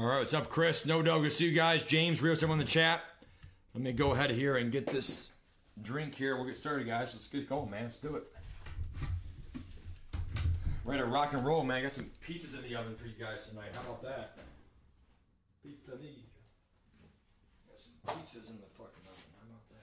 All right, what's up, Chris? No Dog. Good to see you guys. James, Rios, everyone in the chat. Let me go ahead here and get this drink here. We'll get started, guys. Let's get going, man. Let's do it. Ready to rock and roll, man. Got some pizzas in the oven for you guys tonight. How about that? Pizza. Got some pizzas in the fucking oven. How about that?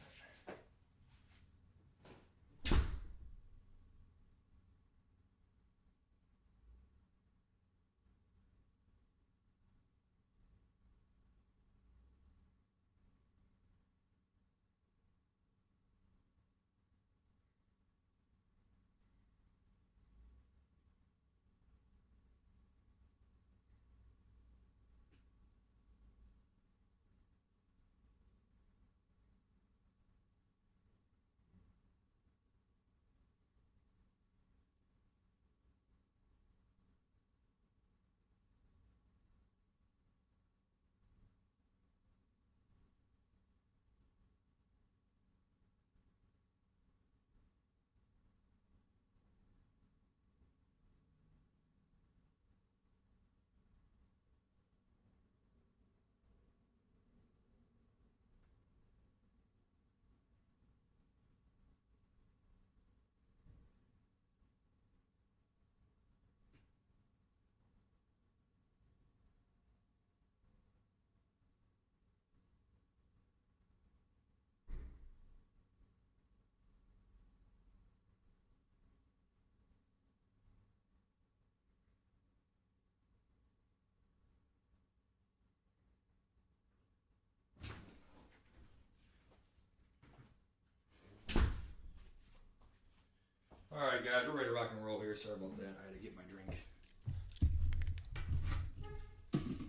All right, guys, we're ready to rock and roll here. Sorry about that. I had to get my drink.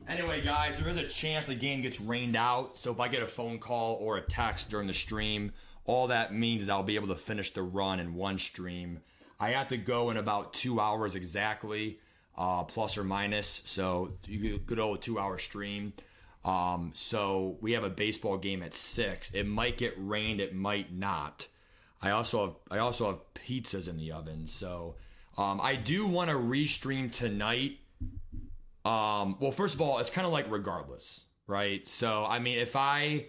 Anyway, guys, there is a chance the game gets rained out. So if I get a phone call or a text during the stream, all that means is I'll be able to finish the run in one stream. I have to go in about 2 hours exactly, plus or minus. So you could go a 2 hour stream. So we have a baseball game at 6. It might get rained. It might not. I also have pizzas in the oven, so I do want to restream tonight. Well, first of all, it's kind of like regardless, right? So I mean, if I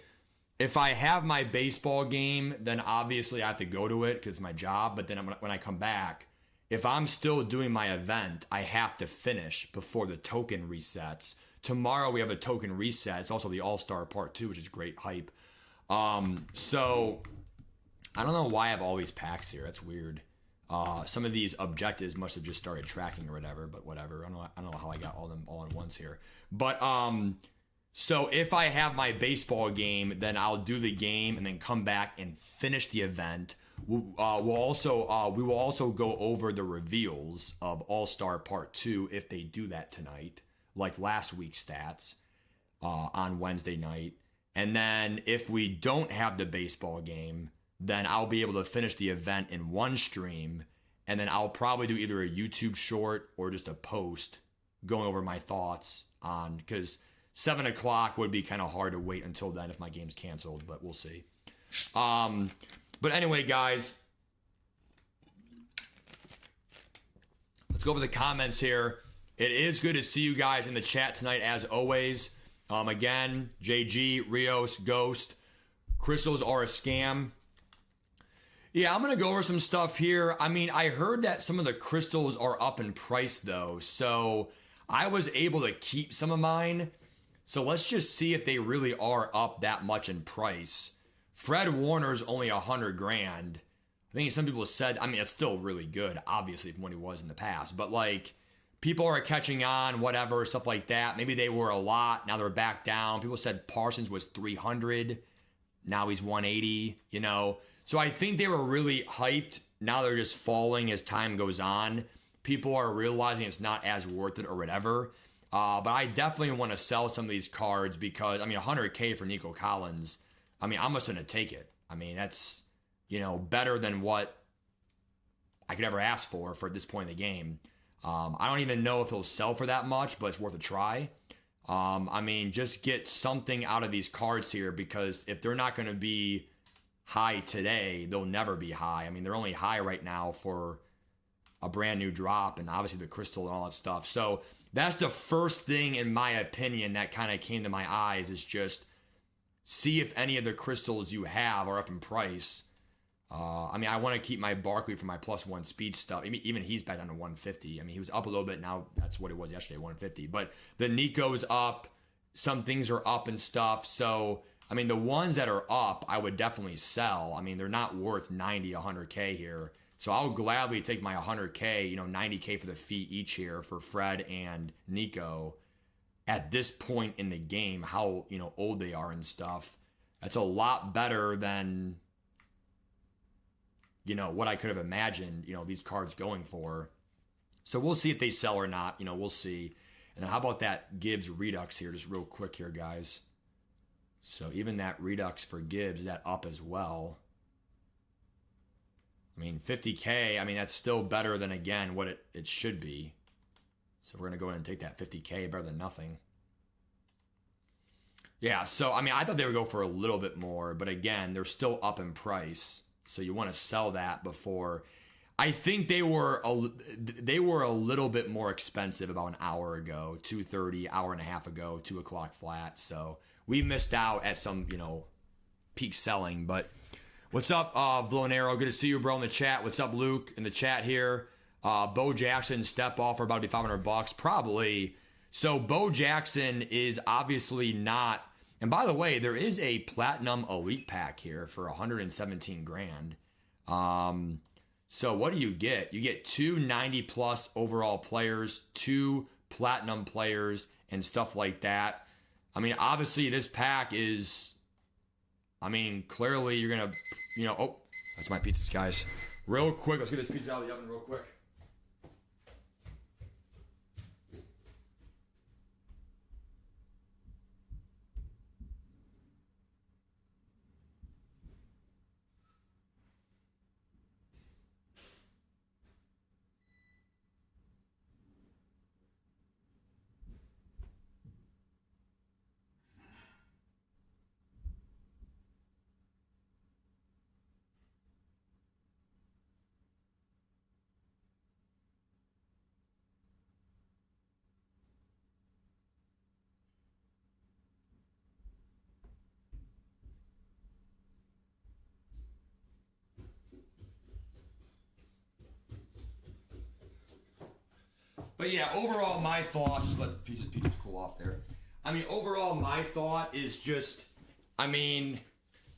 have my baseball game, then obviously I have to go to it because it's my job. But then when I come back, if I'm still doing my event, I have to finish before the token resets. Tomorrow we have a token reset. It's also the All-Star Part 2, which is great hype. So I don't know why I have all these packs here. That's weird. Some of these objectives must have just started tracking or whatever, but whatever. I don't know how I got all them all at once here. But so if I have my baseball game, then I'll do the game and then come back and finish the event. We will also go over the reveals of All-Star Part 2 if they do that tonight, like last week's stats on Wednesday night. And then if we don't have the baseball game, then I'll be able to finish the event in one stream, and then I'll probably do either a YouTube short or just a post going over my thoughts on, because 7 o'clock would be kind of hard to wait until then if my game's canceled, but we'll see. But anyway, guys, let's go over the comments here. It is good to see you guys in the chat tonight, as always. Again, JG, Rios, Ghost, crystals are a scam. Yeah, I'm going to go over some stuff here. I mean, I heard that some of the crystals are up in price, though. So I was able to keep some of mine. So let's just see if they really are up that much in price. Fred Warner's only 100 grand. I think some people said, I mean, it's still really good, obviously, from what he was in the past. But, like, people are catching on, whatever, stuff like that. Maybe they were a lot. Now they're back down. People said Parsons was 300. Now he's 180, you know. So I think they were really hyped. Now they're just falling as time goes on. People are realizing it's not as worth it or whatever. But I definitely want to sell some of these cards because, I mean, 100K for Nico Collins, I mean, I'm just going to take it. I mean, that's, you know, better than what I could ever ask for at this point in the game. I don't even know if he'll sell for that much, but it's worth a try. I mean, just get something out of these cards here, because if they're not going to be high today, they'll never be high. I mean, they're only high right now for a brand new drop and obviously the crystal and all that stuff. So that's the first thing in my opinion that kind of came to my eyes, is just see if any of the crystals you have are up in price. I mean, I want to keep my Barkley for my +1 speed stuff. I mean, even he's back down to 150. I mean, he was up a little bit. Now that's what it was yesterday, 150. But the Nico's up. Some things are up and stuff. So, I mean, the ones that are up, I would definitely sell. I mean, they're not worth 90, 100K here. So I'll gladly take my 100K, 90K for the fee each here for Fred and Nico at this point in the game, how, old they are and stuff. That's a lot better than what I could have imagined, these cards going for. So we'll see if they sell or not. We'll see. And then how about that Gibbs Redux here, just real quick here, guys. So even that Redux for Gibbs, is that up as well? I mean, 50K, I mean, that's still better than, again, what it should be. So we're going to go in and take that 50K, better than nothing. Yeah, so, I mean, I thought they would go for a little bit more. But again, they're still up in price. So you want to sell that before. I think they were a little bit more expensive about an hour ago, 2:30, hour and a half ago, 2 o'clock flat. So we missed out at some, peak selling. But what's up, Vlonero? Good to see you, bro, in the chat. What's up, Luke, in the chat here? Bo Jackson step offer about to be $500, probably. So Bo Jackson is obviously not. And by the way, there is a Platinum Elite Pack here for 117 grand. So what do you get? You get 2 90+ overall players, 2 Platinum players, and stuff like that. I mean, obviously this pack is, I mean, clearly you're going to, oh, that's my pizzas, guys. Real quick, let's get this pizza out of the oven real quick. But yeah, overall, my thoughts, just let the pizzas cool off there. I mean, overall, my thought is just, I mean,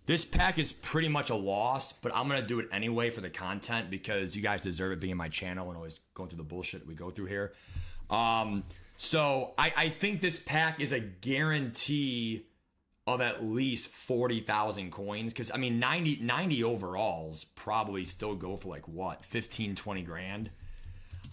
this pack is pretty much a loss, but I'm going to do it anyway for the content because you guys deserve it being my channel and always going through the bullshit that we go through here. So I think this pack is a guarantee of at least 40,000 coins. Because, I mean, 90 overalls probably still go for like, what, 15, 20 grand?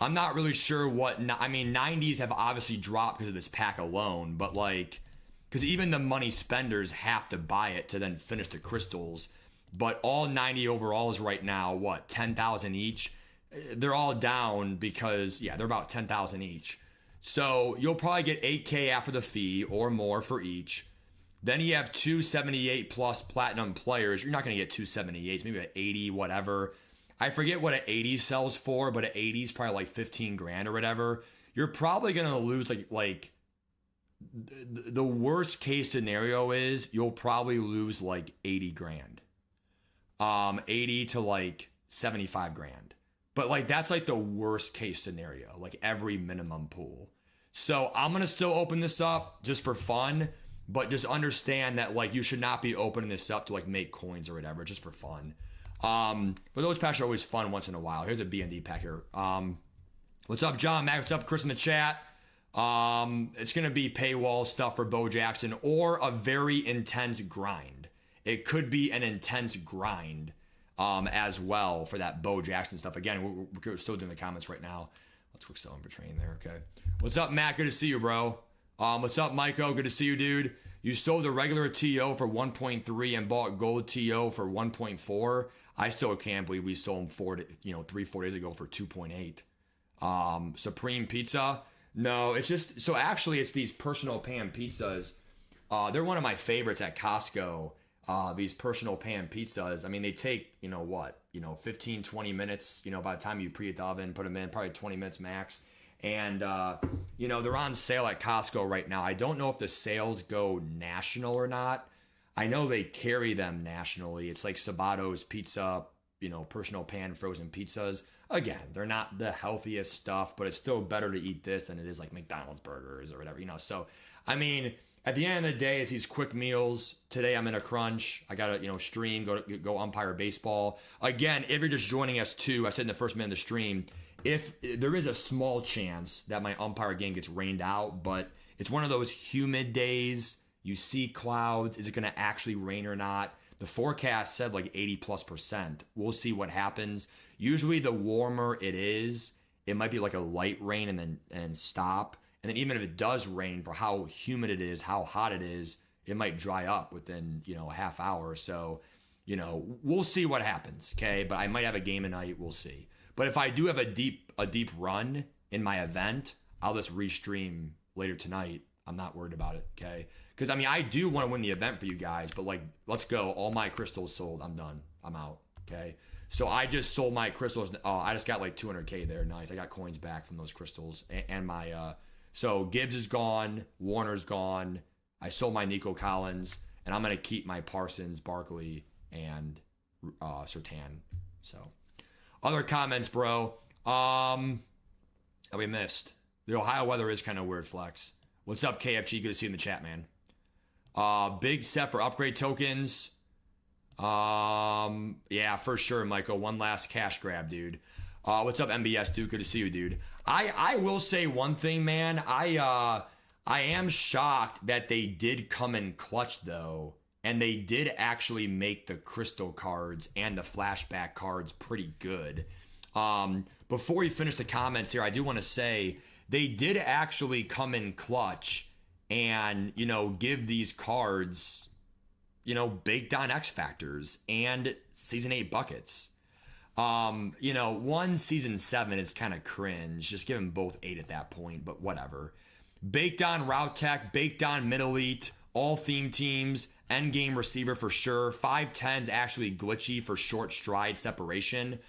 I'm not really sure what, I mean, 90s have obviously dropped because of this pack alone, but like, because even the money spenders have to buy it to then finish the crystals. But all 90 overalls right now, what, 10,000 each? They're all down because, yeah, they're about 10,000 each. So you'll probably get 8K after the fee or more for each. Then you have 278 plus platinum players. You're not going to get 278s, maybe an 80, whatever. I forget what an 80 sells for, but an 80 is probably like 15 grand or whatever. You're probably going to lose like the worst case scenario is you'll probably lose like 80 grand. 80 to like 75 grand. But like that's like the worst case scenario, like every minimum pool. So I'm going to still open this up just for fun, but just understand that like you should not be opening this up to like make coins or whatever, just for fun. But those packs are always fun once in a while. Here's a B&D pack here. What's up, John Mac? What's up, Chris in the chat? It's going to be paywall stuff for Bo Jackson or a very intense grind. It could be an intense grind as well for that Bo Jackson stuff. Again, we're still doing the comments right now. Let's quick sell and betraying there, okay? What's up, Matt? Good to see you, bro. What's up, Maiko? Good to see you, dude. You sold the regular TO for 1.3 and bought gold TO for 1.4. I still can't believe we sold them 3-4 days ago for 2.8. Supreme Pizza. No, it's just, so actually it's these personal pan pizzas. They're one of my favorites at Costco. These personal pan pizzas. I mean, they take, 15, 20 minutes, by the time you preheat the oven, put them in, probably 20 minutes max. And, they're on sale at Costco right now. I don't know if the sales go national or not. I know they carry them nationally. It's like Sabato's Pizza, personal pan frozen pizzas. Again, they're not the healthiest stuff, but it's still better to eat this than it is like McDonald's burgers or whatever, So, I mean, at the end of the day, it's these quick meals. Today I'm in a crunch. I got to, stream, go umpire baseball. Again, if you're just joining us too, I said in the first minute of the stream, if there is a small chance that my umpire game gets rained out, but it's one of those humid days. You see clouds. Is it going to actually rain or not? The forecast said like 80+%. We'll see what happens. Usually the warmer it is, it might be like a light rain and stop. And then even if it does rain, for how humid it is, how hot it is, it might dry up within, a half hour or so. We'll see what happens, okay? But I might have a game tonight. We'll see. But if I do have a deep run in my event, I'll just restream later tonight. I'm not worried about it, okay? Because, I do want to win the event for you guys, but, let's go. All my crystals sold. I'm done. I'm out, okay? So I just sold my crystals. I just got, 200K there. Nice. I got coins back from those crystals. And my, so Gibbs is gone. Warner's gone. I sold my Nico Collins. And I'm going to keep my Parsons, Barkley, and Surtain. So, other comments, bro. That we missed. The Ohio weather is kind of weird, Flex. What's up, KFG? Good to see you in the chat, man. Big set for upgrade tokens. Yeah, for sure, Michael. One last cash grab, dude. What's up, MBS, dude? Good to see you, dude. I will say one thing, man. I am shocked that they did come in clutch, though. And they did actually make the crystal cards and the flashback cards pretty good. Before we finish the comments here, I do want to say they did actually come in clutch and, give these cards, baked on X Factors and Season 8 buckets. One Season 7 is kind of cringe. Just give them both 8 at that point, but whatever. Baked on Route Tech, baked on Mid-Elite, all theme teams, endgame receiver for sure. 5'10's actually glitchy for short stride separation.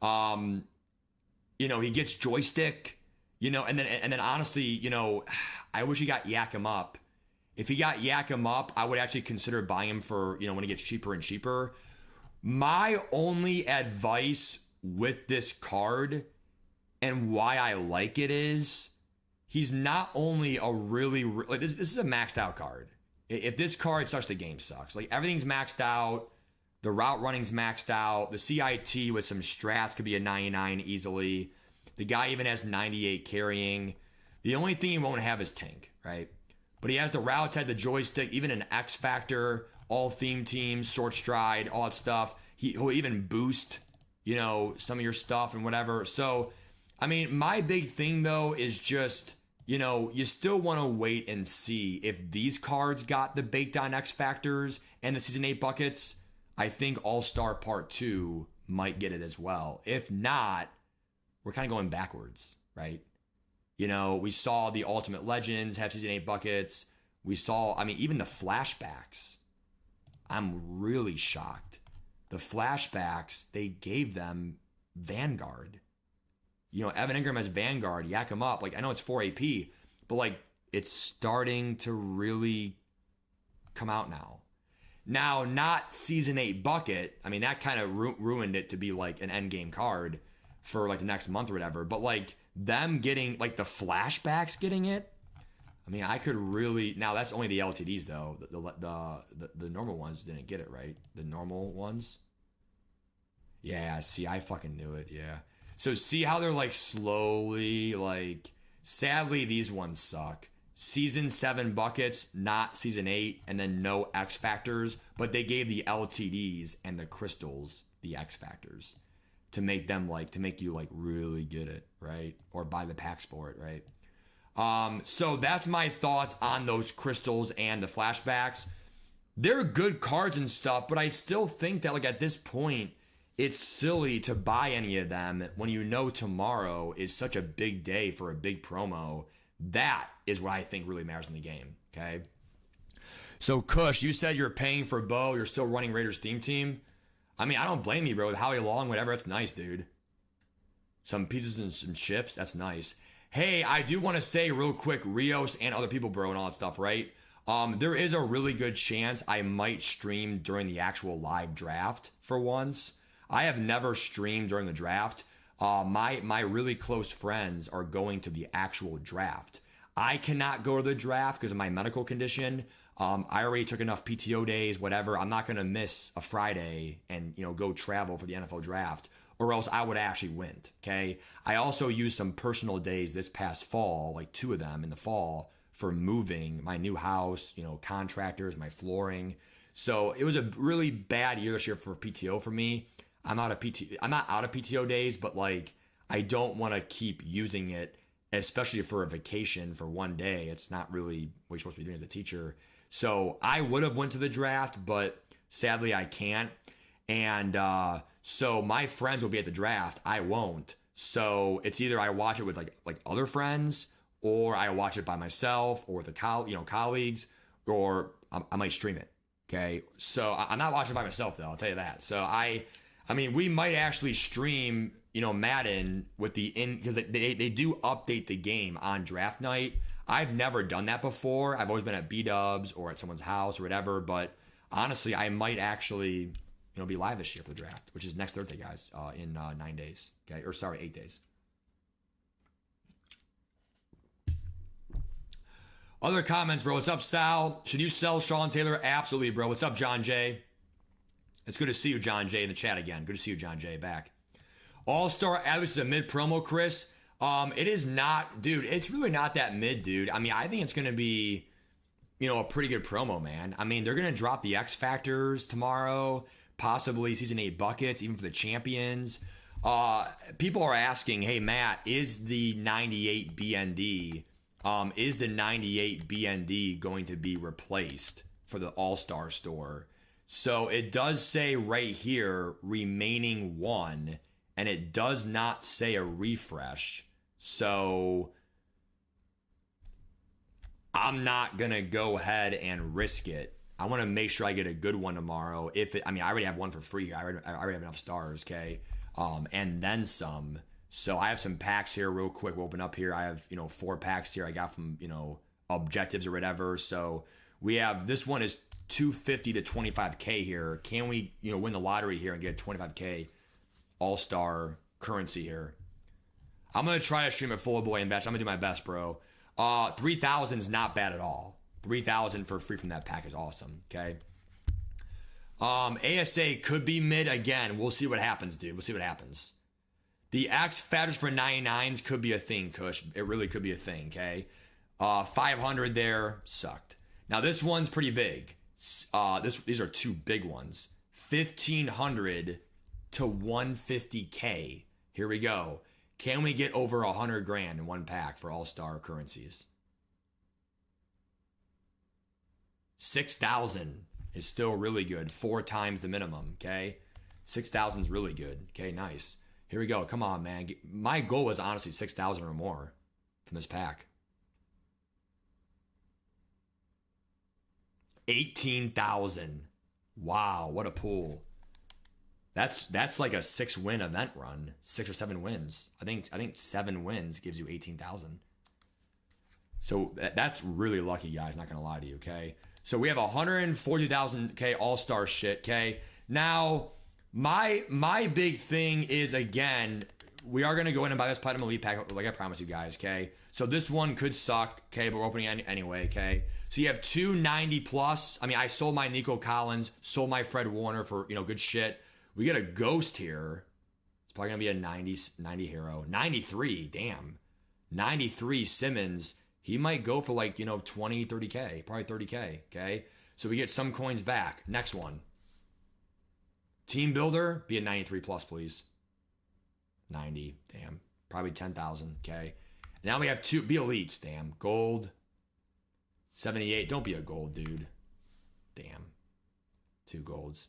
He gets joystick, and then honestly, I wish he got Yak him up. If he got Yak him up, I would actually consider buying him for, when he gets cheaper and cheaper. My only advice with this card and why I like it is he's not only a really this is a maxed out card. If this card sucks, the game sucks. Everything's maxed out. The route running's maxed out. The CIT with some strats could be a 99 easily. The guy even has 98 carrying. The only thing he won't have is tank, right? But he has the route tech, the joystick, even an X Factor, all theme teams, short stride, all that stuff. He'll even boost, some of your stuff and whatever. So, my big thing, though, is just, you still want to wait and see if these cards got the baked on X Factors and the Season 8 buckets. I think All-Star Part 2 might get it as well. If not, we're kind of going backwards, right? We saw the Ultimate Legends have Season 8 buckets. We saw, even the Flashbacks. I'm really shocked. The Flashbacks, they gave them Vanguard. Evan Ingram has Vanguard. Yak him up. I know it's 4 AP, but, it's starting to really come out now. Now, not Season 8 bucket. That kind of ruined it to be, an endgame card for, the next month or whatever. But, them getting, the Flashbacks getting it, I could really... Now, that's only the LTDs, though. The normal ones didn't get it, right? The normal ones? Yeah, see, I fucking knew it, yeah. So, see how they're, slowly, Sadly, these ones suck. Season 7 buckets, not Season 8, and then no X Factors, but they gave the LTDs and the crystals the X Factors to make them, to make you, really get it, right? Or buy the packs for it, right? So that's my thoughts on those crystals and the flashbacks. They're good cards and stuff, but I still think that, at this point, it's silly to buy any of them when tomorrow is such a big day for a big promo. That is what I think really matters in the game, okay? So, Kush, you said you're paying for Bo. You're still running Raiders theme team. I don't blame you, bro. With Howie Long, whatever, that's nice, dude. Some pizzas and some chips, that's nice. Hey, I do want to say real quick, Rios and other people, bro, and all that stuff, right? There is a really good chance I might stream during the actual live draft for once. I have never streamed during the draft. My really close friends are going to the actual draft. I cannot go to the draft because of my medical condition. I already took enough PTO days, whatever. I'm not going to miss a Friday and go travel for the NFL draft, or else I would actually win. Okay. I also used some personal days this past fall, like 2 of them in the fall, for moving my new house, contractors, my flooring. So it was a really bad year this year for PTO for me. I'm not out of PTO days, but like I don't want to keep using it, especially for a vacation for one day. It's not really what you're supposed to be doing as a teacher. So I would have went to the draft, but sadly I can't. And so my friends will be at the draft. I won't. So it's either I watch it with like other friends, or I watch it by myself, or with colleagues, or I might stream it. Okay. So I'm not watching it by myself though. I'll tell you that. So I mean, we might actually stream, Madden with because they do update the game on draft night. I've never done that before. I've always been at B-dubs or at someone's house or whatever. But honestly, I might actually, be live this year for the draft, which is next Thursday, guys, in 9 days. Okay, or sorry, 8 days. Other comments, bro. What's up, Sal? Should you sell Sean Taylor? Absolutely, bro. What's up, John J? It's good to see you, John J, in the chat again. Good to see you, John J, back. All-Star Atlas is a mid promo, Chris. It is not, dude. It's really not that mid, dude. I mean, I think it's going to be, a pretty good promo, man. I mean, they're going to drop the X Factors tomorrow, possibly Season 8 buckets, even for the champions. People are asking, hey, Matt, is the 98 BND going to be replaced for the All-Star store? So it does say right here, remaining 1, and it does not say a refresh. So I'm not going to go ahead and risk it. I want to make sure I get a good one tomorrow. I already have one for free. I already have enough stars, okay? And then some. So I have some packs here real quick. We'll open up here. I have, 4 packs here I got from, objectives or whatever. So we have, this one is 250 to 25K here. Can we, win the lottery here and get 25K all-star currency here? I'm going to try to stream it full boy and best. I'm going to do my best, bro. 3,000 is not bad at all. 3,000 for free from that pack is awesome. Okay. ASA could be mid again. We'll see what happens, dude. We'll see what happens. The X Factors for 99s could be a thing, Kush. It really could be a thing, okay? 500 there sucked. Now this one's pretty big. These are 2 big ones. 1,500 to 150K. Here we go. Can we get over 100 grand in one pack for all-star currencies? 6,000 is still really good. 4 times the minimum, okay? 6,000 is really good. Okay, nice. Here we go. Come on, man. My goal was honestly 6,000 or more from this pack. 18,000. Wow, what a pool. That's like a 6-win event run. 6 or 7 wins. I think 7 wins gives you 18,000. So that's really lucky, guys. Not gonna lie to you, okay? So we have 140,000 all-star shit, okay? Now, my big thing is, again, we are gonna go in and buy this Platinum Elite pack, like I promised you guys, okay? So this one could suck, okay? But we're opening it anyway, okay? So you have 290 plus. I mean, I sold my Nico Collins, sold my Fred Warner for good shit. We get a ghost here. It's probably going to be a 90 hero. 93, damn. 93 Simmons. He might go for like, 20, 30K. Probably 30K, okay? So we get some coins back. Next one. Team Builder, be a 93 plus, please. 90, damn. Probably 10,000, okay? Now we have 2, be elites, damn. Gold. 78, don't be a gold, dude. Damn. 2 golds.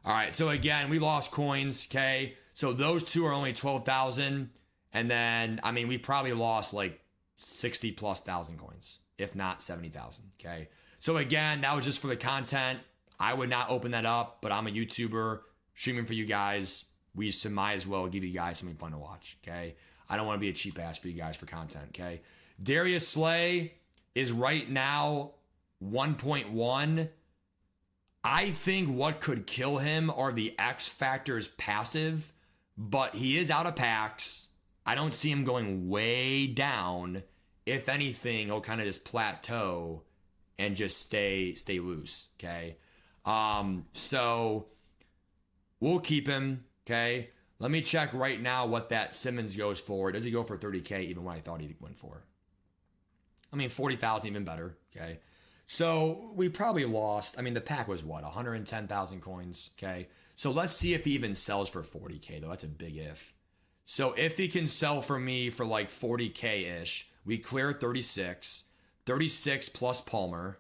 All right, so again, we lost coins, okay? So those 2 are only 12,000. And then, I mean, we probably lost like 60 plus thousand coins, if not 70,000, okay? So again, that was just for the content. I would not open that up, but I'm a YouTuber streaming for you guys. We might as well give you guys something fun to watch, okay? I don't want to be a cheap ass for you guys for content, okay? Darius Slay is right now 1.1. I think what could kill him are the X Factors passive, but he is out of packs. I don't see him going way down. If anything, he'll kind of just plateau and just stay loose, okay? So we'll keep him, okay? Let me check right now what that Simmons goes for. Does he go for 30K even what I thought he went for? I mean, 40,000 even better, okay? So we probably lost. I mean, the pack was what, 110,000 coins, okay? So let's see if he even sells for 40K, though. That's a big if. So if he can sell for me for like 40K-ish, we clear 36 plus Palmer,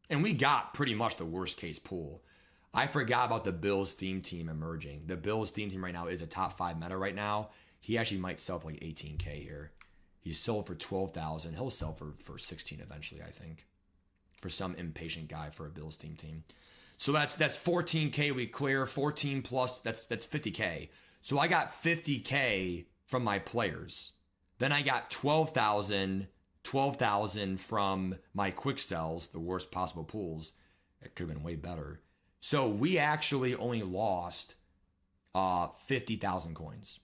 and we got pretty much the worst case pool. I forgot about the Bills theme team emerging. The Bills theme team right now is a top 5 meta right now. He actually might sell for like 18K here. He's sold for 12,000. He'll sell for 16 eventually, I think, for some impatient guy for a Bills team. So that's 14K we clear. 14 plus that's 50K. So I got 50K from my players. Then I got 12,000 from my quick sells, the worst possible pools. It could have been way better. So we actually only lost 50,000 coins.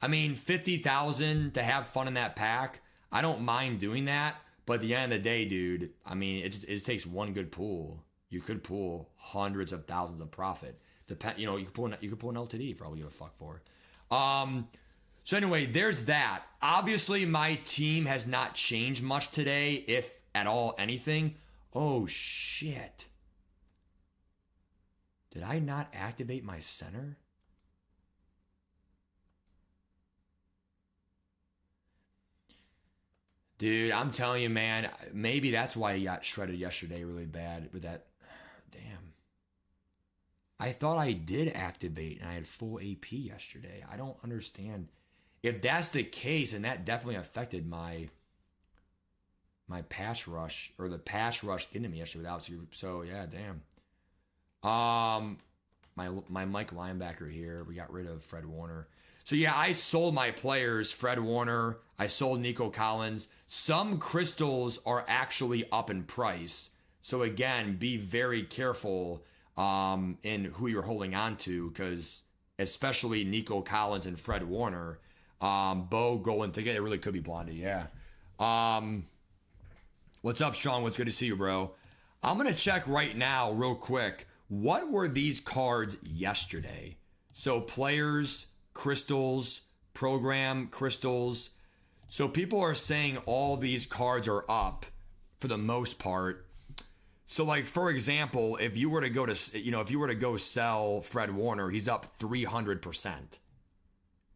I mean, 50,000 to have fun in that pack, I don't mind doing that. But at the end of the day, dude, I mean, it takes one good pool. You could pull hundreds of thousands of profit. You could pull an LTD for all we give a fuck for. So anyway, there's that. Obviously, my team has not changed much today, if at all anything. Oh, shit. Did I not activate my center? Dude, I'm telling you, man, maybe that's why he got shredded yesterday really bad with that. Damn. I thought I did activate and I had full AP yesterday. I don't understand. If that's the case, and that definitely affected my pass rush, or the pass rush into me yesterday without you. So yeah, damn. My Mike linebacker here. We got rid of Fred Warner. So yeah, I sold my players, Fred Warner. I sold Nico Collins. Some crystals are actually up in price. So again, be very careful in who you're holding on to, because especially Nico Collins and Fred Warner, Bo going together, it really could be Blondie. Yeah. What's up, Sean? What's good to see you, bro? I'm gonna check right now, real quick. What were these cards yesterday? So players, crystals, program, crystals. So people are saying all these cards are up for the most part. So like, for example, if you were to go sell Fred Warner, he's up 300%.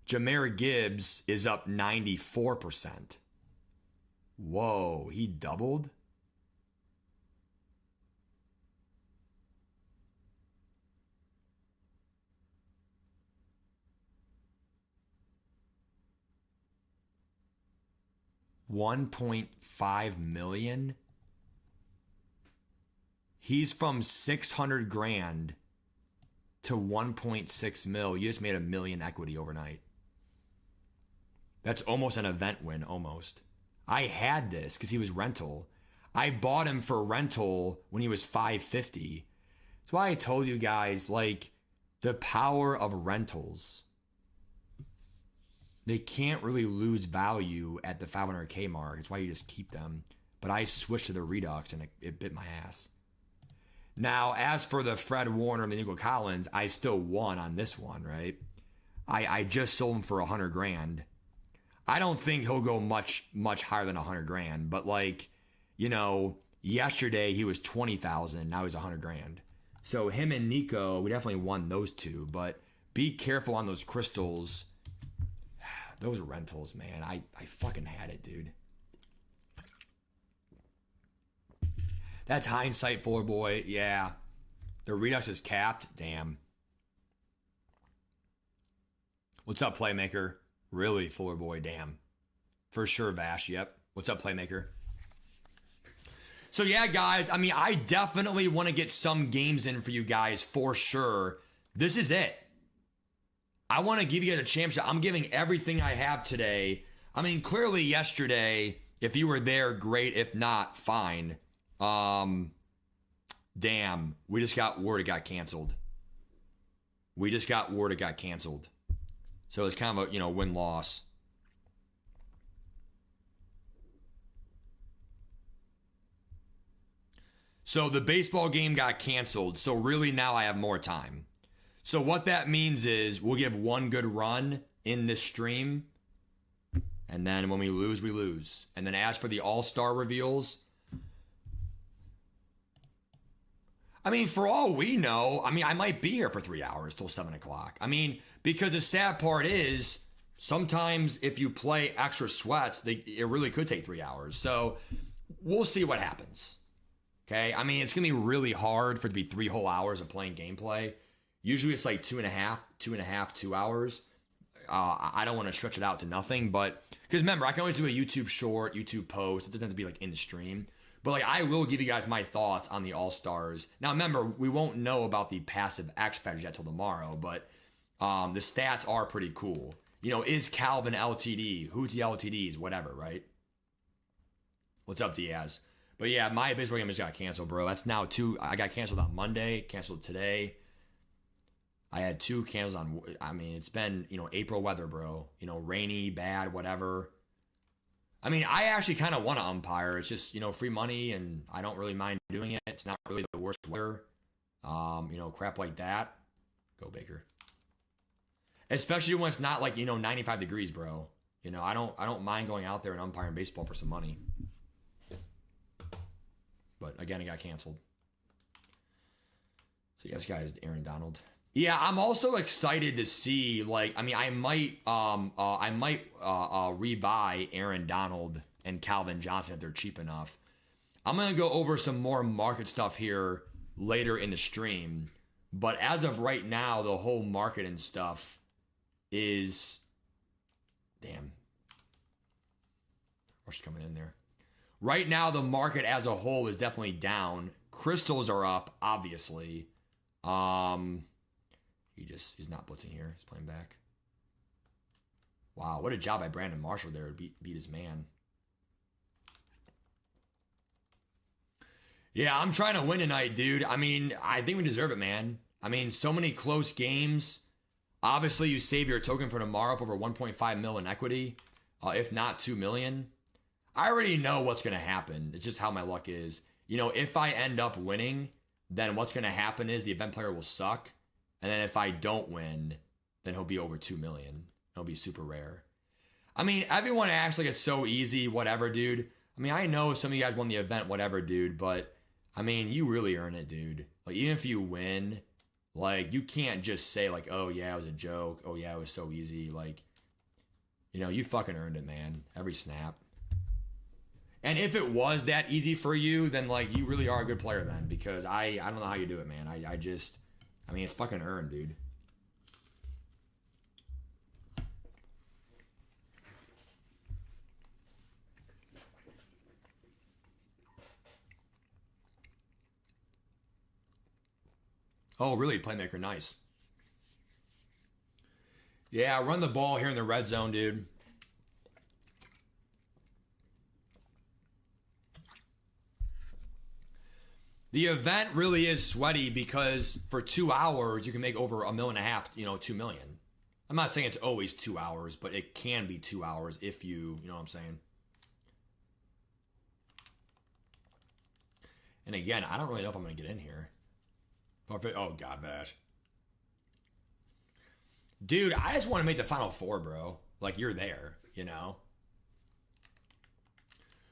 Jahmyr Gibbs is up 94%. Whoa, he doubled? $1.5 million. He's from 600 grand to 1.6 mil. You just made $1 million equity overnight. That's almost an event win, almost. I had this because he was rental. I bought him for rental when he was 550. That's why I told you guys, like, the power of rentals. They can't really lose value at the 500K mark. It's why you just keep them. But I switched to the Redux and it bit my ass. Now, as for the Fred Warner and the Nico Collins, I still won on this one, right? I just sold him for 100 grand. I don't think he'll go much higher than 100 grand. But like, yesterday he was 20,000. Now he's 100 grand. So him and Nico, we definitely won those two. But be careful on those crystals. Those rentals, man. I fucking had it, dude. That's hindsight, Fuller Boy. Yeah. The Redux is capped. Damn. What's up, Playmaker? Really, Fuller Boy? Damn. For sure, Vash. Yep. What's up, Playmaker? So, yeah, guys. I mean, I definitely want to get some games in for you guys for sure. This is it. I want to give you guys a championship. I'm giving everything I have today. I mean, clearly yesterday, if you were there, great. If not, fine. Damn, we just got word it got canceled. We just got word it got canceled. So it's kind of a, win-loss. So the baseball game got canceled. So really now I have more time. So what that means is we'll give one good run in this stream. And then when we lose, we lose. And then as for the all-star reveals, I mean, for all we know, I might be here for 3 hours till 7 o'clock. I mean, because the sad part is sometimes if you play extra sweats, it really could take 3 hours. So we'll see what happens. Okay, I mean, it's going to be really hard for it to be 3 whole hours of playing gameplay. Usually it's like 2 hours. I don't want to stretch it out to nothing, but because remember, I can always do a YouTube short, YouTube post. It doesn't have to be like in the stream. But like, I will give you guys my thoughts on the All-Stars. Now remember, we won't know about the passive X factors yet till tomorrow, but the stats are pretty cool. Is Calvin LTD? Who's the LTDs? Whatever, right? What's up, Diaz? But yeah, my baseball game just got canceled, bro. That's now 2. I got canceled on Monday, canceled today. I had 2 cancels on, it's been, April weather, bro. Rainy, bad, whatever. I actually kind of want to umpire. It's just, free money, and I don't really mind doing it. It's not really the worst weather. Crap like that. Go Baker. Especially when it's not like, 95 degrees, bro. I don't mind going out there and umpiring baseball for some money. But again, it got canceled. So yeah, this guy is Aaron Donald. Yeah, I'm also excited to see, I might rebuy Aaron Donald and Calvin Johnson if they're cheap enough. I'm going to go over some more market stuff here later in the stream. But as of right now, the whole market and stuff is... Damn. What's coming in there? Right now, the market as a whole is definitely down. Crystals are up, obviously. He's not blitzing here. He's playing back. Wow, what a job by Brandon Marshall there to beat his man. Yeah, I'm trying to win tonight, dude. I think we deserve it, man. So many close games. Obviously, you save your token for tomorrow for over 1.5 mil in equity, if not 2 million. I already know what's going to happen. It's just how my luck is. If I end up winning, then what's going to happen is the event player will suck. And then if I don't win, then he'll be over 2 million. It'll be super rare. Everyone acts like it's so easy, whatever, dude. I know some of you guys won the event, whatever, dude. But, you really earn it, dude. Even if you win, you can't just say, oh, yeah, it was a joke. Oh, yeah, it was so easy. You fucking earned it, man. Every snap. And if it was that easy for you, then, you really are a good player then. Because I don't know how you do it, man. It's fucking earned, dude. Oh, really? Playmaker, nice. Yeah, run the ball here in the red zone, dude. The event really is sweaty because for 2 hours, you can make over $1.5 million, 2 million. I'm not saying it's always 2 hours, but it can be 2 hours if you know what I'm saying? And again, I don't really know if I'm going to get in here. Oh, God, Bash. Dude, I just want to make the Final Four, bro. You're there,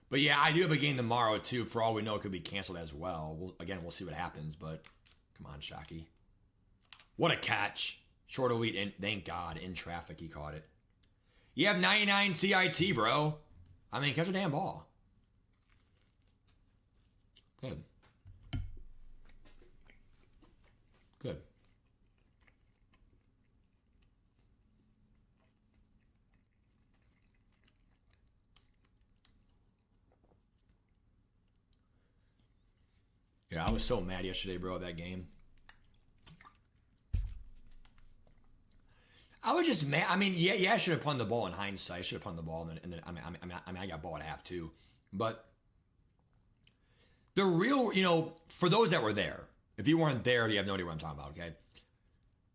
But yeah, I do have a game tomorrow, too. For all we know, it could be canceled as well. We'll see what happens, but come on, Shockey. What a catch. Short elite, and thank God, in traffic, he caught it. You have 99 CIT, bro. Catch a damn ball. Good. Good. Yeah, I was so mad yesterday, bro, that game. I was just mad. I mean, yeah, I should have punted the ball in hindsight. I should have punted the ball, and then I got ball at half too. But the real, for those that were there, if you weren't there, you have no idea what I'm talking about. Okay,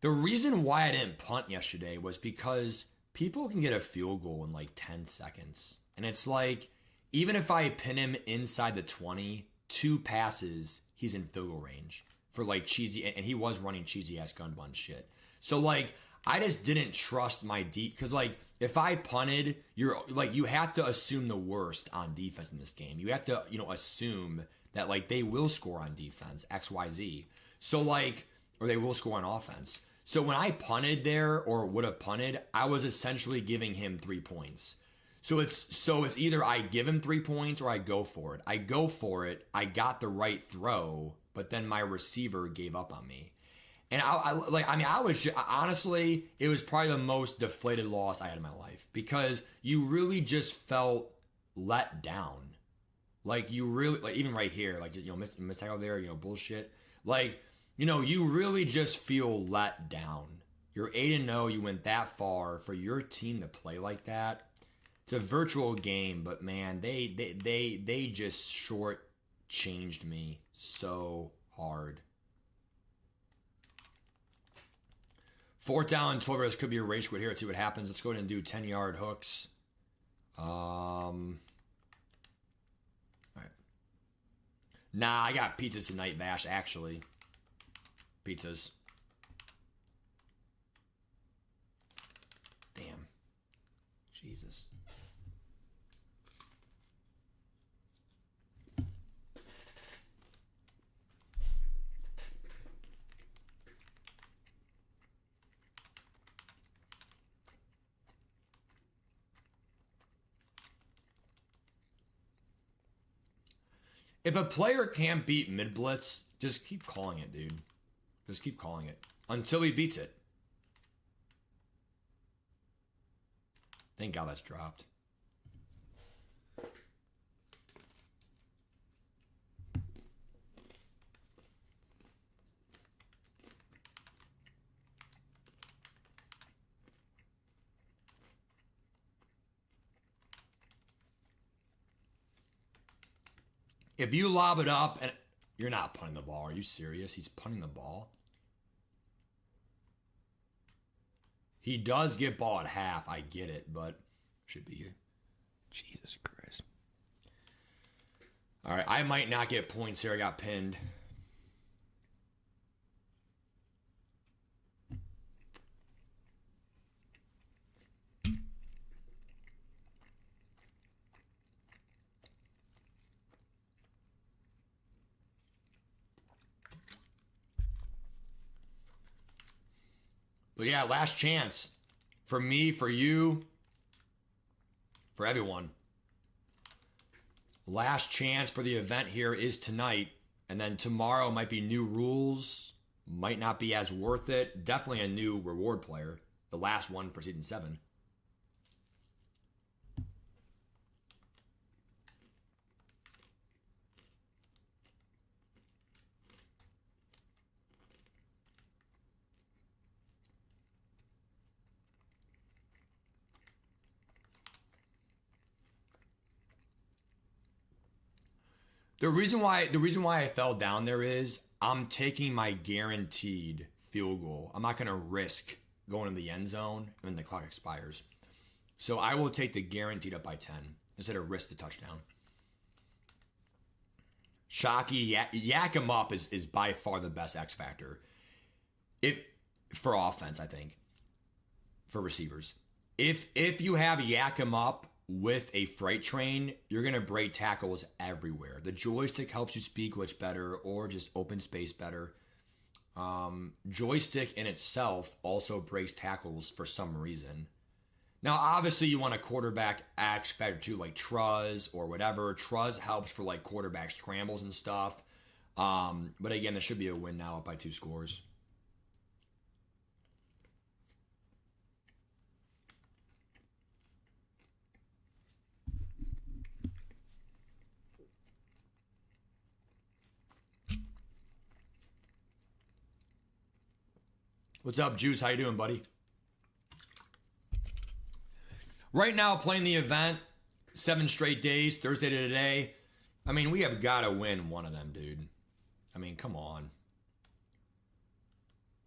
the reason why I didn't punt yesterday was because people can get a field goal in like 10 seconds, and it's like even if I pin him inside the 20, 2 passes, he's in field goal range for like cheesy, and he was running cheesy ass gun bun shit. So like. I just didn't trust my deep because like if I punted, you have to assume the worst on defense in this game. You have to assume that like they will score on defense XYZ. So like or they will score on offense. So when I punted there or would have punted, I was essentially giving him 3 points. So it's either I give him 3 points or I go for it. I go for it. I got the right throw, but then my receiver gave up on me. And honestly, it was probably the most deflated loss I had in my life because you really just felt let down. Like you really, like even right here, like miss tackle there, bullshit. Like you really just feel let down. You're 8-0. You went that far for your team to play like that. It's a virtual game, but man, they just short changed me so hard. 4th down, 12 yards could be a race quit here. Let's see what happens. Let's go ahead and do 10-yard hooks. All right. Nah, I got pizzas tonight, Vash, actually. Pizzas. Damn. Jesus. If a player can't beat mid blitz, just keep calling it, dude. Just keep calling it until he beats it. Thank God that's dropped. If you lob it up and you're not punting the ball, are you serious? He's punting the ball. He does get ball at half. I get it, but should be Jesus Christ. All right, I might not get points here. I got pinned. But yeah, last chance for me, for you, for everyone. Last chance for the event here is tonight. And then tomorrow might be new rules. Might not be as worth it. Definitely a new reward player. The last one for Season 7. The reason why I fell down there is I'm taking my guaranteed field goal. I'm not going to risk going in the end zone when the clock expires. So I will take the guaranteed up by 10 instead of risk the touchdown. Shockey, yak him up is by far the best X factor. For offense, I think. For receivers. If you have yak him up with a freight train, you're going to break tackles everywhere. The joystick helps you speed glitch better or just open space better. Joystick in itself also breaks tackles for some reason. Now, obviously, you want a quarterback X factor too, like Truz or whatever. Truz helps for like quarterback scrambles and stuff. But again, there should be a win now up by 2 scores. What's up, Juice? How you doing, buddy? Right now, playing the event, 7 straight days, Thursday to today. I mean, we have got to win one of them, dude. I mean, come on.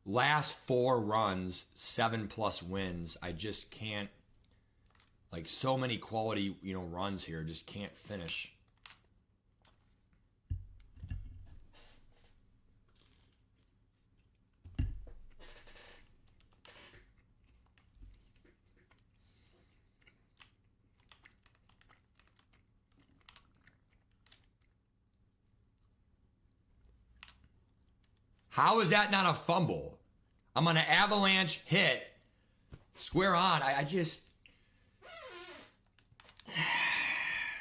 Last 4 runs, 7+ wins. I just can't. Like, so many quality, runs here. Just can't finish. How is that not a fumble? I'm on an avalanche hit. Square on. I just...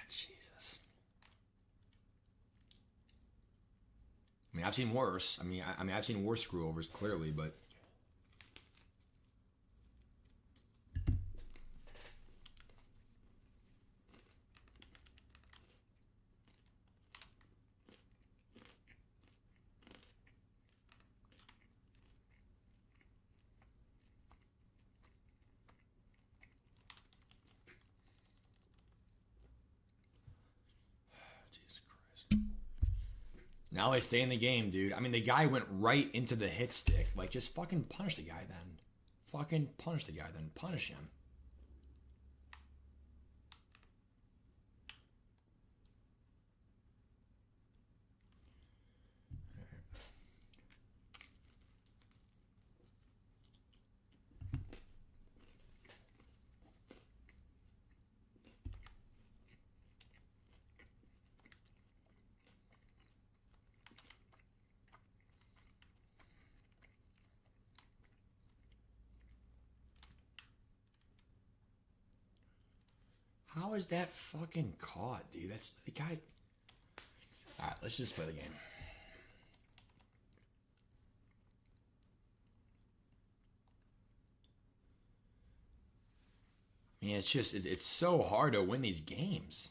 Jesus. I mean, I've seen worse. I mean, I've seen worse screw-overs, clearly, but... Now they stay in the game, dude. I mean, the guy went right into the hit stick. Like, just fucking punish the guy then. Fucking punish the guy then. Punish him. How is that fucking caught, dude? That's the guy. All right, let's just play the game. I mean, it's so hard to win these games.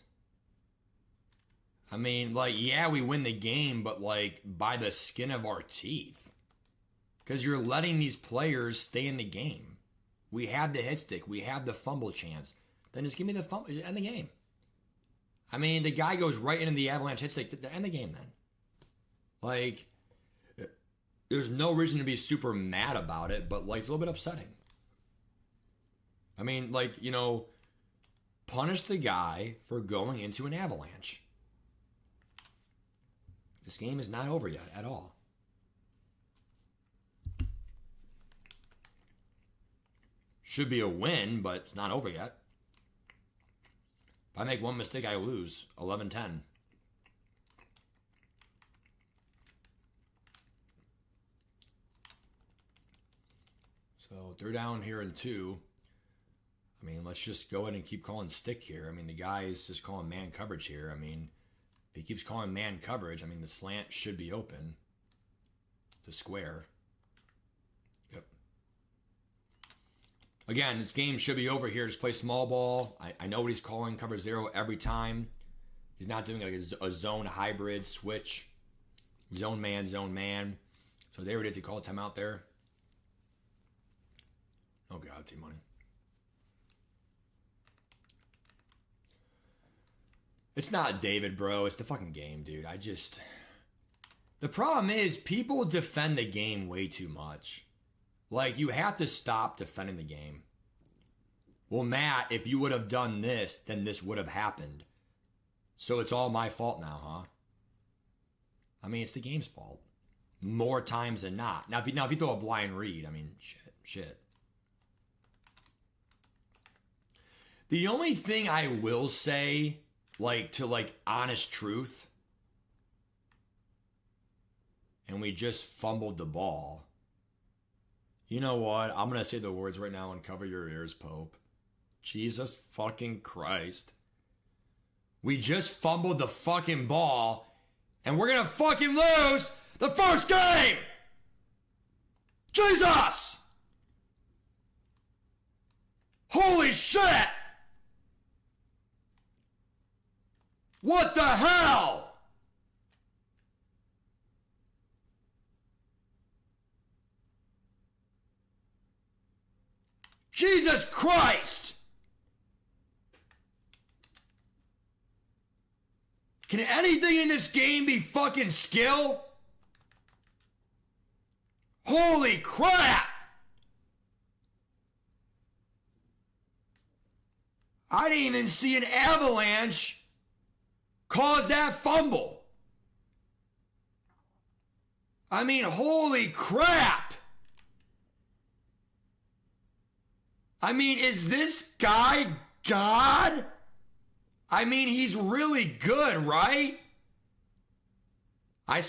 I mean, like, yeah, we win the game, but like by the skin of our teeth. Because you're letting these players stay in the game. We have the hit stick. We have the fumble chance. Then just give me the fumble. End the game. I mean, the guy goes right into the avalanche hit stick to end the game then. Like, there's no reason to be super mad about it, but like, it's a little bit upsetting. I mean, like, punish the guy for going into an avalanche. This game is not over yet at all. Should be a win, but it's not over yet. If I make one mistake, I lose. 11-10. So they're down here in 2. I mean, let's just go ahead and keep calling stick here. I mean, the guy is just calling man coverage here. I mean, if he keeps calling man coverage, I mean, the slant should be open to square. Yep. Again, this game should be over here. Just play small ball. I know what he's calling. Cover 0 every time. He's not doing like a zone hybrid switch. Zone man, zone man. So there it is. He called timeout there. Oh, God, T-Money. It's not David, bro. It's the fucking game, dude. The problem is people defend the game way too much. Like, you have to stop defending the game. Well, Matt, if you would have done this, then this would have happened. So it's all my fault now, huh? I mean, it's the game's fault. More times than not. Now, if you throw a blind read, I mean, shit. The only thing I will say, honest truth, and we just fumbled the ball. You know what? I'm going to say the words right now and cover your ears, Pope. Jesus fucking Christ. We just fumbled the fucking ball, and we're going to fucking lose the first game! Jesus! Holy shit! What the hell? Jesus Christ! Can anything in this game be fucking skill? Holy crap! I didn't even see an Avalanche cause that fumble. I mean, holy crap! I mean, is this guy God? I mean, he's really good, right?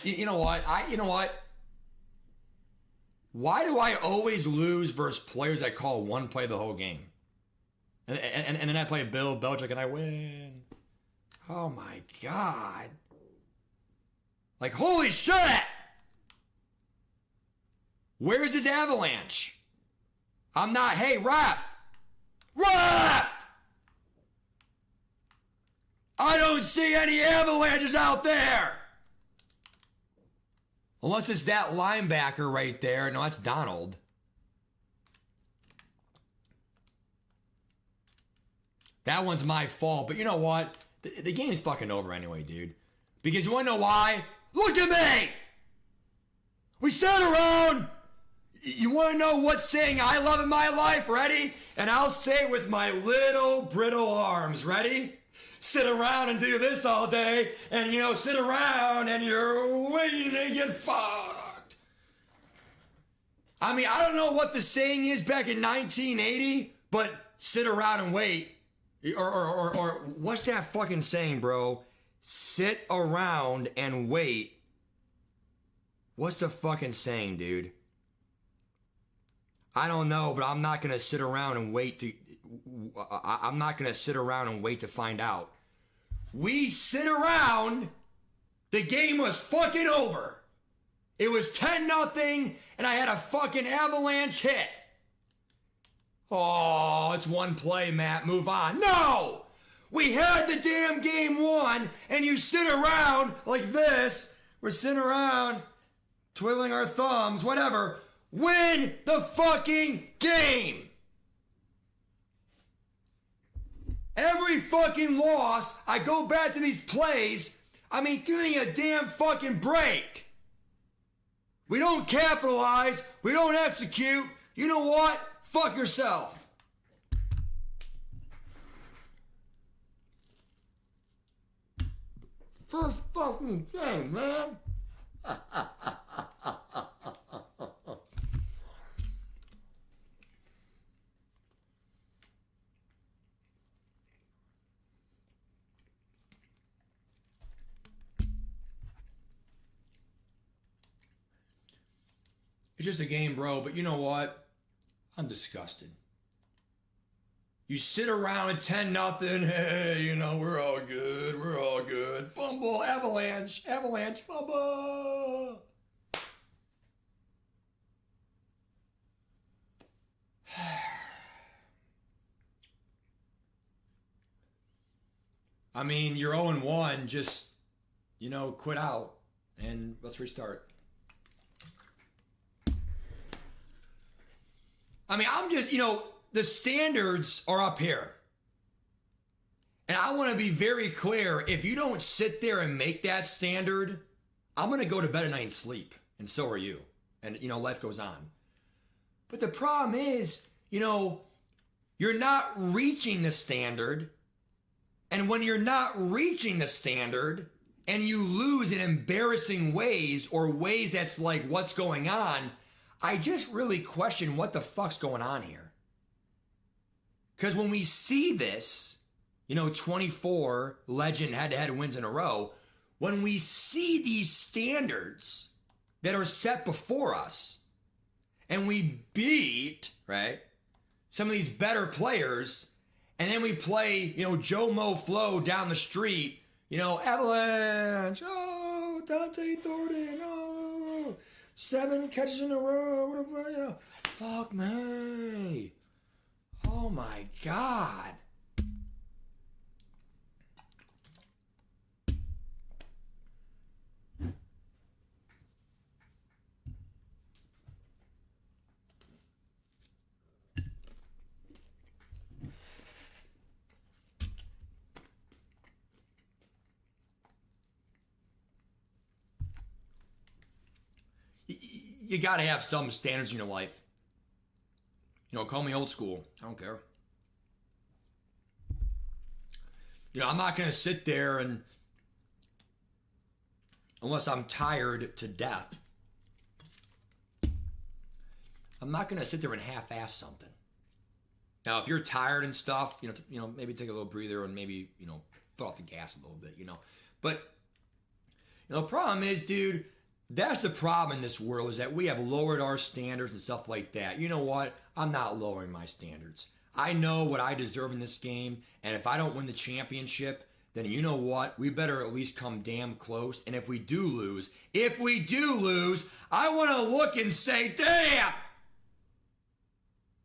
You know what? Why do I always lose versus players that call one play the whole game? And then I play Bill Belichick and I win. Oh my God. Like, holy shit! Where's his Avalanche? I'm not, hey, ref! Ref! I don't see any Avalanches out there! Unless it's that linebacker right there. No, that's Donald. That one's my fault. But you know what? The game's fucking over anyway, dude. Because you want to know why? Look at me! We sat around. You want to know what saying I love in my life? Ready? And I'll say it with my little brittle arms. Ready? Sit around and do this all day, and sit around and you're waiting to get fucked. I mean, I don't know what the saying is back in 1980, but sit around and wait. Or what's that fucking saying, bro? Sit around and wait. What's the fucking saying, dude? I don't know, but I'm not gonna sit around and wait to. I'm not gonna sit around and wait to find out. We sit around. The game was fucking over. It was 10-0, and I had a fucking Avalanche hit. Oh, it's one play, Matt. Move on. No! We had the damn game won, and you sit around like this. We're sitting around, twiddling our thumbs, whatever. Win the fucking game! Every fucking loss, I go back to these plays. I mean, give me a damn fucking break. We don't capitalize. We don't execute. You know what? Fuck yourself. First fucking game, man. It's just a game, bro, but you know what? I'm disgusted. You sit around at 10-0, hey, we're all good, we're all good. Fumble, Avalanche, fumble. I mean, you're 0-1, just, quit out and let's restart. I mean, I'm just, the standards are up here. And I want to be very clear. If you don't sit there and make that standard, I'm going to go to bed at night and sleep. And so are you. And, life goes on. But the problem is, you're not reaching the standard. And when you're not reaching the standard and you lose in embarrassing ways or ways that's like, what's going on? I just really question what the fuck's going on here. Because when we see this, 24 legend head-to-head wins in a row, when we see these standards that are set before us, and we beat, right, some of these better players, and then we play, Joe Mo Flo down the street, Avalanche, oh, Dante Thornton, oh, 7 catches in a row, what a play, fuck me. Oh my God. you got to have some standards in your life. You know, call me old school. I don't care. You know, I'm not going to sit there and, unless I'm tired to death, I'm not going to sit there and half-ass something. Now, if you're tired and stuff, you know, maybe take a little breather and maybe, you know, throw off the gas a little bit, you know. But, you know, the problem is, dude, that's the problem in this world, is that we have lowered our standards and stuff like that. You know what? I'm not lowering my standards. I know what I deserve in this game, and if I don't win the championship, then you know what? We better at least come damn close. And if we do lose, I want to look and say, damn!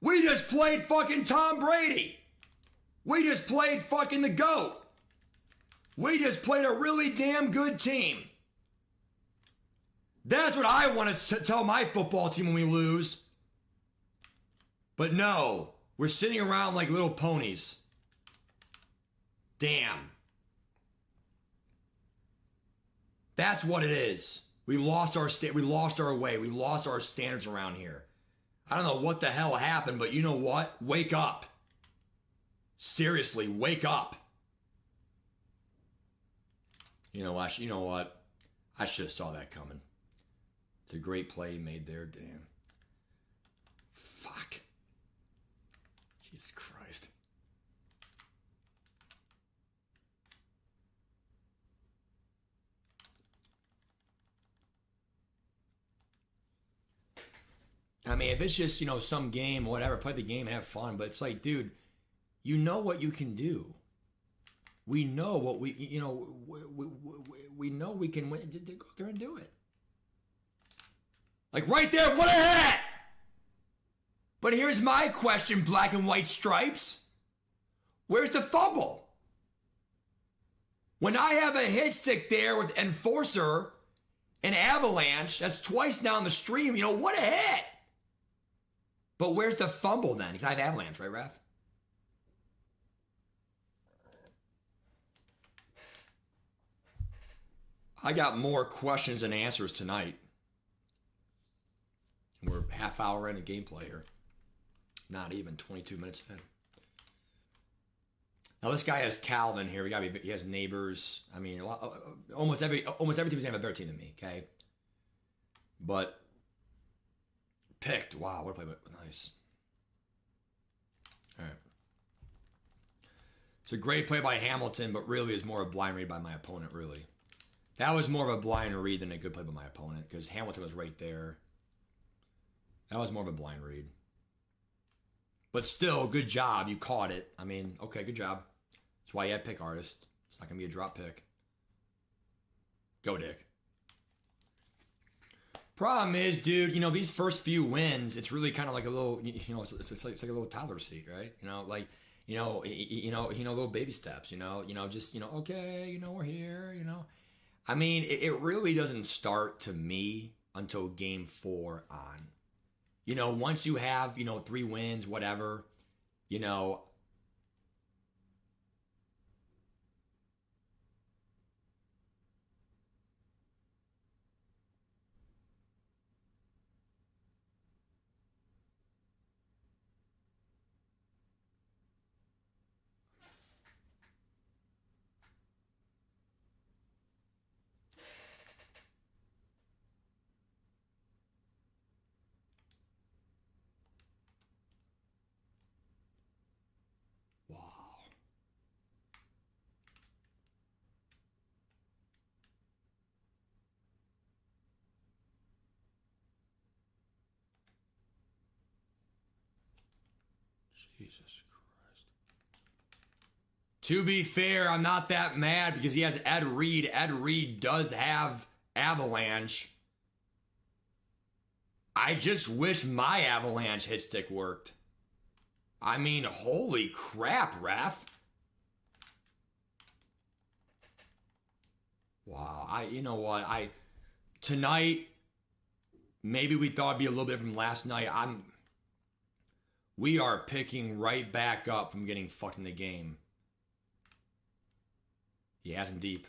We just played fucking Tom Brady. We just played fucking the GOAT. We just played a really damn good team. That's what I want to tell my football team when we lose. But no, we're sitting around like little ponies. Damn. That's what it is. We lost our way. We lost our standards around here. I don't know what the hell happened, but you know what? Wake up. Seriously, wake up. You know what? I should have saw that coming. It's a great play made there, damn. Fuck. Jesus Christ. I mean, if it's just, you know, some game or whatever, play the game and have fun. But it's like, dude, you know what you can do. We know what we, you know, we know we can win. Go there and do it. Like right there, what a hat! But here's my question, black and white stripes. Where's the fumble? When I have a hit stick there with Enforcer and Avalanche, that's twice down the stream, you know, what a hit! But where's the fumble then? Because I have Avalanche, right, Raph? I got more questions than answers tonight. We're a half hour in a gameplay here. Not even 22 minutes in. Now this guy has Calvin here. He has neighbors. I mean, almost every team's gonna have a better team than me. Okay, but picked. Wow, what a play! Nice. All right. It's a great play by Hamilton, but really is more a blind read by my opponent. Really, that was more of a blind read than a good play by my opponent because Hamilton was right there. That was more of a blind read. But still, good job. You caught it. I mean, okay, good job. That's why you had pick artist. It's not going to be a drop pick. Go, Dick. Problem is, dude, you know, these first few wins, it's really kind of like a little, you know, it's like a little toddler seat, right? You know, like, you know, little baby steps, just, okay, we're here, I mean, it really doesn't start to me until game 4 on. Once you have, 3 wins, whatever, Jesus Christ. To be fair, I'm not that mad because he has Ed Reed. Ed Reed does have Avalanche. I just wish my Avalanche hit stick worked. I mean, holy crap, ref. Wow, you know what? Tonight, maybe we thought it'd be a little bit from last night. We are picking right back up from getting fucked in the game. He has him deep.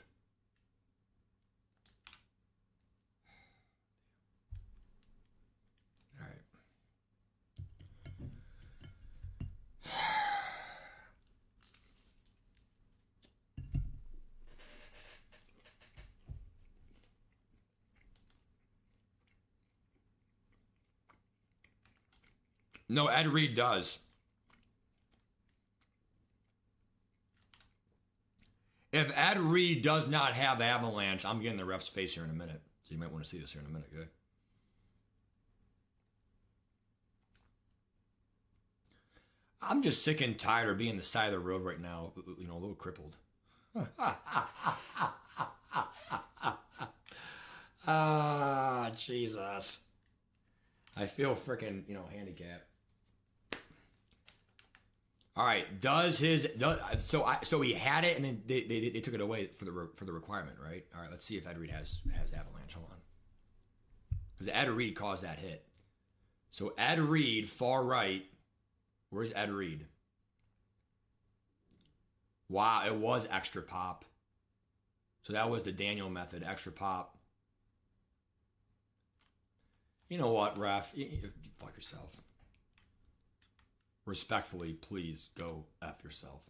No, Ed Reed does. If Ed Reed does not have Avalanche, I'm getting the ref's face here in a minute. So you might want to see this here in a minute, okay? I'm just sick and tired of being the side of the road right now, you know, a little crippled. Ah, Jesus. I feel freaking, you know, handicapped. All right, so he had it and then they took it away for the requirement, right? All right, let's see if Ed Reed has Avalanche. Hold on, because Ed Reed caused that hit. So Ed Reed, far right. Where's Ed Reed? Wow, it was extra pop. So that was the Daniel method, extra pop. You know what, ref? You fuck yourself. Respectfully, please go F yourself.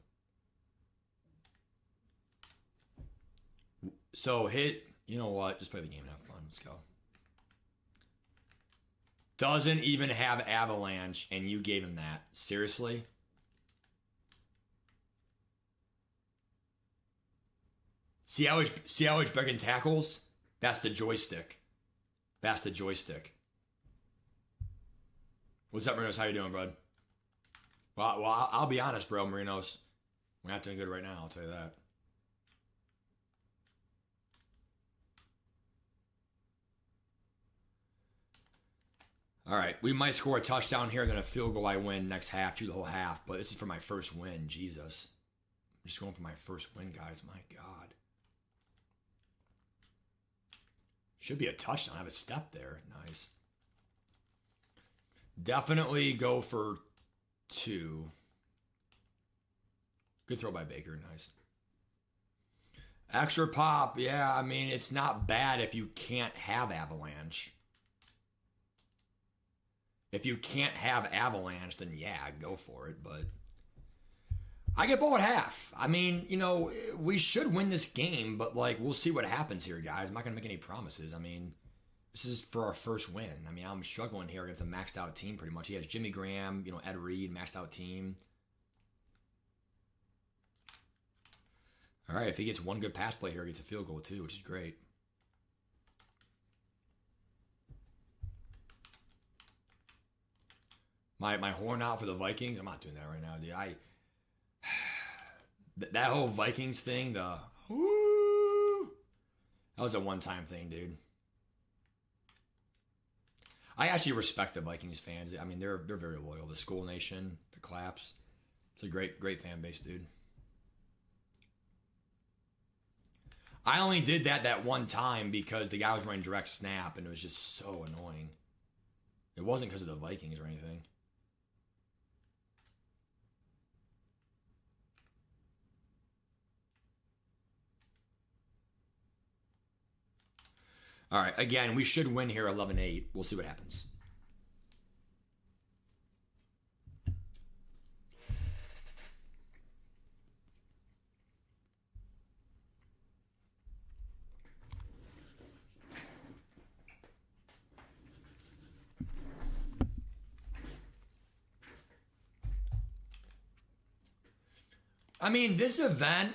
So hit, you know what? Just play the game and have fun. Let's go. Doesn't even have Avalanche, and you gave him that. Seriously? See how he's breaking tackles? That's the joystick. That's the joystick. What's up, Marinos? How you doing, bud? Well, I'll be honest, bro, Marinos. We're not doing good right now, I'll tell you that. All right, we might score a touchdown here, then a field goal I win next half, do the whole half. But this is for my first win, Jesus. I'm just going for my first win, guys. My God. Should be a touchdown. I have a step there. Nice. Definitely go for 2. Good throw by Baker. Nice. Extra pop. Yeah, I mean, it's not bad if you can't have Avalanche. If you can't have Avalanche, then yeah, go for it. But I get ball at half. I mean, you know, we should win this game, but like, we'll see what happens here, guys. I'm not going to make any promises. I mean, this is for our first win. I mean, I'm struggling here against a maxed out team pretty much. He has Jimmy Graham, you know, Ed Reed, maxed out team. All right, if he gets one good pass play here, he gets a field goal too, which is great. My horn out for the Vikings. I'm not doing that right now, dude. That whole Vikings thing, that was a one-time thing, dude. I actually respect the Vikings fans. I mean, they're very loyal. The Skull Nation, the Claps. It's a great fan base, dude. I only did that one time because the guy was running direct snap, and it was just so annoying. It wasn't because of the Vikings or anything. All right, again, we should win here 11-8. We'll see what happens. I mean, this event,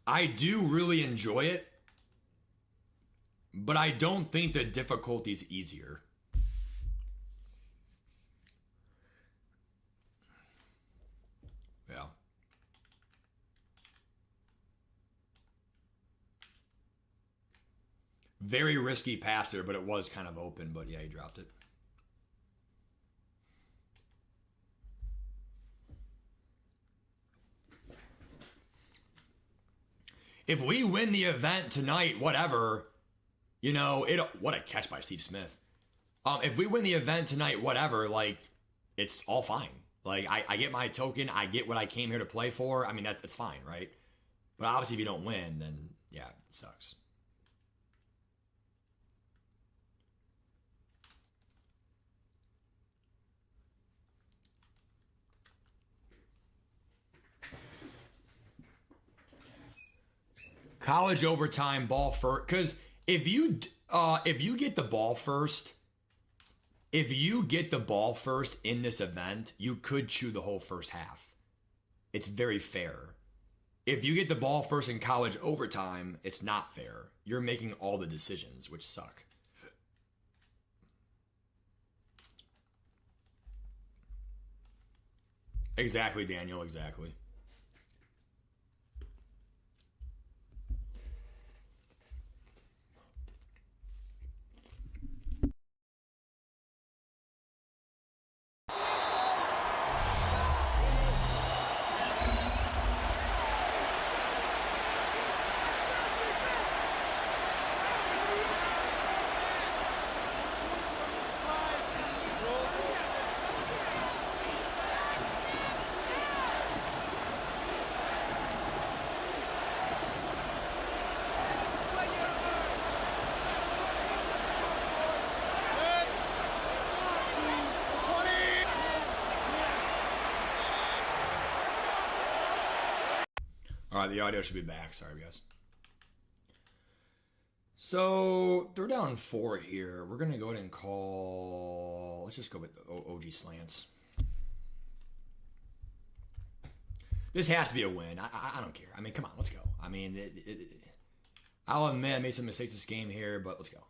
I do really enjoy it. But I don't think the difficulty's easier. Yeah. Very risky pass there, but it was kind of open. But yeah, he dropped it. If we win the event tonight, whatever... You know, what a catch by Steve Smith. If we win the event tonight, whatever, like, it's all fine. Like, I get my token. I get what I came here to play for. I mean, that's fine, right? But obviously, if you don't win, then, yeah, it sucks. College overtime ball first, because... If you get the ball first, If you get the ball first in this event, you could chew the whole first half. It's very fair. If you get the ball first in college overtime, it's not fair. You're making all the decisions, which suck. Exactly, Daniel, exactly. All right, the audio should be back. Sorry, guys. So they're down 4 here. We're going to go ahead and call... Let's just go with OG slants. This has to be a win. I don't care. I mean, come on, let's go. I mean, I'll admit I made some mistakes this game here, but let's go.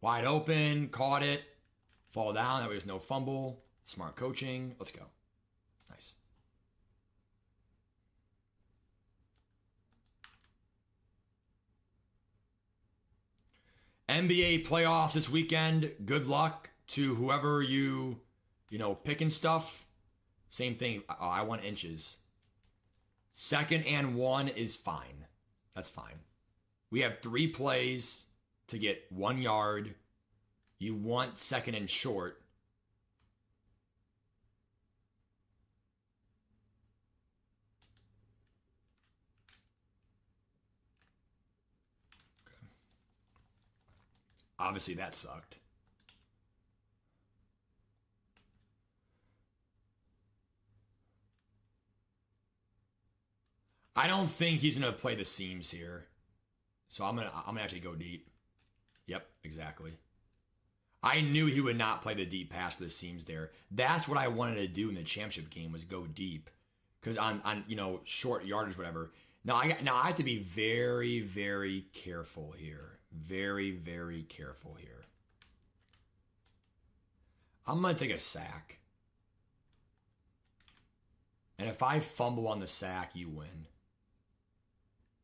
Wide open, caught it, fall down. That way there's no fumble. Smart coaching. Let's go. Nice. NBA playoffs this weekend. Good luck to whoever you picking stuff. Same thing. I want inches. 2nd and 1 is fine. That's fine. We have 3 plays to get 1 yard. You want 2nd and short. Okay. Obviously, that sucked. I don't think he's gonna play the seams here, so I'm gonna actually go deep. Yep, exactly. I knew he would not play the deep pass for the seams there. That's what I wanted to do in the championship game, was go deep, because on short yardage, whatever. Now I have to be very, very careful here. Very, very careful here. I'm gonna take a sack, and if I fumble on the sack, you win.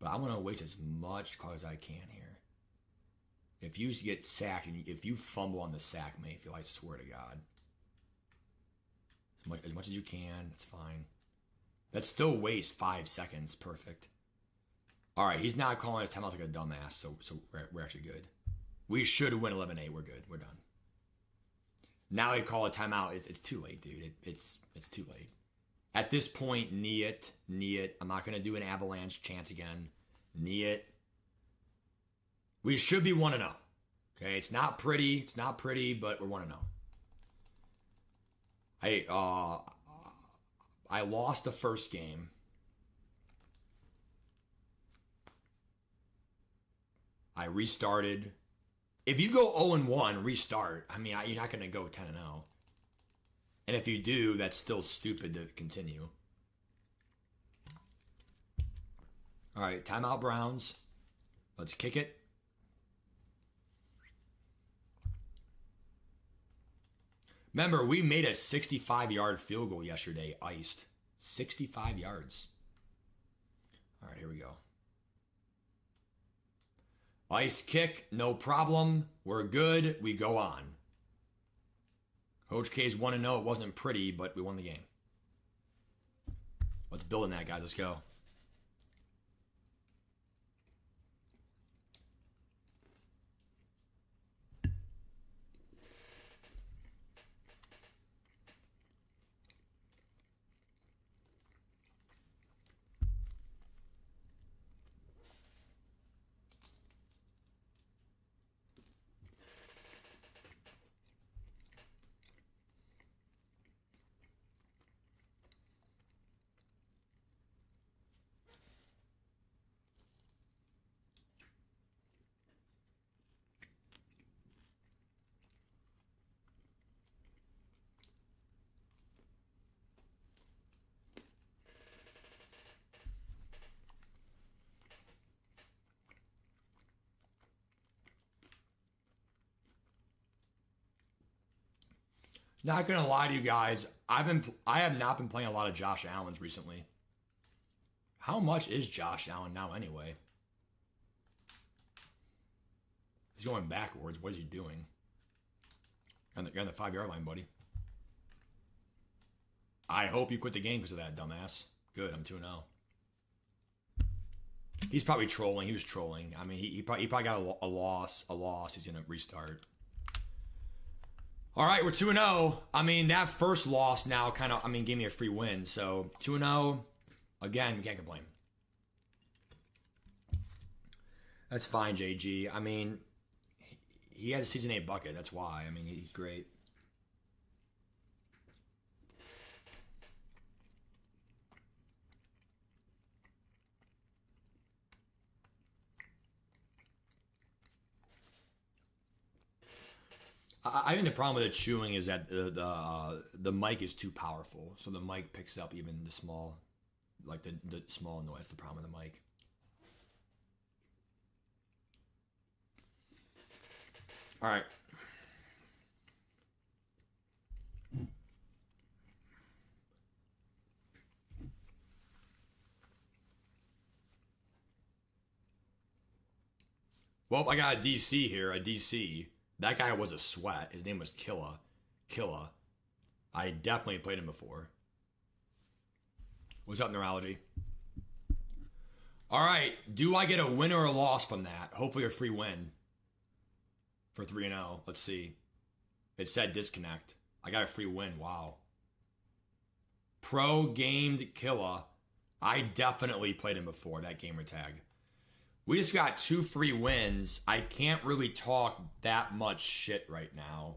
But I'm going to waste as much clock as I can here. If you get sacked and if you fumble on the sack, Mayfield, I swear to God. As much as you can, that's fine. That still wastes 5 seconds. Perfect. All right, he's not calling his timeouts like a dumbass, so we're actually good. We should win 11-8. We're good. We're done. Now they call a timeout. It's too late, dude. It's too late. At this point, knee it. I'm not going to do an avalanche chance again. Knee it. We should be 1-0. Okay, it's not pretty, but we're 1-0. I lost the first game. I restarted. If you go 0-1, restart. I mean, you're not going to go 10-0. And if you do, that's still stupid to continue. All right, timeout Browns. Let's kick it. Remember, we made a 65-yard field goal yesterday, iced. 65 yards. All right, here we go. Iced kick, no problem. We're good. We go on. Coach K's 1-0. It wasn't pretty, but we won the game. Let's build on that, guys. Let's go. Not gonna lie to you guys, I have not been playing a lot of Josh Allen's recently. How much is Josh Allen now anyway? He's going backwards. What is he doing? You're on the 5-yard line, buddy. I hope you quit the game because of that, dumbass. Good, I'm 2-0. He's probably trolling. He was trolling. I mean, he probably got a loss. He's going to restart. All right, we're 2-0. I mean, that first loss now kind of, gave me a free win. So 2-0. Again, we can't complain. That's fine, JG. I mean, he has a season 8 bucket. That's why. I mean, he's great. I think the problem with it chewing is that the mic is too powerful. So the mic picks up even the small, like the small noise. The problem with the mic. All right. Well, I got a DC here, a DC. That guy was a sweat. His name was Killa. Killa. I definitely played him before. What's up, Neurology? All right. Do I get a win or a loss from that? Hopefully a free win. For 3-0. Let's see. It said disconnect. I got a free win. Wow. Pro gamed Killa. I definitely played him before, that gamer tag. We just got 2 free wins. I can't really talk that much shit right now.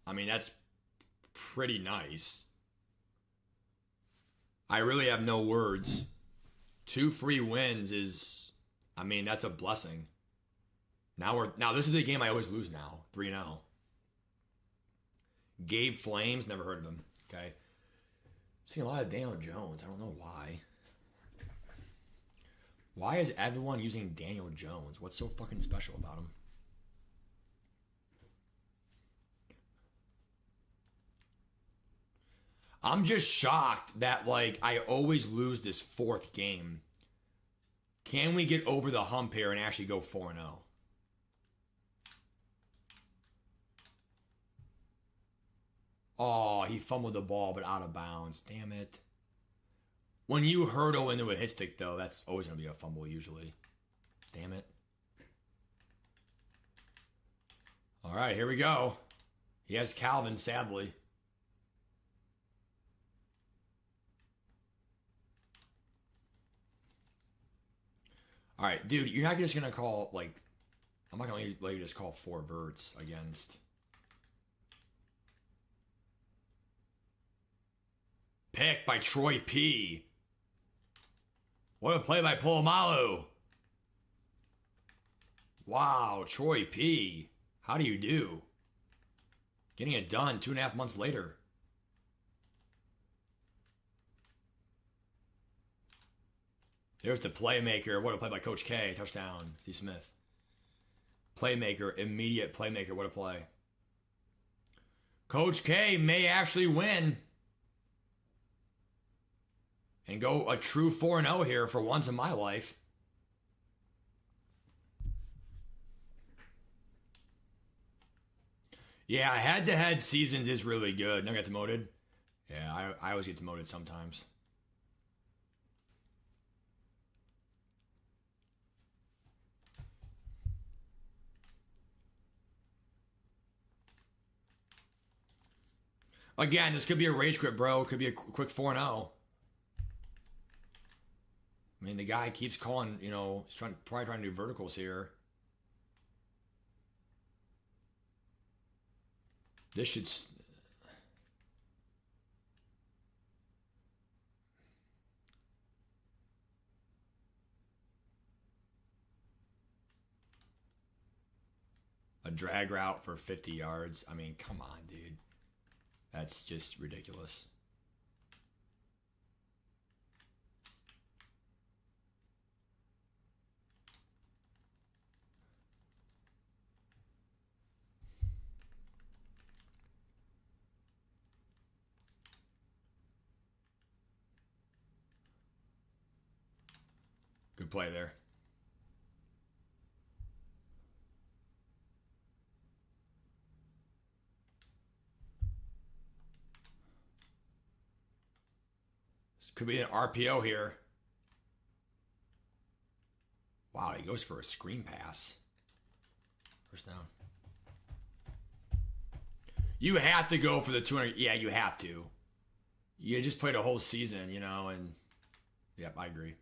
I mean, that's pretty nice. I really have no words. 2 free wins is, that's a blessing. Now this is the game I always lose now. 3-0. Gabe Flames, never heard of him. Okay. Seen a lot of Daniel Jones. I don't know why. Why is everyone using Daniel Jones? What's so fucking special about him? I'm just shocked that, I always lose this 4th game. Can we get over the hump here and actually go 4-0? Oh, he fumbled the ball, but out of bounds. Damn it. When you hurdle into a hit stick, though, that's always going to be a fumble, usually. Damn it. All right, here we go. He has Calvin, sadly. All right, dude, you're not just going to call, I'm not going to let you just call 4 verts against... Pick by Troy P. What a play by Polamalu. Wow, Troy P. How do you do? Getting it done 2.5 months later. There's the playmaker. What a play by Coach K. Touchdown. C. Smith. Playmaker. Immediate playmaker. What a play. Coach K may actually win. And go a true 4-0 here for once in my life. Yeah, head-to-head seasons is really good. Never get demoted. Yeah, I always get demoted sometimes. Again, this could be a rage quit, bro. It could be a quick 4-0. The guy keeps calling, he's probably trying to do verticals here. This should... A drag route for 50 yards. Come on, dude. That's just ridiculous. Good play there. This could be an RPO here. Wow, he goes for a screen pass. First down. You have to go for the 200. Yeah, you have to. You just played a whole season, you know, and yep, I agree.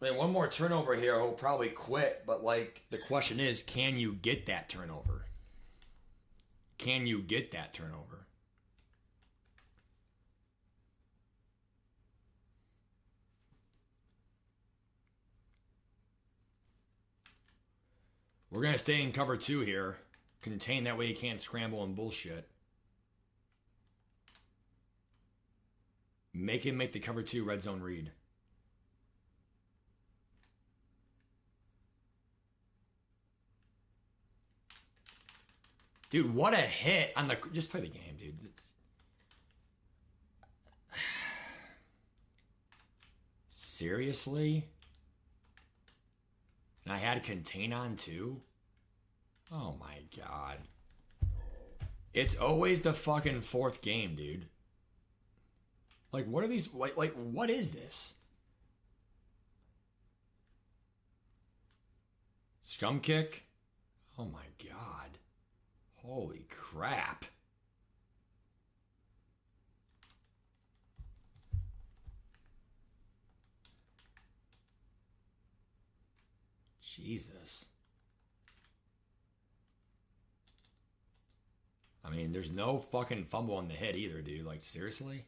I mean, one more turnover here, he'll probably quit, but like the question is, can you get that turnover? Can you get that turnover? We're going to stay in cover 2 here. Contain, that way you can't scramble and bullshit. Make him make the cover 2 red zone read. Dude, what a hit on the... Just play the game, dude. Seriously? And I had contain on too? Oh my god. It's always the fucking 4th game, dude. Like, what are these... Like what is this? Scum kick? Oh my god. Holy crap. Jesus. I mean, there's no fucking fumble on the head either, dude. Like, seriously?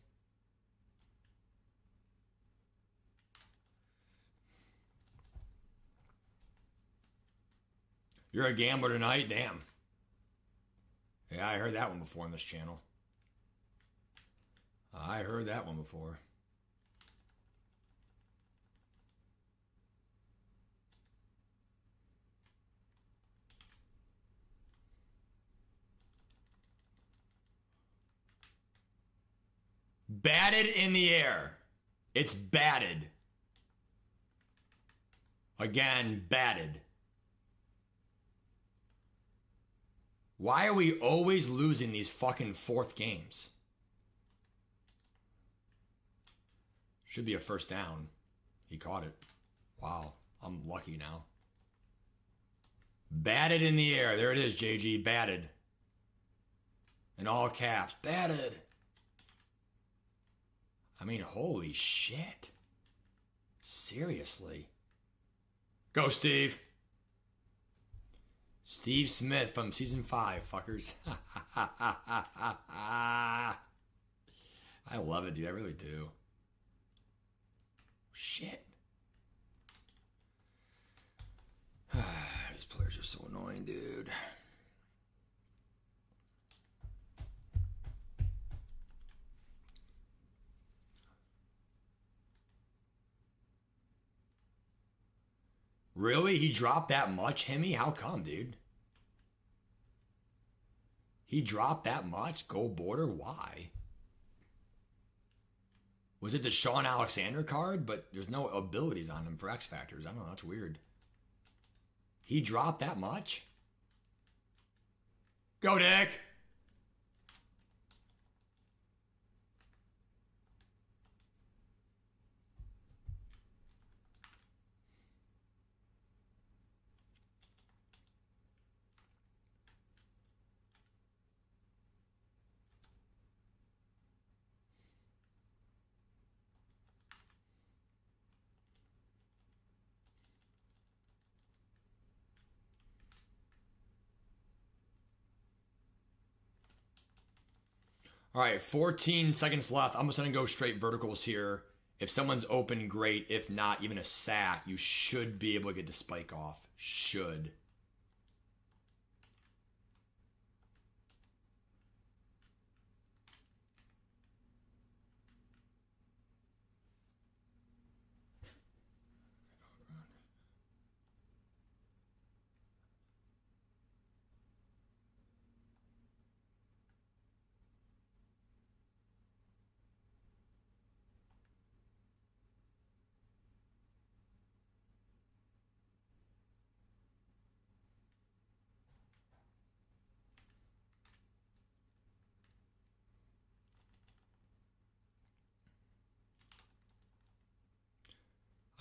You're a gambler tonight? Damn. Yeah, I heard that one before on this channel. I heard that one before. Batted in the air. It's batted. Again, batted. Why are we always losing these fucking 4th games? Should be a first down. He caught it. Wow, I'm lucky now. Batted in the air. There it is, JG. Batted. In all caps. Batted. I mean, holy shit. Seriously. Go, Steve. Steve Smith from season 5, fuckers. I love it, dude. I really do. Shit. These players are so annoying, dude. Really? He dropped that much, Hemi? How come, dude? He dropped that much? Gold border? Why? Was it the Sean Alexander card? But there's no abilities on him for X Factors. I don't know. That's weird. He dropped that much? Go, Dick! All right, 14 seconds left. I'm just going to go straight verticals here. If someone's open, great. If not, even a sack, you should be able to get the spike off. Should.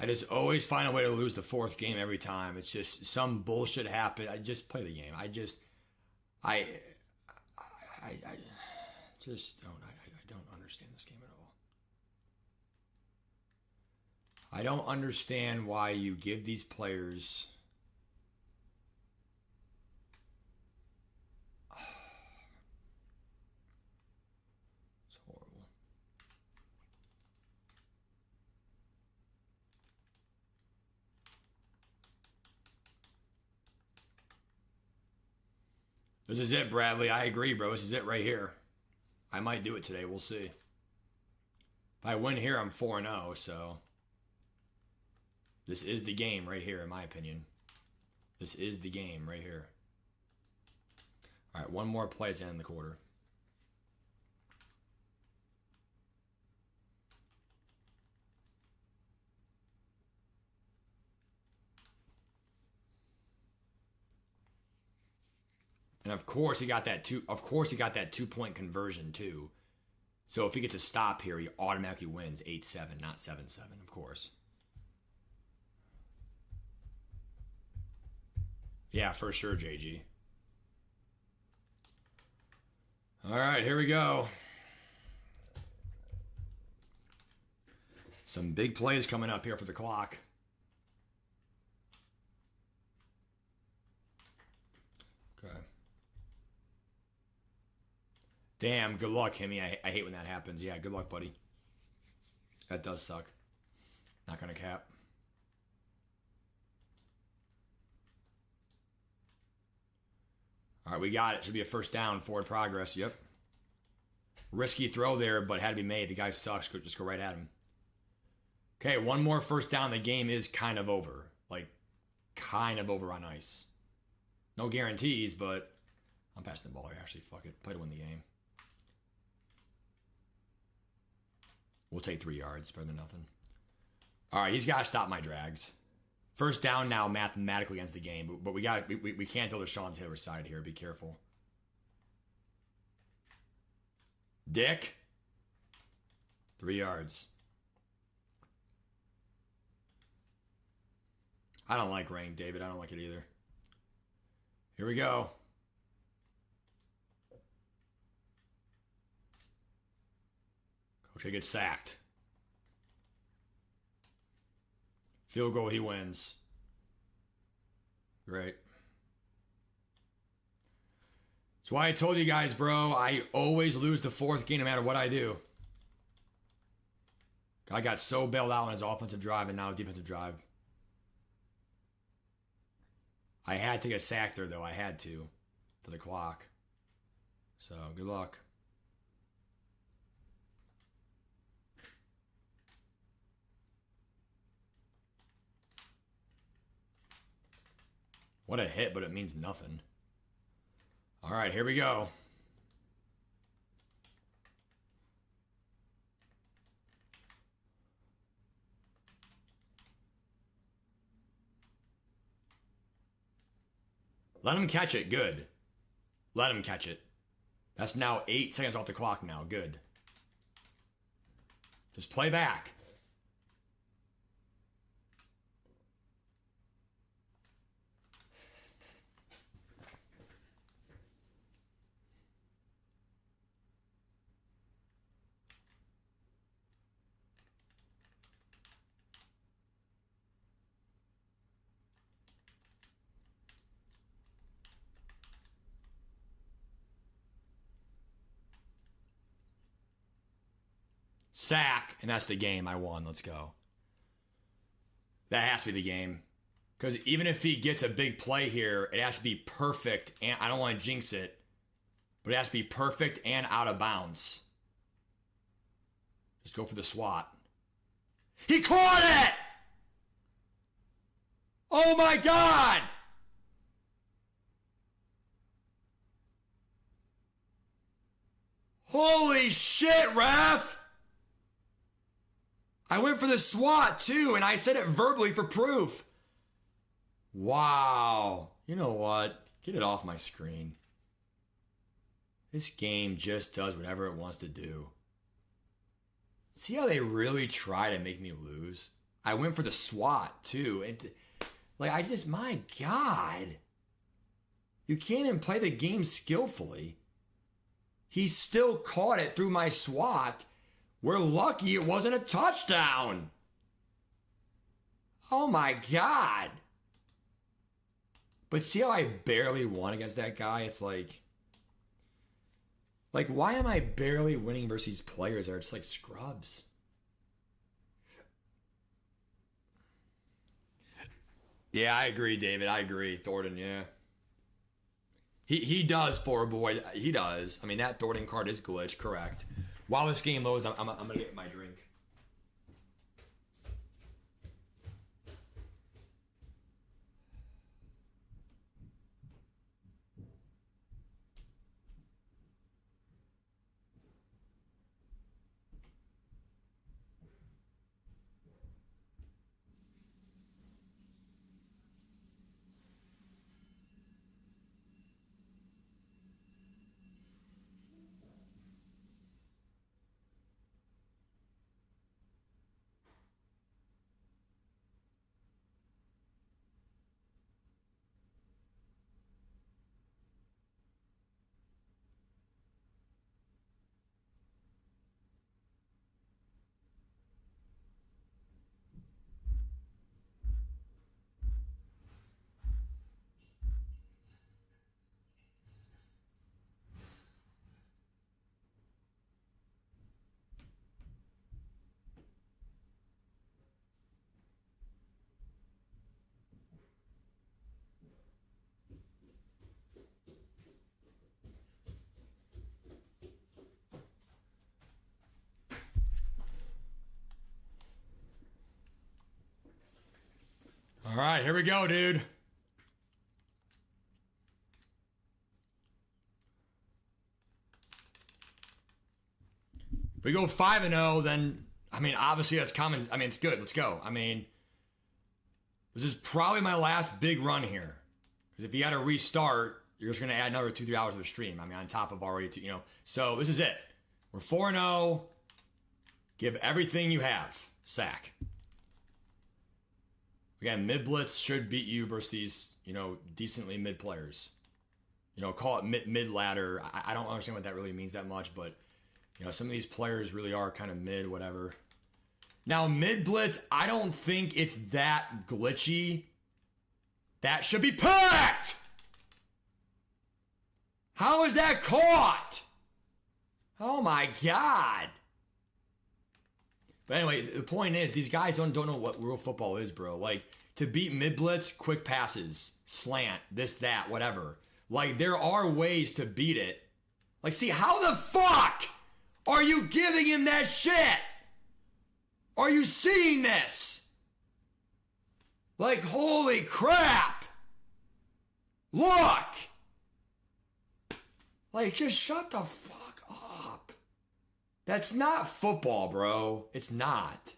I just always find a way to lose the fourth game every time. It's just some bullshit happened. I just play the game. I just don't. I don't understand this game at all. I don't understand why you give these players. It's horrible. This is it, Bradley. I agree, bro. This is it right here. I might do it today. We'll see. If I win here, I'm 4-0, so this is the game right here, in my opinion. This is the game right here. All right, one more play to end the quarter. And of course he got that 2-point conversion too. So if he gets a stop here, he automatically wins 8-7, not 7-7, of course. Yeah, for sure, JG. All right, here we go. Some big plays coming up here for the clock. Okay. Damn, good luck, Himmy. I hate when that happens. Yeah, good luck, buddy. That does suck. Not gonna cap. All right, we got it. Should be a first down, forward progress. Yep. Risky throw there, but had to be made. The guy sucks. Just go right at him. Okay, one more first down. The game is kind of over. Like, kind of over on ice. No guarantees, but I'm passing the ball here. Actually, fuck it. Play to win the game. We'll take 3 yards. Better than nothing. All right, he's got to stop my drags. First down now mathematically ends the game, but we can't go to Sean Taylor's side here. Be careful. Dick. 3 yards. I don't like rain, David. I don't like it either. Here we go. Coach gets sacked. Field goal, he wins. Great. That's why I told you guys, bro, I always lose the fourth game no matter what I do. I got so bailed out on his offensive drive and now defensive drive. I had to get sacked there, though. I had to for the clock. So, good luck. What a hit, but it means nothing. All right, here we go. Let him catch it. Good. Let him catch it. That's now 8 seconds off the clock now. Good. Just play back. Sack, and that's the game. I won. Let's go. That has to be the game. Because even if he gets a big play here, it has to be perfect. And I don't want to jinx it, but it has to be perfect and out of bounds. Just go for the swat. He caught it! Oh my God! Holy shit, ref! I went for the swat too, and I said it verbally for proof. Wow. You know what? Get it off my screen. This game just does whatever it wants to do. See how they really try to make me lose? I went for the SWAT too. And like, my God. You can't even play the game skillfully. He still caught it through my SWAT. We're lucky it wasn't a touchdown. Oh my God. But see how I barely won against that guy? It's like, why am I barely winning versus these players that are just like scrubs? Yeah, I agree, David. I agree. Thornton, yeah. He does, for a boy. He does. I mean, that Thornton card is glitch, correct. While this game loads, I'm going to get my drink. All right, here we go, dude. If we go 5-0, then, I mean, obviously that's common. I mean, it's good. Let's go. I mean, this is probably my last big run here. Because if you had to restart, you're just going to add another 2-3 hours of the stream. I mean, on top of already, So this is it. We're 4-0. Give everything you have. Sack. Again, mid blitz should beat you versus these, decently mid players. Call it mid ladder. I don't understand what that really means that much, but some of these players really are kind of mid, whatever. Now, mid blitz, I don't think it's that glitchy. That should be picked. How is that caught? Oh my God. But anyway, the point is, these guys don't know what real football is, bro. Like, to beat mid-blitz, quick passes, slant, this, that, whatever. Like, there are ways to beat it. Like, see, how the fuck are you giving him that shit? Are you seeing this? Like, holy crap. Look. Like, just shut the fuck up. That's not football, bro. It's not.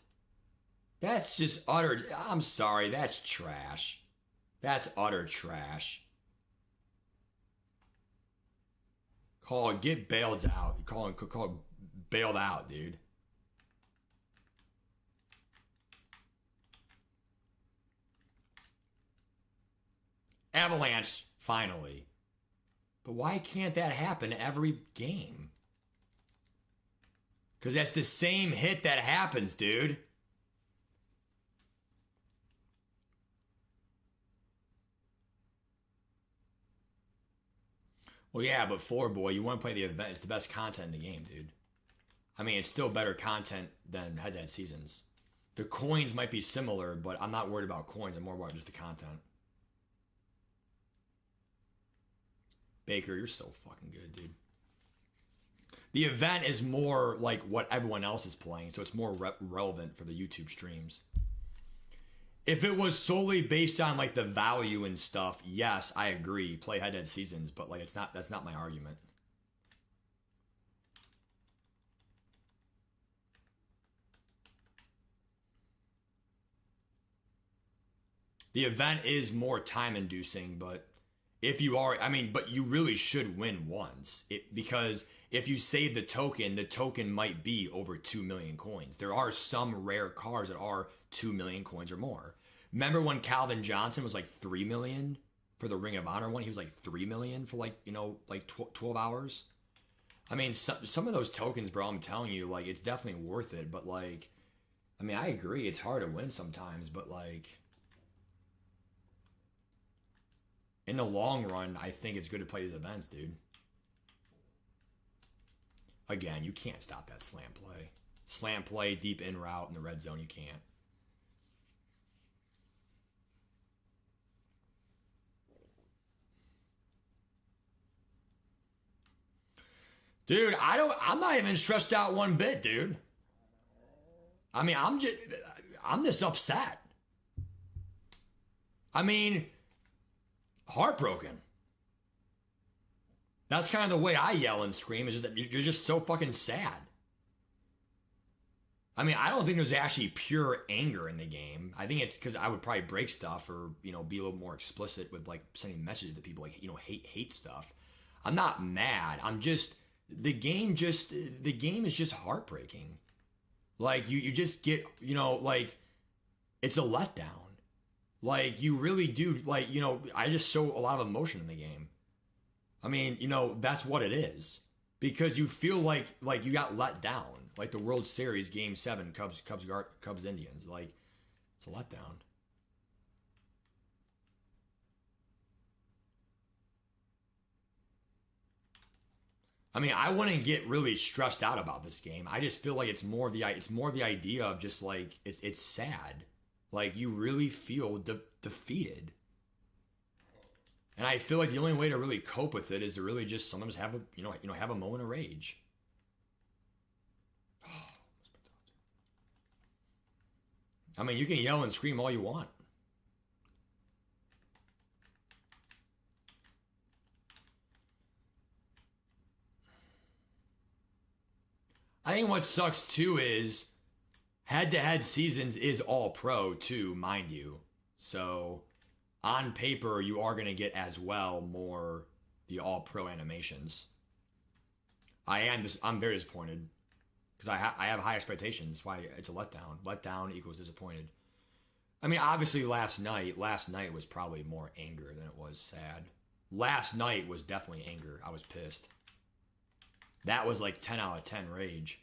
That's just utter... I'm sorry, that's trash. That's utter trash. Get bailed out. Call it bailed out, dude. Avalanche, finally. But why can't that happen every game? Because that's the same hit that happens, dude. Well, yeah, but boy, you want to play the event. It's the best content in the game, dude. I mean, it's still better content than head-to-head seasons. The coins might be similar, but I'm not worried about coins. I'm more about just the content. Baker, you're so fucking good, dude. The event is more like what everyone else is playing, so it's more relevant for the YouTube streams. If it was solely based on like the value and stuff, yes, I agree. Play head-to-head seasons, but like that's not my argument. The event is more time inducing, but If you are, I mean, but you really should win once. Because if you save the token might be over 2 million coins. There are some rare cards that are 2 million coins or more. Remember when Calvin Johnson was like 3 million for the Ring of Honor one? He was like 3 million for like, 12 hours. I mean, some of those tokens, bro, I'm telling you, like, it's definitely worth it. But like, I mean, I agree. It's hard to win sometimes, but like, in the long run, I think it's good to play these events, dude. Again, you can't stop that slant play. Slant play, deep in route in the red zone, you can't. Dude, I'm not even stressed out one bit, dude. I mean, I'm just upset. I mean, heartbroken. That's kind of the way I yell and scream. Is just that you're just so fucking sad. I mean, I don't think there's actually pure anger in the game. I think it's because I would probably break stuff or be a little more explicit with like sending messages to people like hate stuff. I'm not mad. I'm just the game is just heartbreaking. Like you just get like it's a letdown. Like you really do like I just show a lot of emotion in the game. I mean, that's what it is. Because you feel like you got let down. Like the World Series Game 7, Cubs Indians. Like, it's a letdown. I mean, I wouldn't get really stressed out about this game. I just feel like it's more the idea of just like it's sad. Like you really feel defeated. And I feel like the only way to really cope with it is to really just sometimes have have a moment of rage. I mean, you can yell and scream all you want. I think what sucks too is head-to-head seasons is all pro too, mind you. So on paper, you are going to get as well more the all pro animations. I'm very disappointed because I have high expectations. That's why it's a letdown. Letdown equals disappointed. I mean, obviously last night was probably more anger than it was sad. Last night was definitely anger. I was pissed. That was like 10 out of 10 rage.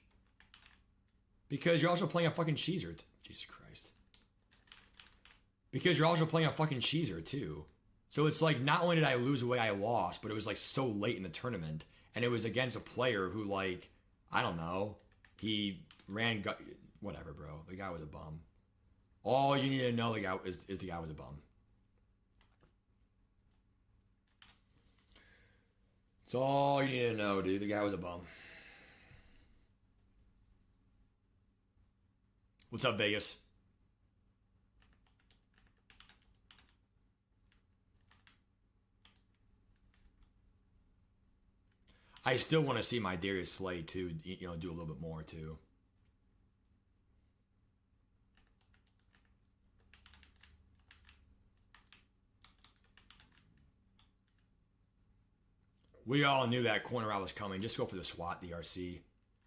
Because you're also playing a fucking cheeser. Jesus Christ. Because you're also playing a fucking cheeser too. So it's like not only did I lose the way I lost, but it was like so late in the tournament. And it was against a player who like, I don't know. He ran, whatever, bro. The guy was a bum. All you need to know the guy is the guy was a bum. That's all you need to know, dude. The guy was a bum. What's up, Vegas? I still want to see my Darius Slay too, do a little bit more too. We all knew that corner out was coming. Just go for the SWAT, DRC.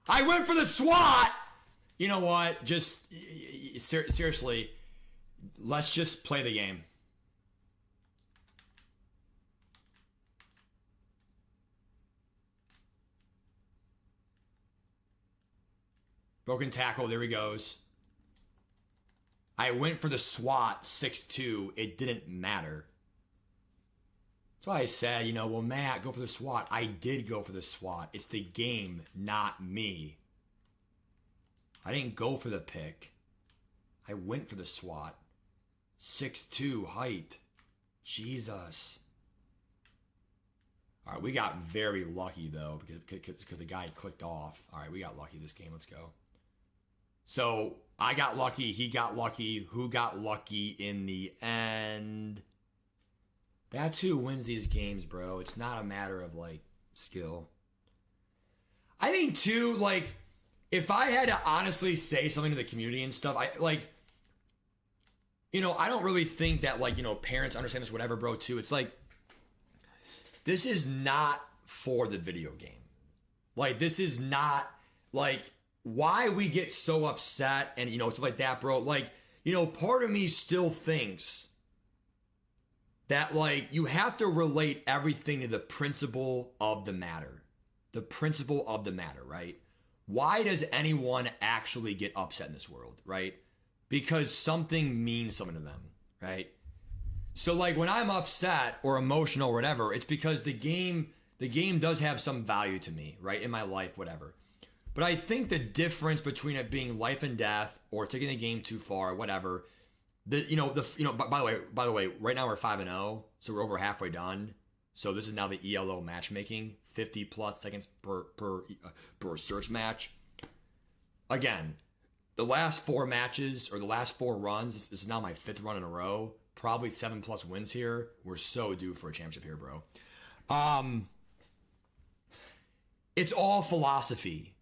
I went for the SWAT! You know what? Just, seriously, let's just play the game. Broken tackle, there he goes. I went for the SWAT 6-2. It didn't matter. So I said, well, Matt, go for the SWAT. I did go for the SWAT. It's the game, not me. I didn't go for the pick. I went for the SWAT. 6'2", height. Jesus. All right, we got very lucky, though, because the guy clicked off. All right, we got lucky this game. Let's go. So I got lucky. He got lucky. Who got lucky in the end? That's who wins these games, bro. It's not a matter of, like, skill. I think, too, like, if I had to honestly say something to the community and stuff, I don't really think that, like, parents understand this, whatever, bro, too. It's like, this is not for the video game. Like, this is not, like, why we get so upset and, stuff like that, bro. Like, part of me still thinks that, like, you have to relate everything to the principle of the matter. The principle of the matter, right? Why does anyone actually get upset in this world, right? Because something means something to them, right? So, like, when I'm upset or emotional or whatever, it's because the game does have some value to me, right? In my life, whatever. But I think the difference between it being life and death or taking the game too far, whatever. By the way, right now we're 5-0, so we're over halfway done. So this is now the ELO matchmaking, 50 plus seconds per search match. Again, the last 4 matches or the last 4 runs, this is now my 5th run in a row. Probably 7 plus wins here. We're so due for a championship here, bro. It's all philosophy.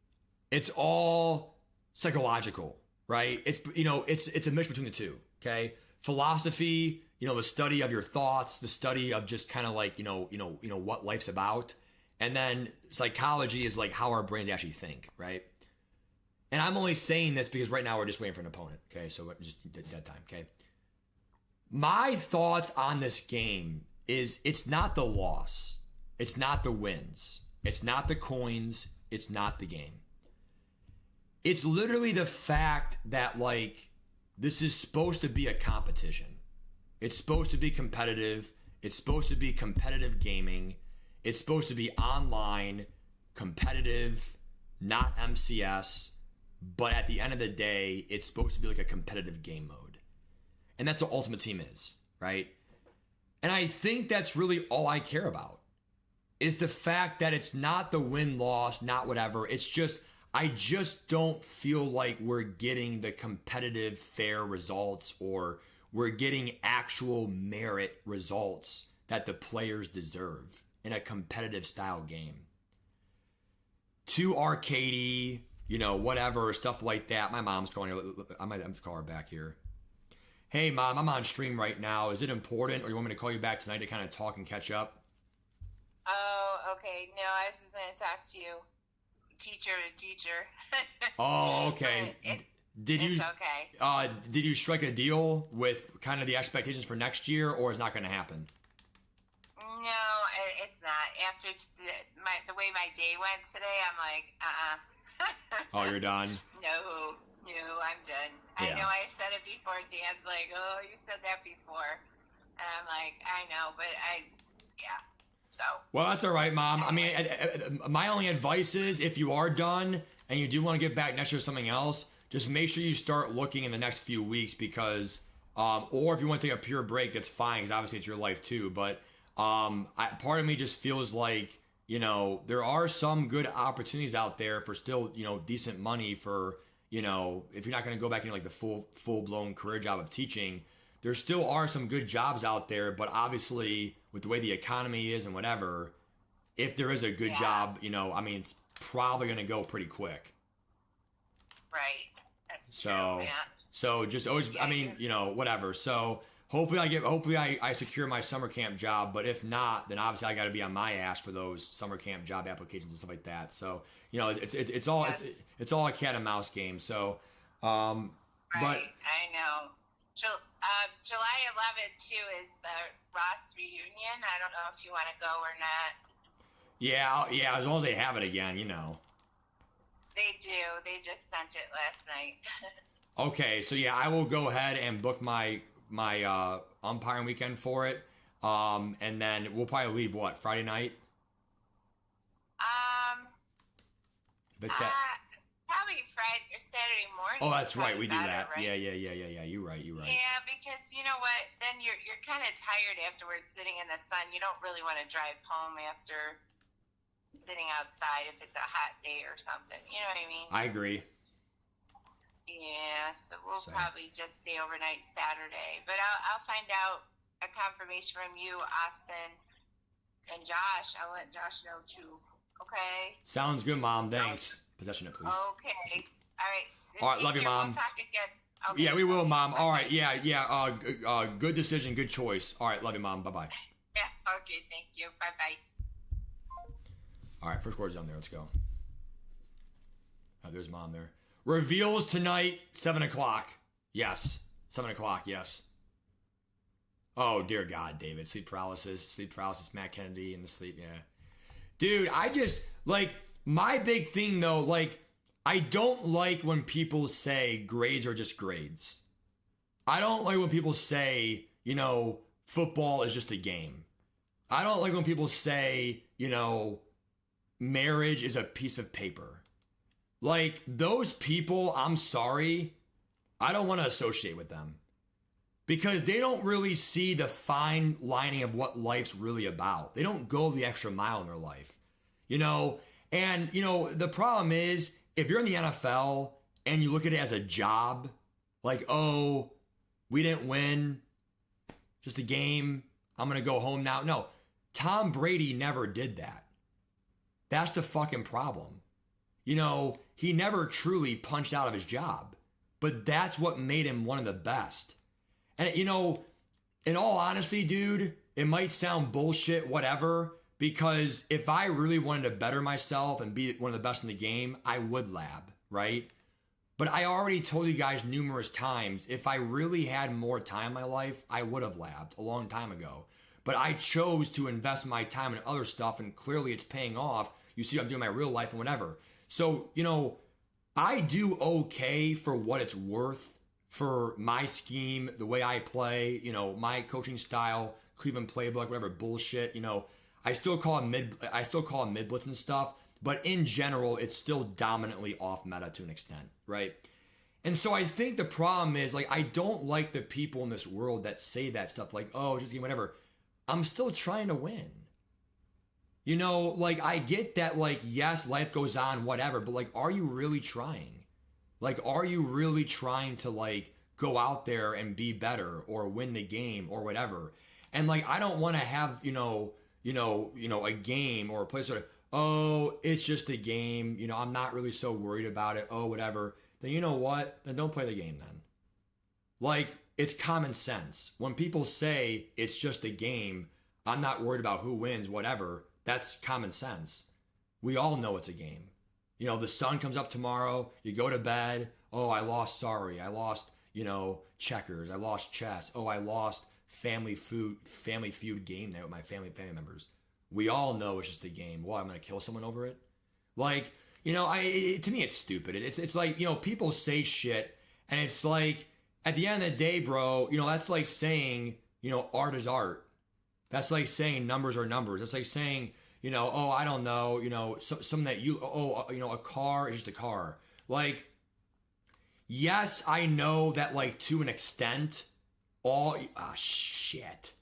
It's all psychological, right? It's a mix between the two. Okay, philosophy, the study of your thoughts, the study of just kind of like what life's about, and then psychology is like how our brains actually think, right? And I'm only saying this because right now we're just waiting for an opponent. Okay, so just dead time. Okay, my thoughts on this game is it's not the loss, it's not the wins, it's not the coins, it's not the game. It's literally the fact that, like, this is supposed to be a competition. It's supposed to be competitive. It's supposed to be competitive gaming. It's supposed to be online, competitive, not MCS. But at the end of the day, it's supposed to be like a competitive game mode. And that's what Ultimate Team is, right? And I think that's really all I care about, is the fact that it's not the win-loss, not whatever. It's just, I just don't feel like we're getting the competitive, fair results, or we're getting actual merit results that the players deserve in a competitive style game. Too arcadey, whatever, stuff like that. My mom's calling. I might have to call her back here. Hey, Mom, I'm on stream right now. Is it important, or you want me to call you back tonight to kind of talk and catch up? Oh, okay. No, I was just going to talk to you. Teacher to teacher. Oh, okay. Did you okay. Did you strike a deal with kind of the expectations for next year, or is not going to happen? No, it's not. After the way my day went today, I'm like, Oh, you're done? No, I'm done. Yeah. I know I said it before. Dan's like, oh, you said that before. And I'm like, I know, but yeah. So. Well, that's all right, Mom. I mean, my only advice is if you are done and you do want to get back next year to something else, just make sure you start looking in the next few weeks because, or if you want to take a pure break, that's fine because obviously it's your life too. But part of me just feels like, there are some good opportunities out there for still, decent money for, if you're not going to go back into like the full-blown career job of teaching. There still are some good jobs out there, but obviously with the way the economy is and whatever, if there is a good job, it's probably going to go pretty quick. Right. That's true, man. So just always, whatever. So hopefully I secure my summer camp job, but if not, then obviously I got to be on my ass for those summer camp job applications and stuff like that. So, it's all a cat and mouse game. So, right. But I know. July 11th, too, is the Ross reunion. I don't know if you want to go or not. Yeah, as long as they have it again, They do. They just sent it last night. Okay, so yeah, I will go ahead and book my umpiring weekend for it. And then we'll probably leave, Friday night? Probably Friday or Saturday morning. Oh, that's right. We do that. Right? Yeah. You're right. Yeah, because you know what? Then you're kind of tired afterwards sitting in the sun. You don't really want to drive home after sitting outside if it's a hot day or something. You know what I mean? I agree. Yeah, so we'll probably just stay overnight Saturday. But I'll find out a confirmation from you, Austin, and Josh. I'll let Josh know too. Okay? Sounds good, Mom. Thanks. Possession it, please. Okay. All right. All right, love you, Mom. We'll talk again. Okay. Yeah, we will, Mom. All right, yeah. Good decision, good choice. All right, love you, Mom. Bye-bye. Yeah, okay, thank you. Bye-bye. All right, first quarter's done there. Let's go. Oh, there's Mom there. Reveals tonight, 7 o'clock. Yes. 7 o'clock, yes. Oh, dear God, David. Sleep paralysis, Matt Kennedy in the sleep, yeah. Dude, I just, like, my big thing, though, like, I don't like when people say grades are just grades. I don't like when people say, you know, football is just a game. I don't like when people say, you know, marriage is a piece of paper. Like, those people, I'm sorry, I don't want to associate with them. Because they don't really see the fine lining of what life's really about. They don't go the extra mile in their life. You know, and, you know, the problem is, if you're in the NFL and you look at it as a job, like, oh, we didn't win, just a game, I'm going to go home now. No, Tom Brady never did that. That's the fucking problem. You know, he never truly punched out of his job, but that's what made him one of the best. And, you know, in all honesty, dude, it might sound bullshit, whatever, because if I really wanted to better myself and be one of the best in the game, I would lab, right? But I already told you guys numerous times, if I really had more time in my life, I would have labbed a long time ago. But I chose to invest my time in other stuff, and clearly it's paying off. You see what I'm doing in my real life and whatever. So, you know, I do okay for what it's worth, for my scheme, the way I play, you know, my coaching style, Cleveland playbook, whatever bullshit, you know, I still call it mid blitz and stuff, but in general, it's still dominantly off meta to an extent, right? And so I think the problem is, like, I don't like the people in this world that say that stuff, like, oh, just whatever. I'm still trying to win. You know, like, I get that, like, yes, life goes on, whatever, but, like, are you really trying? Like, are you really trying to, like, go out there and be better or win the game or whatever? And, like, I don't want to have, you know, a game or a place where, oh, it's just a game. You know, I'm not really so worried about it. Oh, whatever. Then you know what? Then don't play the game then. Like, it's common sense. When people say it's just a game, I'm not worried about who wins, whatever. That's common sense. We all know it's a game. You know, the sun comes up tomorrow, you go to bed, oh, I lost, sorry. I lost, you know, checkers. I lost chess. Oh, I lost family feud game night with my family members. We all know it's just a game. What, I'm going to kill someone over it? Like, you know, to me, it's stupid. It's like, you know, people say shit, and it's like, at the end of the day, bro, you know, that's like saying, you know, art is art. That's like saying numbers are numbers. That's like saying, you know, oh, I don't know, you know, something that you know, a car is just a car. Like, yes, I know that, like, to an extent, shit.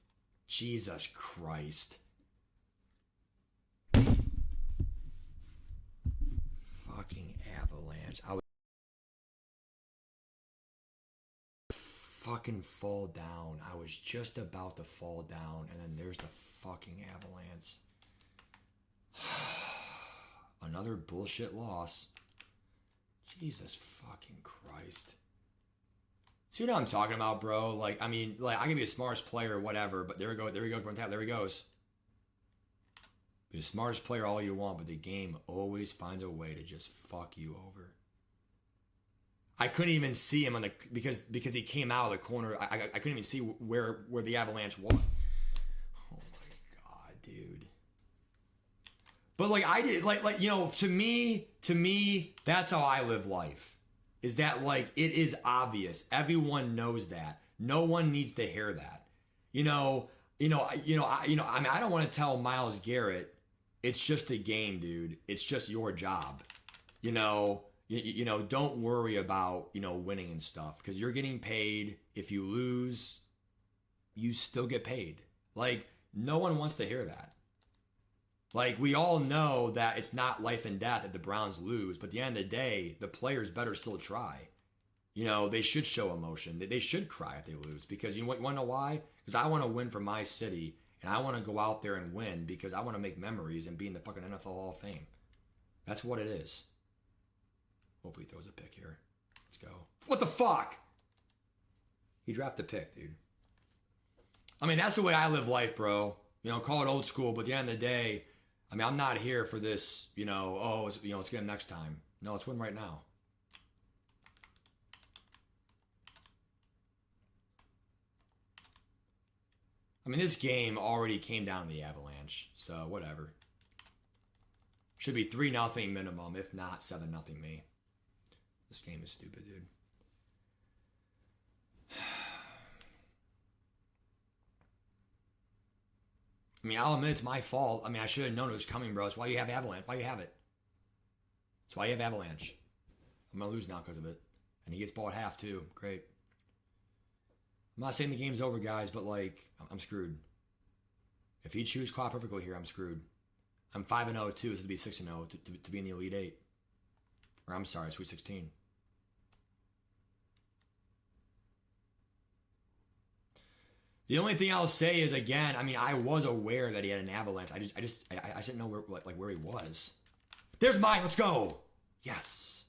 Jesus Christ. Fucking avalanche. I would fucking fall down. I was just about to fall down, and then there's the fucking avalanche. Another bullshit loss. Jesus fucking Christ. See what I'm talking about, bro? Like, I mean, like, I can be the smartest player or whatever, but there he goes, one tap, there he goes. Be the smartest player all you want, but the game always finds a way to just fuck you over. I couldn't even see him because he came out of the corner. I couldn't even see where the avalanche was. Oh my God, dude. But, like, I did, like, you know, to me, that's how I live life. Is that, like, it is obvious. Everyone knows that. No one needs to hear that. I mean, I don't want to tell Myles Garrett, it's just a game, dude. It's just your job. You know, don't worry about, you know, winning and stuff, because you're getting paid. If you lose, you still get paid. Like, no one wants to hear that. Like, we all know that it's not life and death if the Browns lose, but at the end of the day, the players better still try. You know, they should show emotion. They should cry if they lose, because you want to know why? Because I want to win for my city, and I want to go out there and win because I want to make memories and be in the fucking NFL Hall of Fame. That's what it is. Hopefully he throws a pick here. Let's go. What the fuck? He dropped the pick, dude. I mean, that's the way I live life, bro. You know, call it old school, but at the end of the day, I mean, I'm not here for this, let's get him next time. No, let's win right now. I mean, this game already came down to the Avalanche, so whatever. Should be 3-0 minimum, if not 7-0 me. This game is stupid, dude. I mean, I'll admit it's my fault. I mean, I should have known it was coming, bro. That's why you have Avalanche. Why you have it. That's why you have Avalanche. I'm going to lose now because of it. And he gets ball at half, too. Great. I'm not saying the game's over, guys, but, I'm screwed. If he chews clock perfectly here, I'm screwed. I'm 5-0, too, so to be 6-0 to be in the Elite 8. Or, I'm sorry, Sweet 16. The only thing I'll say is, again, I mean, I was aware that he had an Avalanche. I just didn't know where he was. There's mine. Let's go. Yes.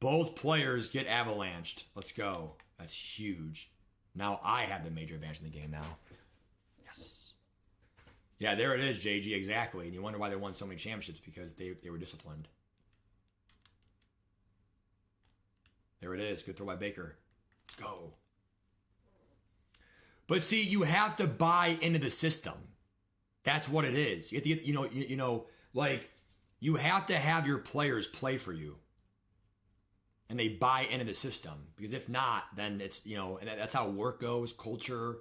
Both players get avalanched. Let's go. That's huge. Now I have the major advantage in the game now. Yes. Yeah, there it is, JG, exactly. And you wonder why they won so many championships, because they were disciplined. There it is. Good throw by Baker. Let's go. But see, you have to buy into the system. That's what it is. You have to get, you have to have your players play for you. And they buy into the system. Because if not, then it's, and that's how work goes, culture,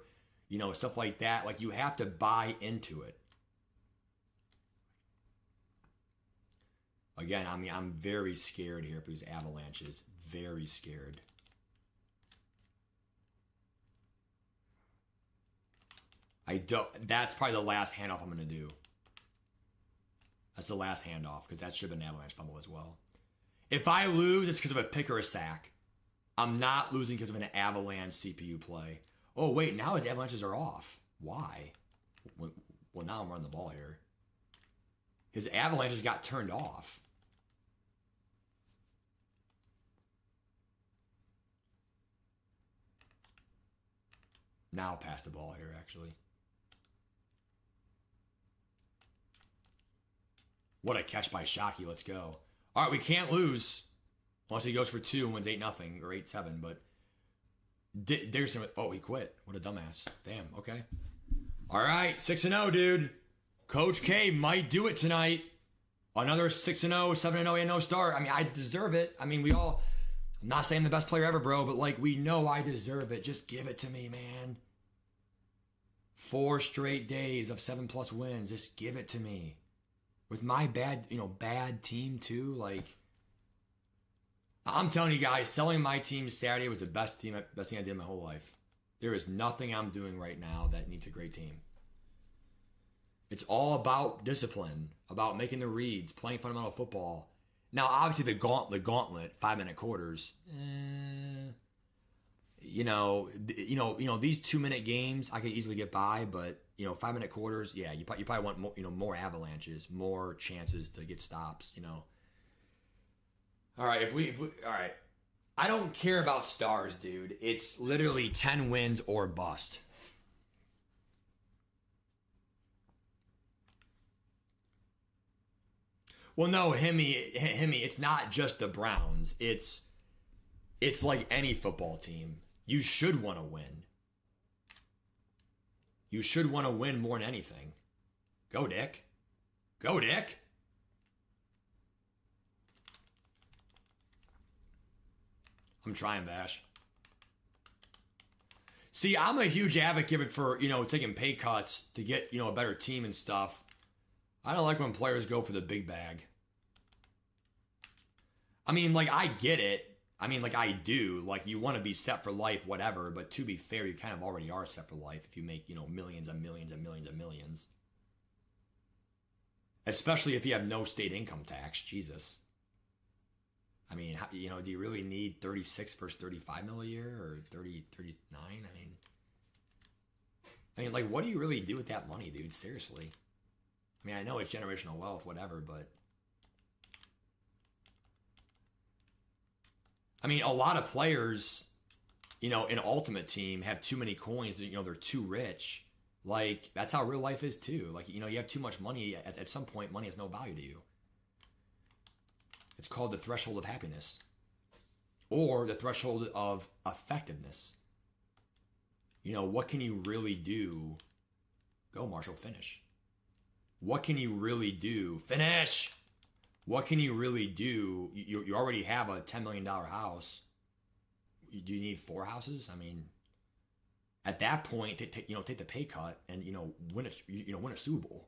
stuff like that. Like, you have to buy into it. Again, I mean, I'm very scared here for these Avalanches. Very scared. That's probably the last handoff I'm going to do. That's the last handoff, because that should have been an Avalanche fumble as well. If I lose, it's because of a pick or a sack. I'm not losing because of an Avalanche CPU play. Oh, wait, now his Avalanches are off. Why? Well, now I'm running the ball here. His Avalanches got turned off. Now pass the ball here, actually. What a catch by Shockey. Let's go. All right, we can't lose unless he goes for 2 and wins 8-0 or 8-7. But Dickerson, he quit. What a dumbass. Damn, okay. All right, 6-0, dude. Coach K might do it tonight. Another 6-0, 7-0, 8-0 start. I mean, I deserve it. I mean, I'm not saying the best player ever, bro, but we know I deserve it. Just give it to me, man. 4 straight days of 7+ wins. Just give it to me. With my bad team too, I'm telling you guys, selling my team Saturday was the best thing I did in my whole life. There is nothing I'm doing right now that needs a great team. It's all about discipline, about making the reads, playing fundamental football. Now, obviously, the gauntlet, 5-minute quarters. These 2-minute games I could easily get by, but 5-minute quarters, yeah, you probably want more, more avalanches, more chances to get stops. All right, all right, I don't care about stars, dude. It's literally 10 wins or bust. Well, no, Hemi, it's not just the Browns. It's like any football team. You should want to win. You should want to win more than anything. Go, Dick. Go, Dick. I'm trying, Bash. See, I'm a huge advocate for, taking pay cuts to get, a better team and stuff. I don't like when players go for the big bag. I mean, I get it. I mean, I do. You want to be set for life, whatever. But to be fair, you kind of already are set for life if you make, millions and millions and millions and millions. Especially if you have no state income tax. Jesus. I mean, do you really need 36 versus 35 mil a year or 30, 39? I mean, what do you really do with that money, dude? Seriously. I mean, I know it's generational wealth, whatever, but I mean, a lot of players, in Ultimate Team have too many coins. They're too rich. Like, that's how real life is too. Like, you have too much money. At some point, money has no value to you. It's called the threshold of happiness. Or the threshold of effectiveness. What can you really do? Go, Marshall, finish. What can you really do? Finish! What can you really do? You already have a $10 million house. Do you need 4 houses? I mean, at that point, take the pay cut and win a Super Bowl.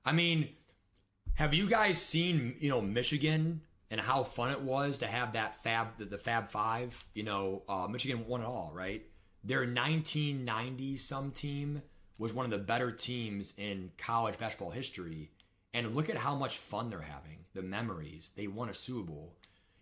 I mean, have you guys seen Michigan and how fun it was to have that the Fab Five? Michigan won it all, right? Their 1990 some team was one of the better teams in college basketball history. And look at how much fun they're having. The memories. They won a Super Bowl.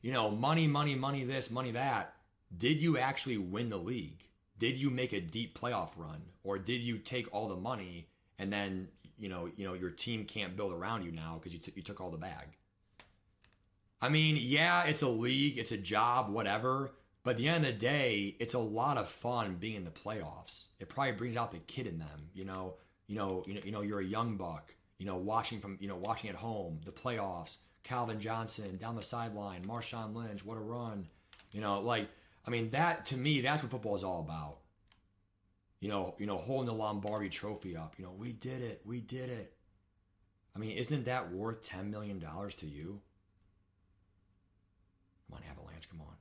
Money, money, money this, money that. Did you actually win the league? Did you make a deep playoff run? Or did you take all the money and then, your team can't build around you now because you took all the bag? I mean, yeah, it's a league, it's a job, whatever. But at the end of the day, it's a lot of fun being in the playoffs. It probably brings out the kid in them. You're a young buck. Watching at home, the playoffs, Calvin Johnson down the sideline, Marshawn Lynch, what a run. That to me, that's what football is all about. Holding the Lombardi trophy up. We did it. We did it. I mean, isn't that worth $10 million to you? Come on, Avalanche, come on.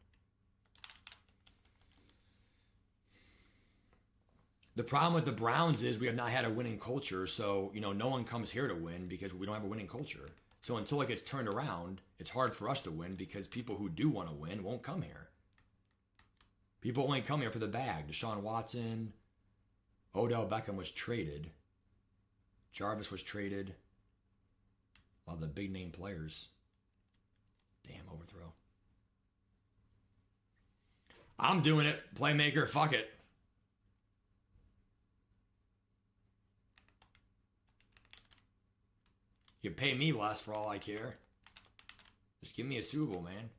The problem with the Browns is we have not had a winning culture, so, no one comes here to win because we don't have a winning culture. So until it gets turned around, it's hard for us to win because people who do want to win won't come here. People only come here for the bag. Deshaun Watson, Odell Beckham was traded. Jarvis was traded. A lot of the big name players. Damn, overthrow. I'm doing it. Playmaker, fuck it. You can pay me less for all I care. Just give me a Super Bowl, man.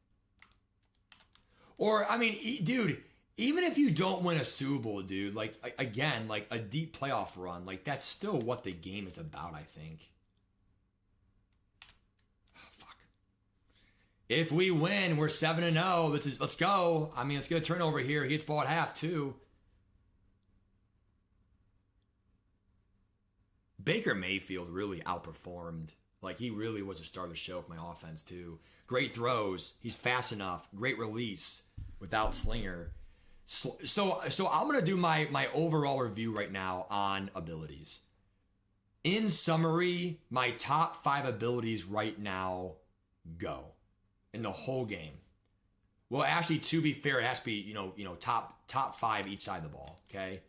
Or, I mean, dude, even if you don't win a Super Bowl, dude, like, again, like a deep playoff run, like, that's still what the game is about, I think. Oh, fuck. If we win, we're 7-0. Let's go. I mean, let's get a turnover here. He hits ball at half, too. Baker Mayfield really outperformed. Like, he really was a star of the show for my offense, too. Great throws. He's fast enough. Great release without Slinger. So I'm going to do my overall review right now on abilities. In summary, my top 5 abilities right now go in the whole game. Well, actually, to be fair, it has to be, top 5 each side of the ball, okay?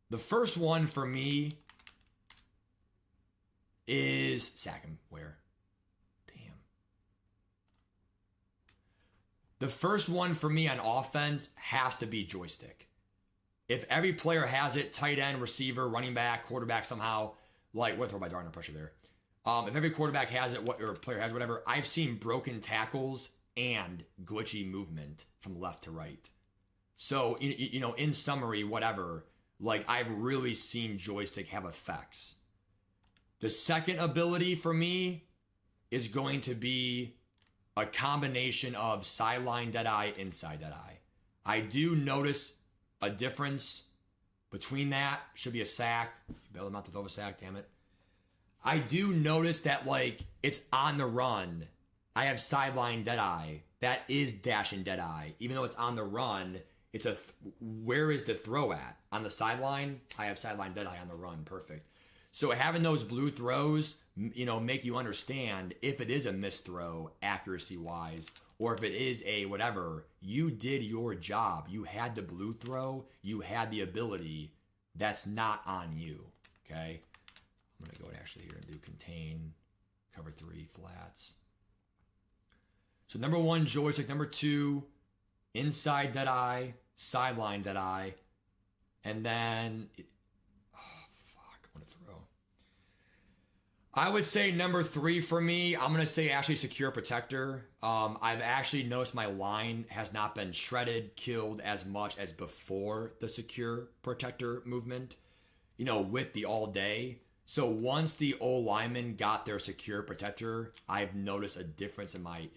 The first one for me is sack him. Where? Damn. The first one for me on offense has to be joystick. If every player has it, tight end, receiver, running back, quarterback somehow, like, what, throw my dart under pressure there. If every quarterback has it, or player has whatever, I've seen broken tackles and glitchy movement from left to right. So, in summary, whatever, like, I've really seen joystick have effects. The second ability for me is going to be a combination of sideline deadeye, inside deadeye. I do notice a difference between that. Should be a sack. You bail him out to throw a sack, damn it. I do notice that, like, it's on the run. I have sideline deadeye. That is dash and deadeye. Even though it's on the run, it's where is the throw at? On the sideline, I have sideline deadeye. On the run, perfect. So having those blue throws, make you understand if it is a missed throw, accuracy-wise, or if it is a whatever, you did your job. You had the blue throw. You had the ability. That's not on you, okay? I'm going to go actually here and do contain, cover 3, flats. So number 1, joystick. Number 2, inside deadeye, sideline deadeye. And then, what a throw. I would say number 3 for me, I'm going to say actually Secure Protector. I've actually noticed my line has not been shredded, killed as much as before the Secure Protector movement, with the all day. So once the O linemen got their Secure Protector, I've noticed a difference in my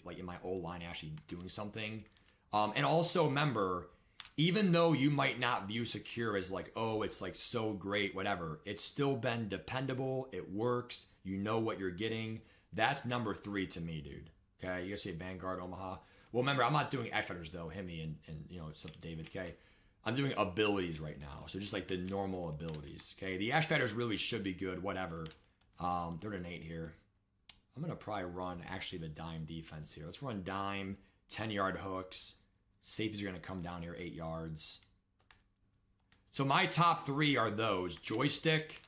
O line actually doing something. And also remember, even though you might not view Secure as it's so great, whatever, it's still been dependable. It works. You know what you're getting. That's number 3 to me, dude. Okay, you guys say Vanguard, Omaha. Well, remember, I'm not doing X Fighters though, Hemi and stuff, David. Okay, I'm doing abilities right now, so just the normal abilities. Okay, the Ash Fighters really should be good. Whatever. They're an 8 here. I'm gonna probably run actually the dime defense here. Let's run dime, 10-yard hooks. Safeties are gonna come down here 8 yards. So my top 3 are those: joystick,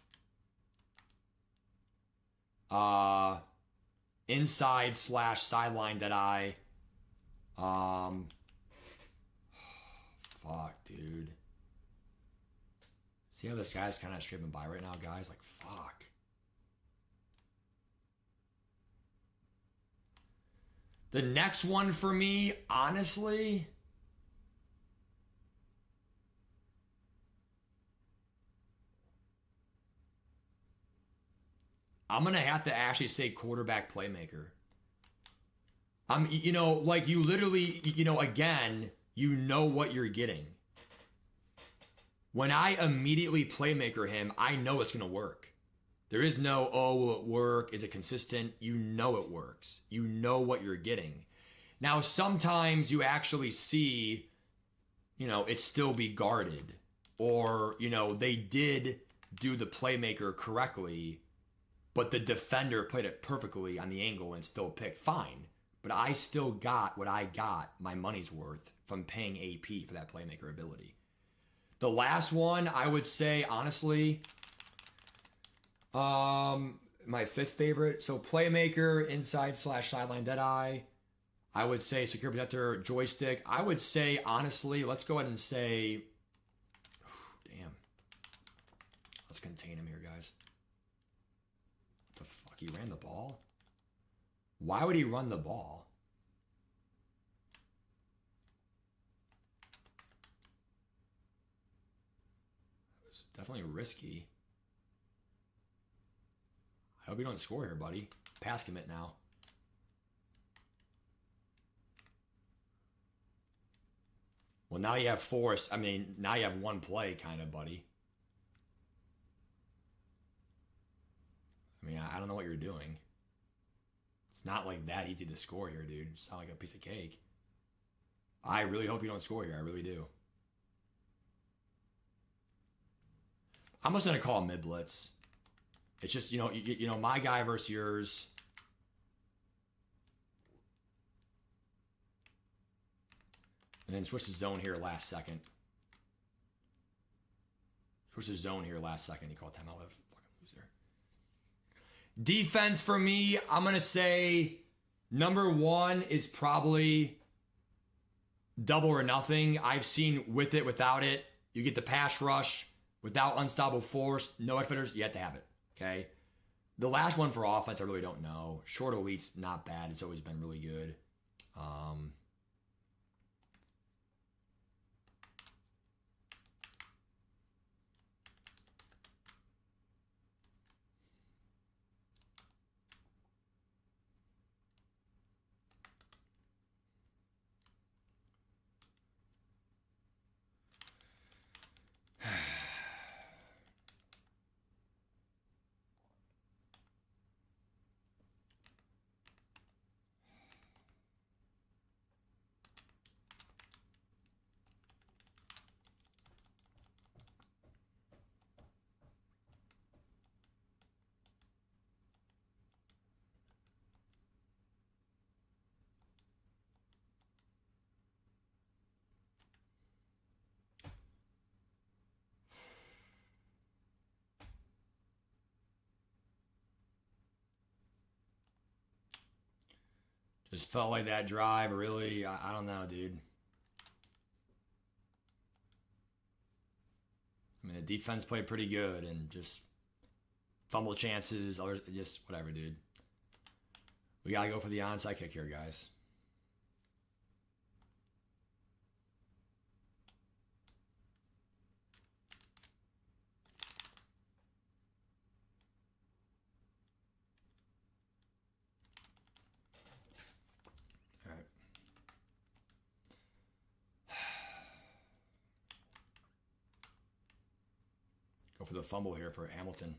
inside / sideline Deadeye. Fuck, dude. See how this guy's kind of stripping by right now, guys? Fuck. The next one for me, honestly, I'm going to have to actually say quarterback playmaker. You literally, again, you know what you're getting. When I immediately playmaker him, I know it's going to work. There is no, will it work? Is it consistent? You know it works. You know what you're getting. Now, sometimes you actually see, it still be guarded. Or, they did do the playmaker correctly, but the defender played it perfectly on the angle and still picked. Fine. But I still got what I got, my money's worth, from paying AP for that playmaker ability. The last one, I would say, honestly, my 5th favorite. So playmaker, inside / sideline Deadeye. I would say Secure Protector, joystick. I would say, honestly, let's go ahead and say, damn. Let's contain him here, guys. What the fuck? He ran the ball? Why would he run the ball? It was definitely risky. I hope you don't score here, buddy. Pass commit now. Well, now you have now you have 1 play, kind of, buddy. I don't know what you're doing. It's not that easy to score here, dude. It's not like a piece of cake. I really hope you don't score here. I really do. I'm just going to call a mid-blitz. It's just, my guy versus yours. And then switch the zone here last second. Switch the zone here last second. He called timeout. Fucking loser. Defense for me, I'm going to say number 1 is probably double or nothing. I've seen with it, without it. You get the pass rush without unstoppable force. No outfitters, you have to have it. Okay? The last one for offense, I really don't know. Short elite's not bad. It's always been really good. Just felt like that drive, really. I don't know, dude. The defense played pretty good and just fumble chances, other just whatever, dude. We gotta go for the onside kick here, guys. All right. Go for the fumble here for Hamilton.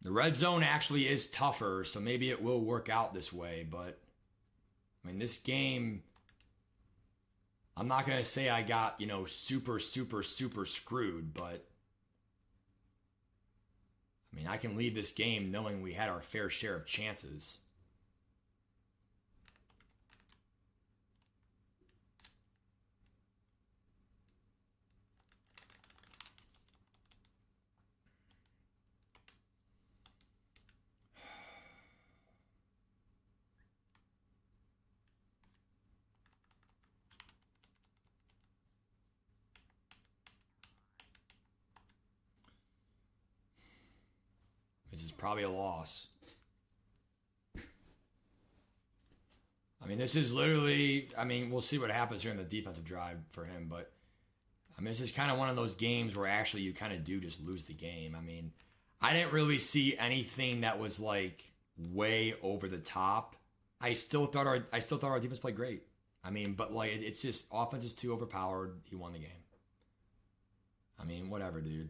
The red zone actually is tougher, so maybe it will work out this way, but I mean, this game, I'm not going to say I got, super screwed, but I mean, I can leave this game knowing we had our fair share of chances. This is probably a loss. I mean, this is literally, we'll see what happens here in the defensive drive for him, but I mean, this is kind of one of those games where actually you kind of do just lose the game. I mean, I didn't really see anything that was like way over the top. I still thought our defense played great. I mean, but like it's just offense is too overpowered. He won the game. I mean, whatever, dude.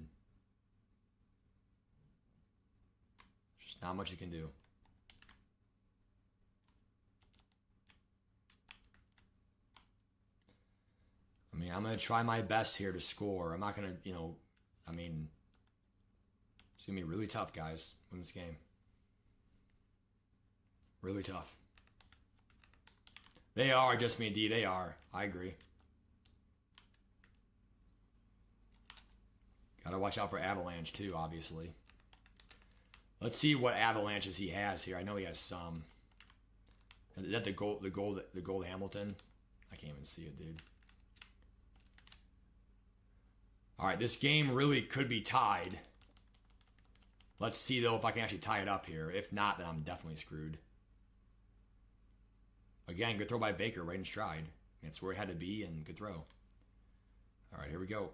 Just not much you can do. I mean, I'm going to try my best here to score. I'm not going to, it's going to be really tough, guys, win this game. Really tough. They are, just me and D, they are. I agree. Got to watch out for Avalanche, too, obviously. Let's see what avalanches he has here. I know he has some. Is that the gold Hamilton? I can't even see it, dude. All right, this game really could be tied. Let's see, though, if I can actually tie it up here. If not, then I'm definitely screwed. Again, good throw by Baker, right in stride. That's where it had to be, and good throw. All right, here we go.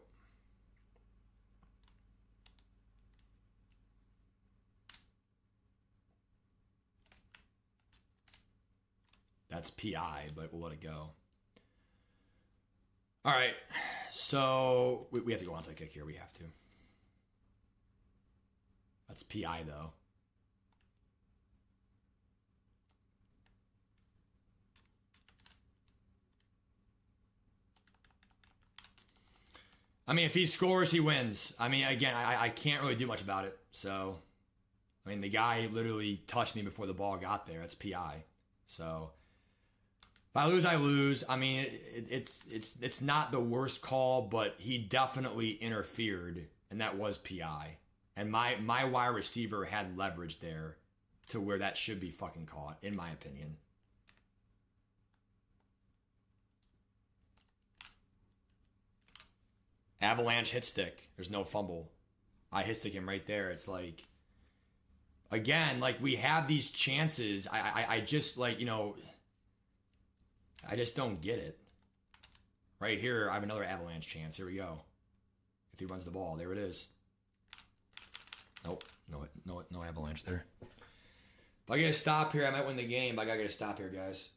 That's PI, but we'll let it go. All right, so we have to go on to the kick here. We have to. That's PI, though. I mean, if he scores, he wins. I mean, again, I can't really do much about it. So, I mean, the guy literally touched me before the ball got there. That's PI. So, if I lose, I lose. I mean, it's not the worst call, but he definitely interfered, and that was PI. And my wide receiver had leverage there to where that should be fucking caught, in my opinion. Avalanche hit stick. There's no fumble. I hit stick him right there. It's like, again, like we have these chances. I just like, I just don't get it. Right here, I have another avalanche chance. Here we go. If he runs the ball, there it is. Nope. No avalanche there. If I get a stop here, I might win the game, but I gotta get a stop here, guys.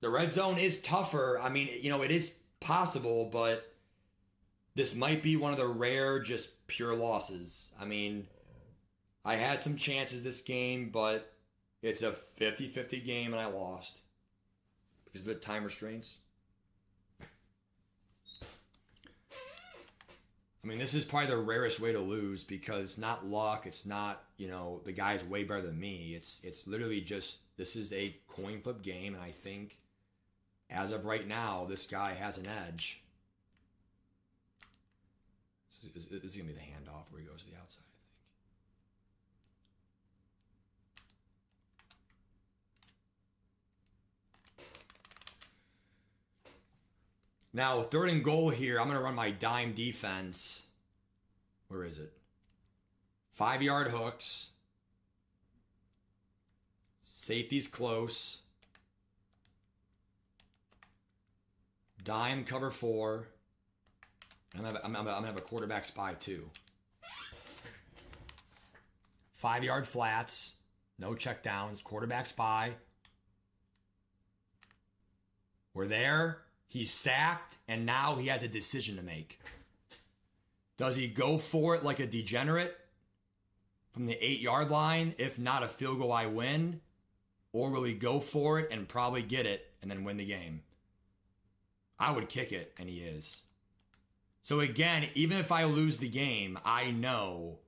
The red zone is tougher. I mean, it is possible, but this might be one of the rare, just pure losses. I mean, I had some chances this game, but it's a 50-50 game, and I lost. Because of the time restraints. I mean, this is probably the rarest way to lose because it's not luck. It's not, the guy's way better than me. It's literally just, this is a coin flip game. And I think as of right now, this guy has an edge. This is going to be the handoff where he goes to the outside, I think. Now, 3rd and goal here, I'm going to run my dime defense. Where is it? 5-yard hooks. Safety's close. Dime cover 4. I'm gonna have a quarterback spy too. 5-yard flats. No check downs. Quarterback spy. We're there. He's sacked, and now he has a decision to make. Does he go for it like a degenerate from the 8-yard line? If not a field goal, I win. Or will he go for it and probably get it and then win the game? I would kick it, and he is. So again, even if I lose the game, I know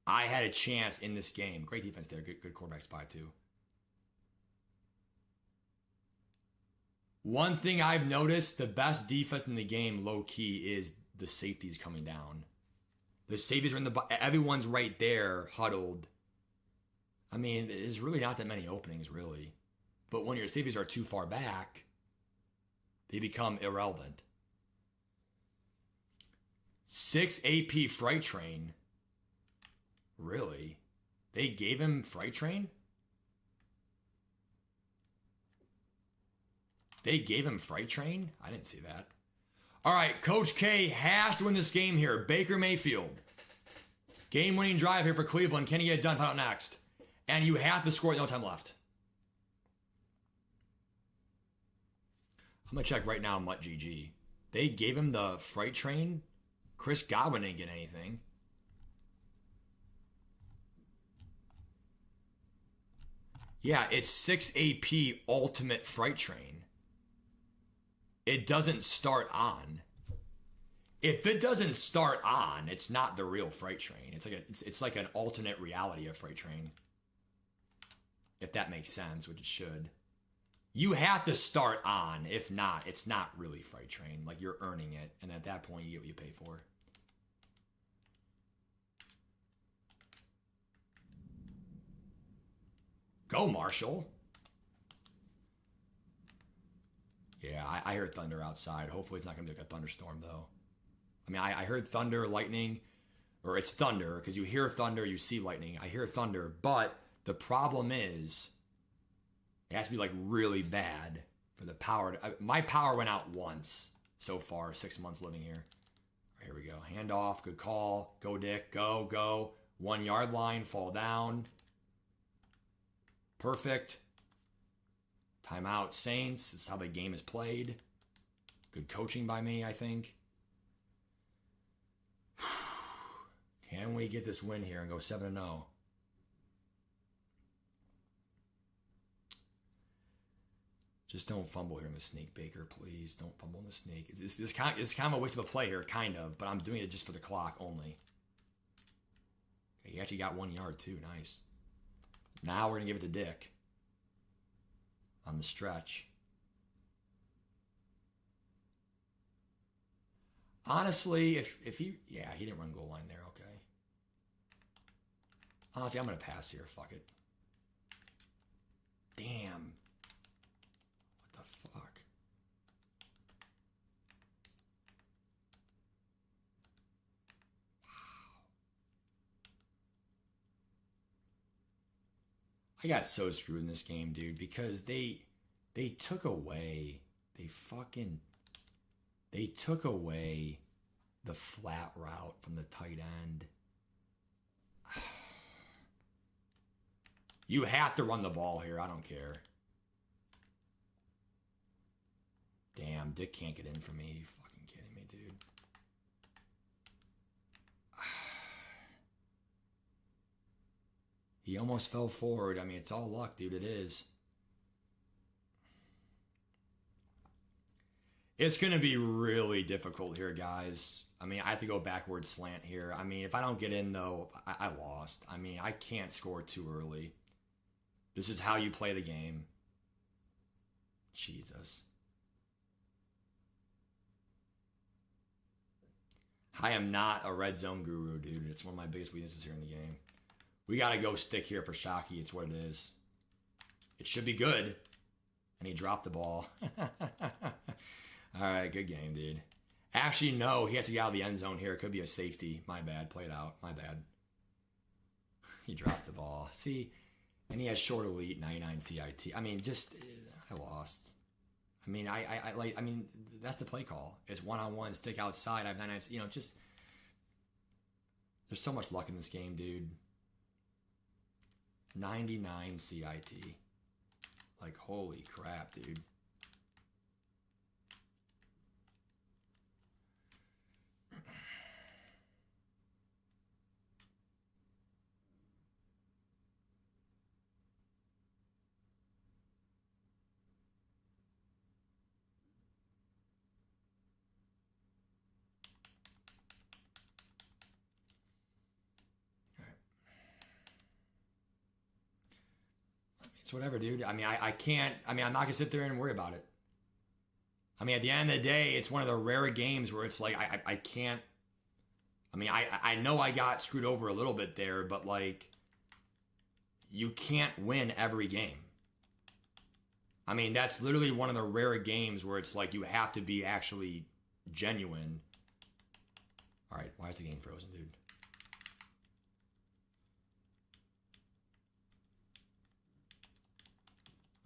I had a chance in this game. Great defense there. Good quarterback spy too. One thing I've noticed, the best defense in the game, low-key, is the safeties coming down. The safeties are in the... Everyone's right there, huddled. I mean, there's really not that many openings, really. But when your safeties are too far back, they become irrelevant. 6 AP Freight Train. Really? They gave him Freight Train? They gave him Freight Train? I didn't see that. All right, Coach K has to win this game here. Baker Mayfield. Game-winning drive here for Cleveland. Can he get it done? Find out next. And you have to score with no time left. I'm going to check right now, Mutt GG. They gave him the Freight Train. Chris Godwin didn't get anything. Yeah, it's 6 AP Ultimate Freight Train. It doesn't start on. If it doesn't start on, it's not the real Freight Train. It's like an alternate reality of Freight Train. If that makes sense, which it should. You have to start on. If not, it's not really Freight Train. Like, you're earning it, and at that point, you get what you pay for. Go, Marshall. Yeah, I heard thunder outside. Hopefully it's not going to be like a thunderstorm, though. I mean, I heard thunder, lightning, or it's thunder, because you hear thunder, you see lightning. I hear thunder, but the problem is it has to be, like, really bad for the power. My power went out once so far, 6 months living here. All right, here we go. Handoff, good call. Go, Dick. Go. 1 yard line, fall down. Perfect. Timeout, Saints. This is how the game is played. Good coaching by me, I think. Can we get this win here and go 7-0? Just don't fumble here in the sneak, Baker, please. Don't fumble in the sneak. It's kind of a waste of a play here, kind of, but I'm doing it just for the clock only. Okay, he actually got 1 yard, too. Nice. Now we're going to give it to Dick on the stretch. Honestly, if he... Yeah, he didn't run goal line there. Okay. Honestly, I'm going to pass here. Fuck it. Damn. What the fuck? I got so screwed in this game, dude, because they took away, they took away the flat route from the tight end. You have to run the ball here. I don't care. Damn, Dick can't get in for me. You fucking kidding me, dude? He almost fell forward. I mean, it's all luck, dude. It is. It's going to be really difficult here, guys. I mean, I have to go backward slant here. I mean, if I don't get in, though, I lost. I mean, I can't score too early. This is how you play the game. Jesus. I am not a red zone guru, dude. It's one of my biggest weaknesses here in the game. We got to go stick here for Shockey. It's what it is. It should be good. And he dropped the ball. All right, good game, dude. Actually, no, he has to get out of the end zone here. It could be a safety. My bad. Play it out. My bad. He dropped the ball. See, and he has short elite 99 CIT. I mean, just I lost. I mean, I mean, that's the play call. It's one-on-one, stick outside. I have 99. You know, just there's so much luck in this game, dude. 99 CIT. Like, holy crap, dude. It's whatever, dude. I mean, I can't. I mean, I'm not gonna sit there and worry about it. I mean, at the end of the day, it's one of the rare games where it's like I can't. I mean, I know I got screwed over a little bit there, but like, you can't win every game. I mean, that's literally one of the rare games where it's like you have to be actually genuine. All right, why is the game frozen, dude?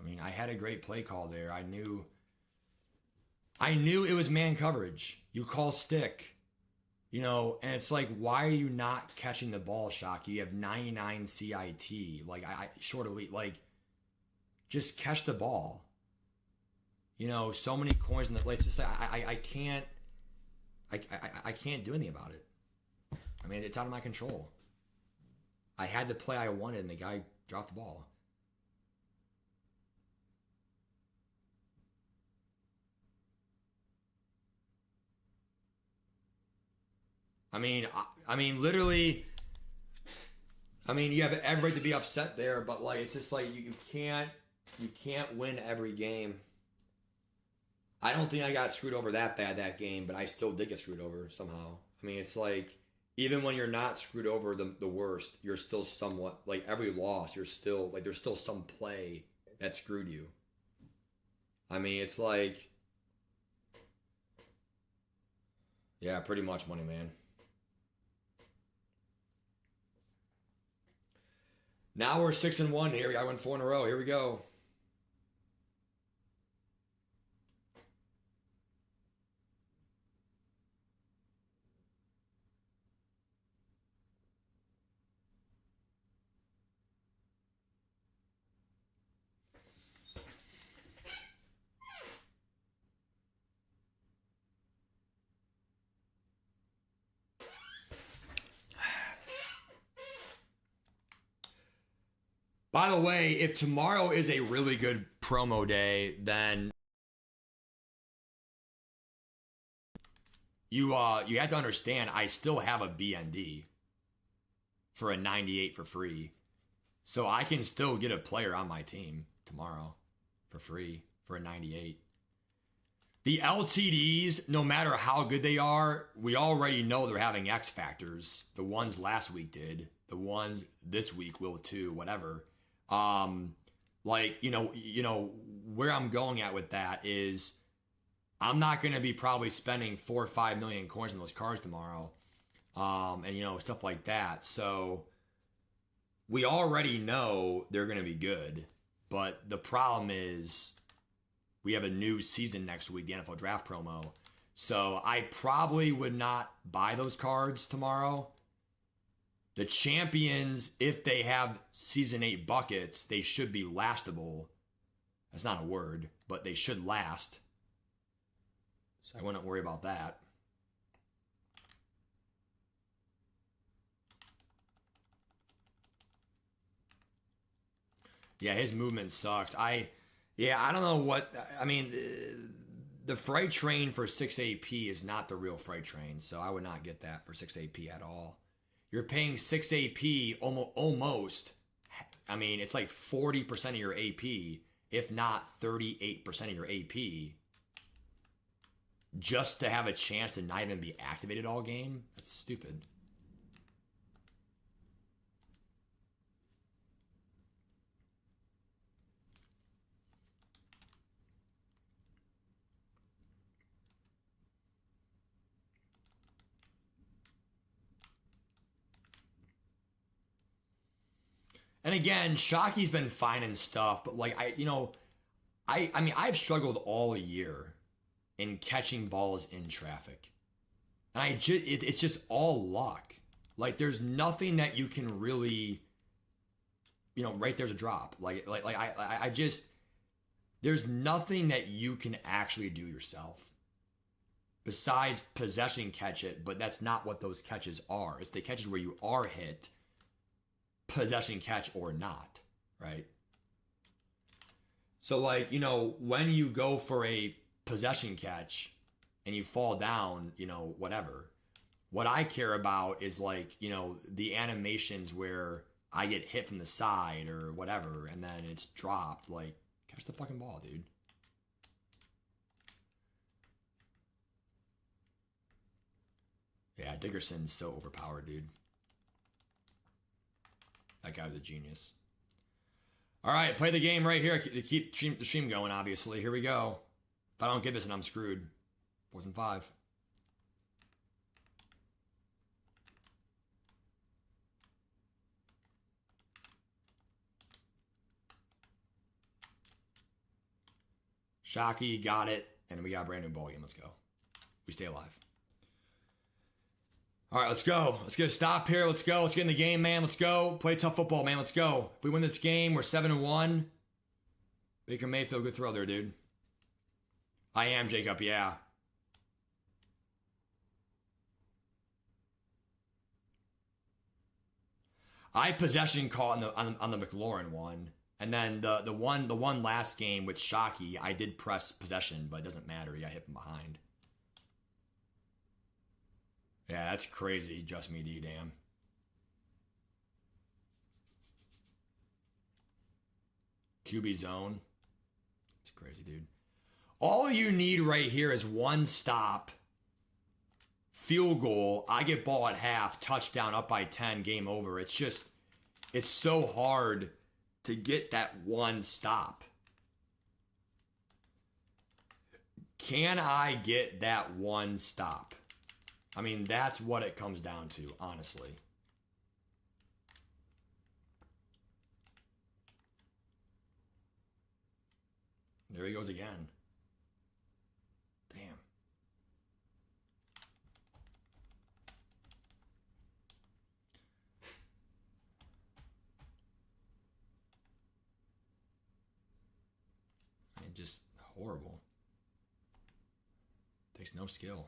I mean, I had a great play call there. I knew it was man coverage. You call stick, you know, and it's like, why are you not catching the ball, Shocky? You have 99 CIT. Like, I short elite. Like, just catch the ball. You know, so many coins in the. Like, it's just like I can't. I can't do anything about it. I mean, it's out of my control. I had the play I wanted, and the guy dropped the ball. I mean, literally. I mean, you have every right to be upset there, but like, it's just like you can't win every game. I don't think I got screwed over that bad that game, but I still did get screwed over somehow. I mean, it's like even when you're not screwed over the worst, you're still somewhat like every loss. You're still like there's still some play that screwed you. I mean, it's like yeah, pretty much money, man. Now we're 6-1 here. I went 4 in a row. Here we go. By the way, if tomorrow is a really good promo day, then you have to understand I still have a BND for a 98 for free. So I can still get a player on my team tomorrow for free for a 98. The LTDs, no matter how good they are, we already know they're having X factors. The ones last week did. The ones this week will too, whatever. Like, you know, where I'm going at with that is I'm not going to be probably spending 4 or 5 million coins on those cards tomorrow. And you know, stuff like that. So we already know they're going to be good, but the problem is we have a new season next week, the NFL draft promo. So I probably would not buy those cards tomorrow. The champions, if they have season 8 buckets, they should be lastable. That's not a word, but they should last. So I wouldn't worry about that. Yeah, his movement sucks. I don't know what, I mean, the freight train for 6 AP is not the real freight train, so I would not get that for 6 AP at all. You're paying 6 AP almost. I mean, it's like 40% of your AP, if not 38% of your AP, just to have a chance to not even be activated all game. That's stupid. And again, Shocky's been fine and stuff, but like I mean, I've struggled all year in catching balls in traffic. And it's just all luck. Like there's nothing that you can really, right there's a drop. I just there's nothing that you can actually do yourself besides possession catch it, but that's not what those catches are. It's the catches where you are hit, possession catch or not, right? So like, when you go for a possession catch and you fall down, whatever. What I care about is like, the animations where I get hit from the side or whatever and then it's dropped. Like, catch the fucking ball, dude. Yeah, Dickerson's so overpowered, dude. That guy's a genius. All right, play the game right here to keep the stream going, obviously. Here we go. If I don't get this, and I'm screwed. 4th and 5. Shockey, got it. And we got a brand new ball game. Let's go. We stay alive. All right, let's go. Let's get a stop here. Let's go. Let's get in the game, man. Let's go. Play tough football, man. Let's go. If we win this game, we're 7-1. Baker Mayfield, good throw there, dude. I am, Jacob, yeah. I possession caught on the McLaurin one. And then the one last game with Shockey, I did press possession, but it doesn't matter. He got hit from behind. Yeah, that's crazy. Just me, D-damn. QB zone. It's crazy, dude. All you need right here is one stop, field goal. I get ball at half, touchdown, up by 10, game over. It's so hard to get that one stop. Can I get that one stop? I mean, that's what it comes down to, honestly. There he goes again. Damn. I mean, just horrible. Takes no skill.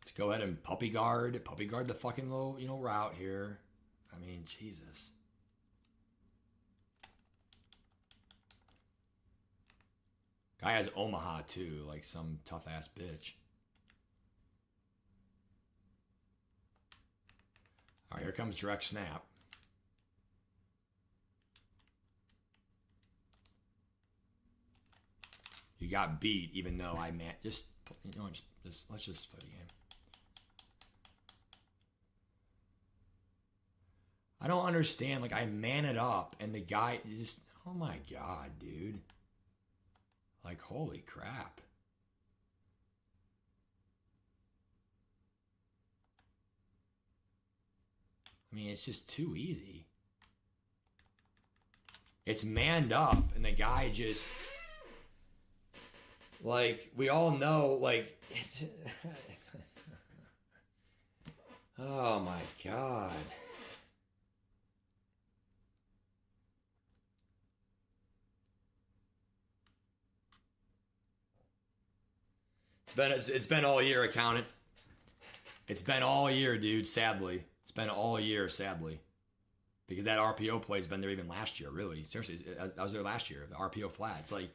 Let's go ahead and puppy guard the fucking low, route here. I mean, Jesus. Guy has Omaha too, like some tough ass bitch. All right, here comes direct snap. You got beat, even though I just let's just play the game. I don't understand. Like I man it up, and the guy just, oh my god, dude. Like holy crap. I mean, it's just too easy. It's manned up, and the guy just, like, we all know, like, oh my god. It's been all year, accountant. It's been all year, dude, sadly. It's been all year, sadly. Because that RPO play's been there even last year, really. Seriously, I was there last year, the RPO flat. It's like,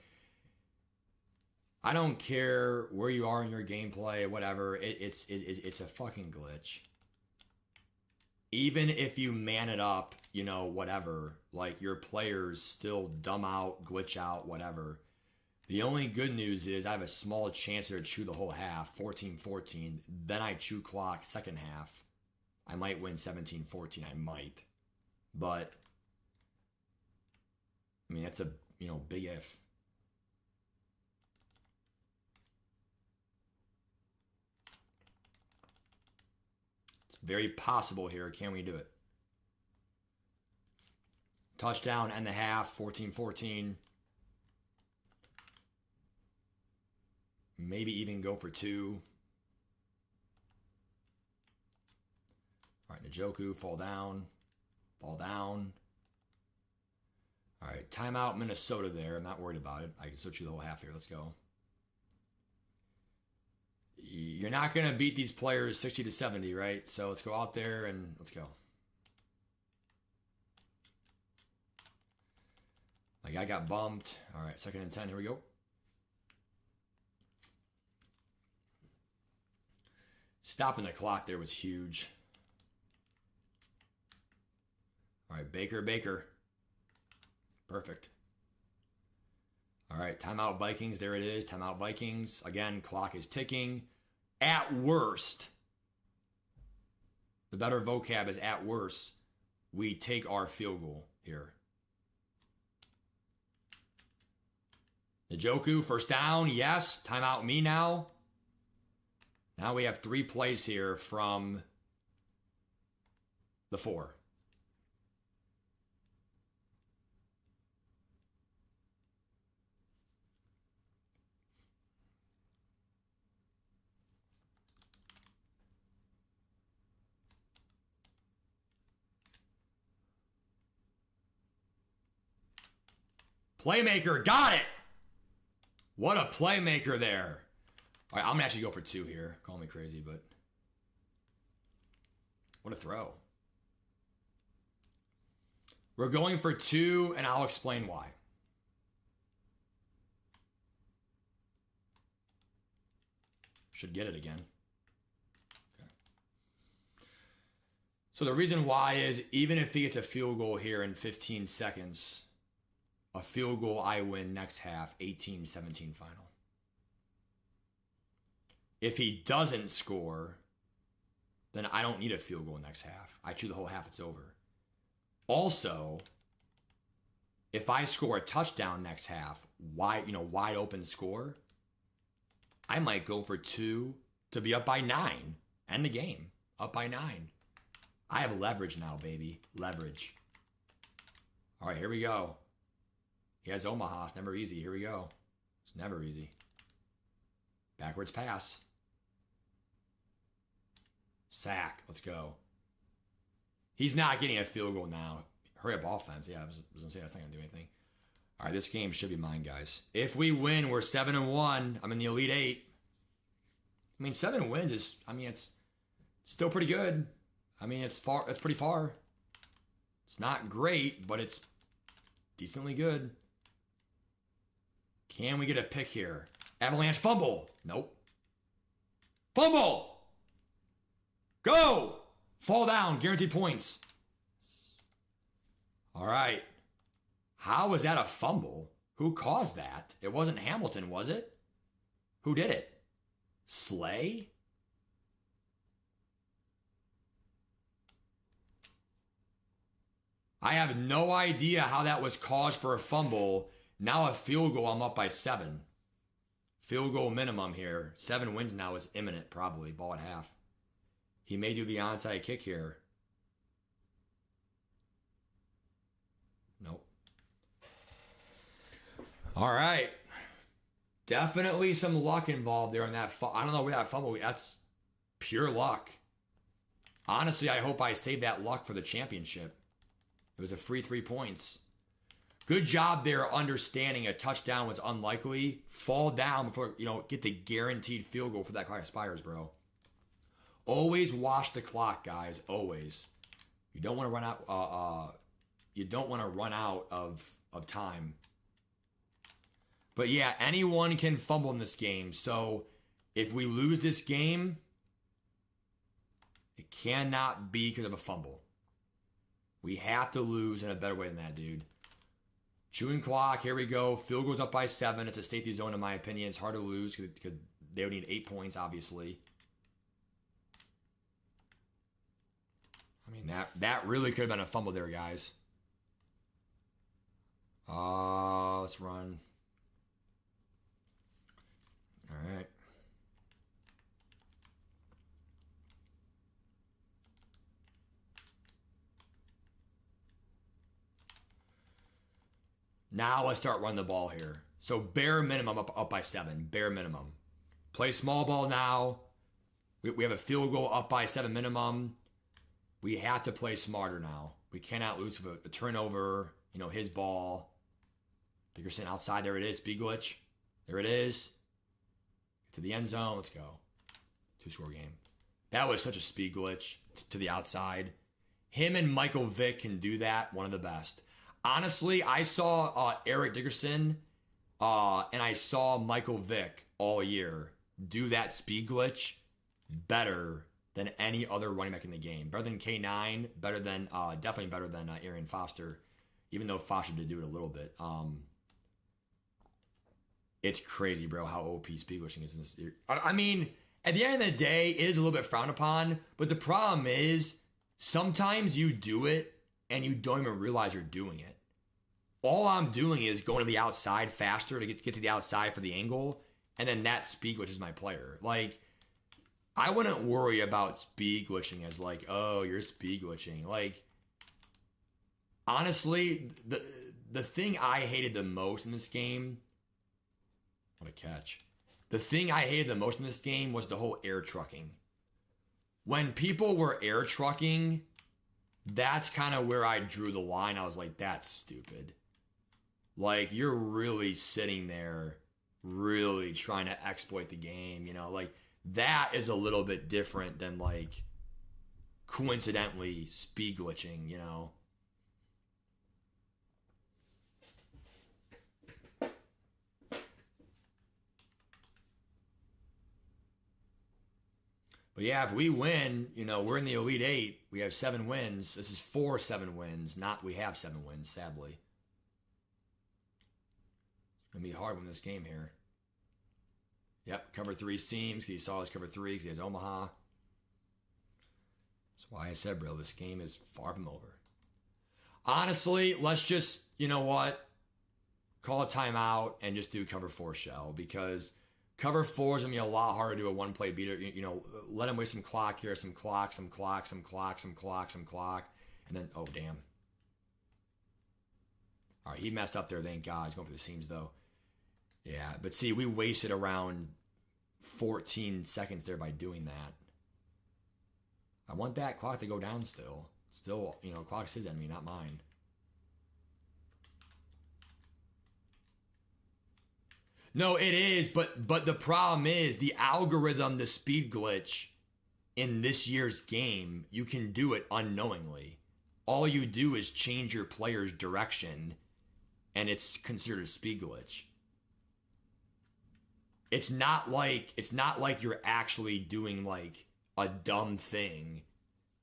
I don't care where you are in your gameplay, whatever. It's a fucking glitch. Even if you man it up, whatever, like your players still dumb out, glitch out, whatever. The only good news is I have a small chance to chew the whole half, 14-14. Then I chew clock second half. I might win 17-14. I might. But, I mean, that's a, big if. Let's very possible here. Can we do it? Touchdown, end the half, 14-14. Maybe even go for 2. All right, Njoku, fall down. Fall down. All right, timeout Minnesota there. I'm not worried about it. I can switch you the whole half here. Let's go. You're not going to beat these players 60-70, right? So let's go out there and let's go. My guy got bumped. All right, 2nd and 10. Here we go. Stopping the clock there was huge. All right, Baker. Perfect. All right, timeout Vikings. There it is. Timeout Vikings. Again, clock is ticking. At worst, the better vocab is at worst, we take our field goal here. Njoku, first down. Yes. Timeout me now. Now we have 3 plays here from the 4. Playmaker, got it! What a playmaker there. All right, I'm going to actually go for 2 here. Call me crazy, but what a throw. We're going for 2, and I'll explain why. Should get it again. Okay. So the reason why is even if he gets a field goal here in 15 seconds, a field goal, I win next half, 18-17 final. If he doesn't score, then I don't need a field goal next half. I chew the whole half, it's over. Also, if I score a touchdown next half, wide open score, I might go for 2 to be up by 9. End the game. Up by 9. I have leverage now, baby. Leverage. All right, here we go. He has Omaha. It's never easy. Here we go. It's never easy. Backwards pass. Sack. Let's go. He's not getting a field goal now. Hurry up offense. Yeah, I was going to say that's not going to do anything. All right, this game should be mine, guys. If we win, we're 7-1. I'm in the Elite 8. I mean, 7 wins is, it's still pretty good. It's far. It's pretty far. It's not great, but it's decently good. Can we get a pick here? Avalanche fumble. Nope. Fumble. Go. Fall down. Guaranteed points. All right. How was that a fumble? Who caused that? It wasn't Hamilton, was it? Who did it? Slay? I have no idea how that was caused for a fumble. Now a field goal, I'm up by 7. Field goal minimum here. 7 wins now is imminent, probably. Ball at half. He may do the onside kick here. Nope. All right. Definitely some luck involved there in that. I don't know where that fumble. That's pure luck. Honestly, I hope I saved that luck for the championship. It was a free 3 points. Good job there understanding a touchdown was unlikely. Fall down before, get the guaranteed field goal for that clock expires, bro. Always watch the clock, guys. Always. You don't want to run out. You don't want to run out of time. But yeah, anyone can fumble in this game. So if we lose this game, it cannot be because of a fumble. We have to lose in a better way than that, dude. Chewing clock, here we go. Field goes up by 7. It's a safety zone, in my opinion. It's hard to lose because they would need 8 points, obviously. That really could have been a fumble there, guys. Let's run. All right. Now let's start running the ball here. So bare minimum up by 7. Bare minimum. Play small ball now. We have a field goal up by 7 minimum. We have to play smarter now. We cannot lose a turnover. His ball. Dickerson outside. There it is. Speed glitch. There it is. To the end zone. Let's go. 2-score game. That was such a speed glitch to the outside. Him and Michael Vick can do that. One of the best. Honestly, I saw Eric Dickerson and I saw Michael Vick all year do that speed glitch better than any other running back in the game. Better than K9. Better than definitely better than Arian Foster. Even though Foster did do it a little bit. It's crazy, bro, how OP speed glitching is in this year. I mean, at the end of the day, it is a little bit frowned upon. But the problem is, sometimes you do it and you don't even realize you're doing it. All I'm doing is going to the outside faster to get to the outside for the angle. And then that speed glitch is my player. Like, I wouldn't worry about speed glitching as like, oh, you're speed glitching. Like, honestly, the thing I hated the most in this game, what a catch. The thing I hated the most in this game was the whole air trucking. When people were air trucking, that's kind of where I drew the line. I was like, that's stupid. Like, you're really sitting there, really trying to exploit the game, like, that is a little bit different than, like, coincidentally speed glitching, But yeah, if we win, we're in the Elite 8. We have 7 wins. This is 4 7 wins. We have 7 wins, sadly. It's going to be a hard one this game here. Yep, cover 3 seams. He saw his cover 3 because he has Omaha. That's why I said, bro, this game is far from over. Honestly, let's just, call a timeout and just do cover 4 shell, because cover 4 is going to be a lot harder to do a one-play beater. Let him waste some clock here, some clock. And then, oh, damn. All right, he messed up there, thank God. He's going for the seams, though. Yeah, but see, we wasted around 14 seconds there by doing that. I want that clock to go down still. Still, clock's his enemy, not mine. No, it is, but the problem is the algorithm, the speed glitch in this year's game, you can do it unknowingly. All you do is change your player's direction, and it's considered a speed glitch. It's not like you're actually doing like a dumb thing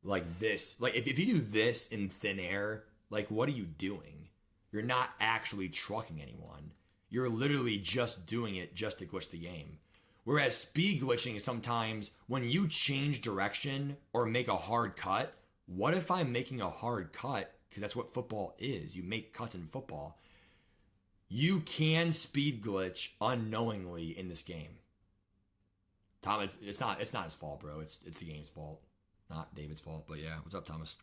like this. Like if you do this in thin air, like what are you doing? You're not actually trucking anyone. You're literally just doing it just to glitch the game. Whereas speed glitching is sometimes when you change direction or make a hard cut. What if I'm making a hard cut? Because that's what football is. You make cuts in football. You can speed glitch unknowingly in this game. Tom, it's not his fault, bro. It's the game's fault, not David's fault. But yeah, what's up, Thomas?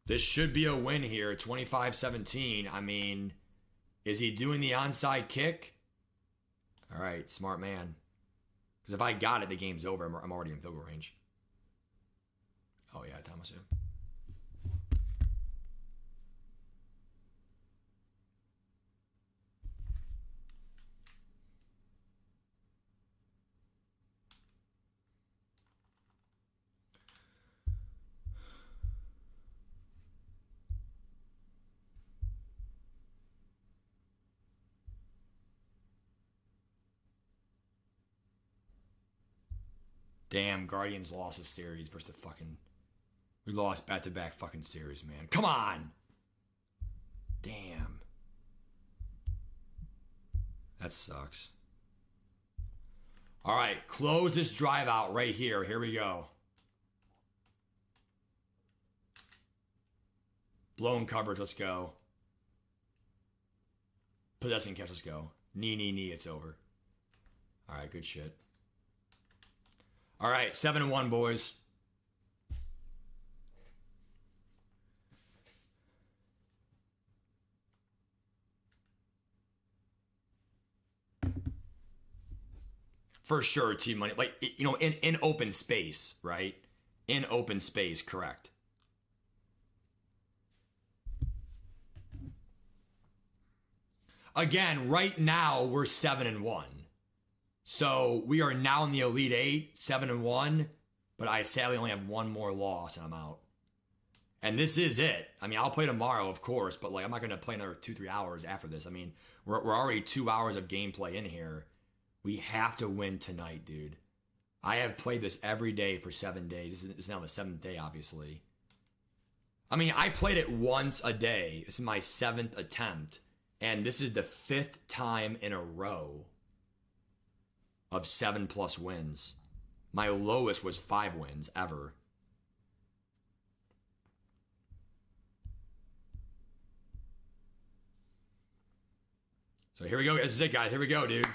This should be a win here, 25-17. I mean, is he doing the onside kick? All right, smart man. Because if I got it, the game's over. I'm already in field goal range. Oh yeah, Thomas. Yeah. Damn, Guardians lost a series versus the fucking... We lost back-to-back fucking series, man. Come on! Damn. That sucks. All right, close this drive out right here. Here we go. Blown coverage, let's go. Possessing catch, let's go. Knee, it's over. All right, good shit. All right, 7-1, boys. For sure, T-Money. Like, in open space, right? In open space, correct. Again, right now, we're 7-1. So, we are now in the Elite Eight, 7-1. But I sadly only have one more loss, and I'm out. And this is it. I mean, I'll play tomorrow, of course, but like I'm not going to play another 2-3 hours after this. I mean, we're already 2 hours of gameplay in here. We have to win tonight, dude. I have played this every day for 7 days. This is now the 7th day, obviously. I mean, I played it once a day. This is my 7th attempt. And this is the 5th time in a row of 7+ wins. My lowest was 5 wins ever. So here we go. This is it, guys. Here we go, dude.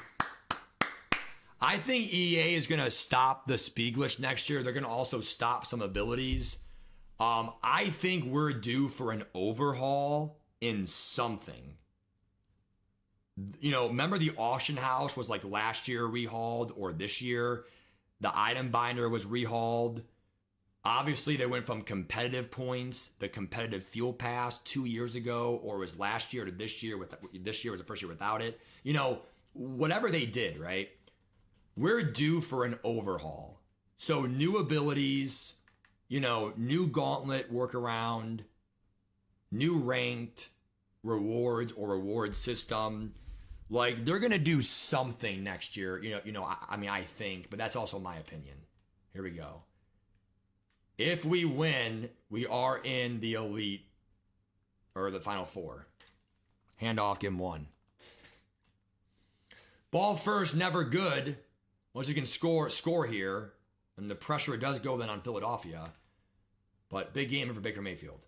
I think EA is going to stop the Spieglish next year. They're going to also stop some abilities. I think we're due for an overhaul in something. Remember the auction house was like last year rehauled or this year? The item binder was rehauled. Obviously, they went from competitive points, the competitive fuel pass 2 years ago, or it was last year to this year. This year was the first year without it. Whatever they did, right? We're due for an overhaul. So new abilities, new gauntlet workaround, new ranked rewards or reward system. Like, they're going to do something next year. I think, but that's also my opinion. Here we go. If we win, we are in the elite or the final 4. Hand off, give him 1. Ball first, never good. Once you can score here, and the pressure does go then on Philadelphia. But big game for Baker Mayfield.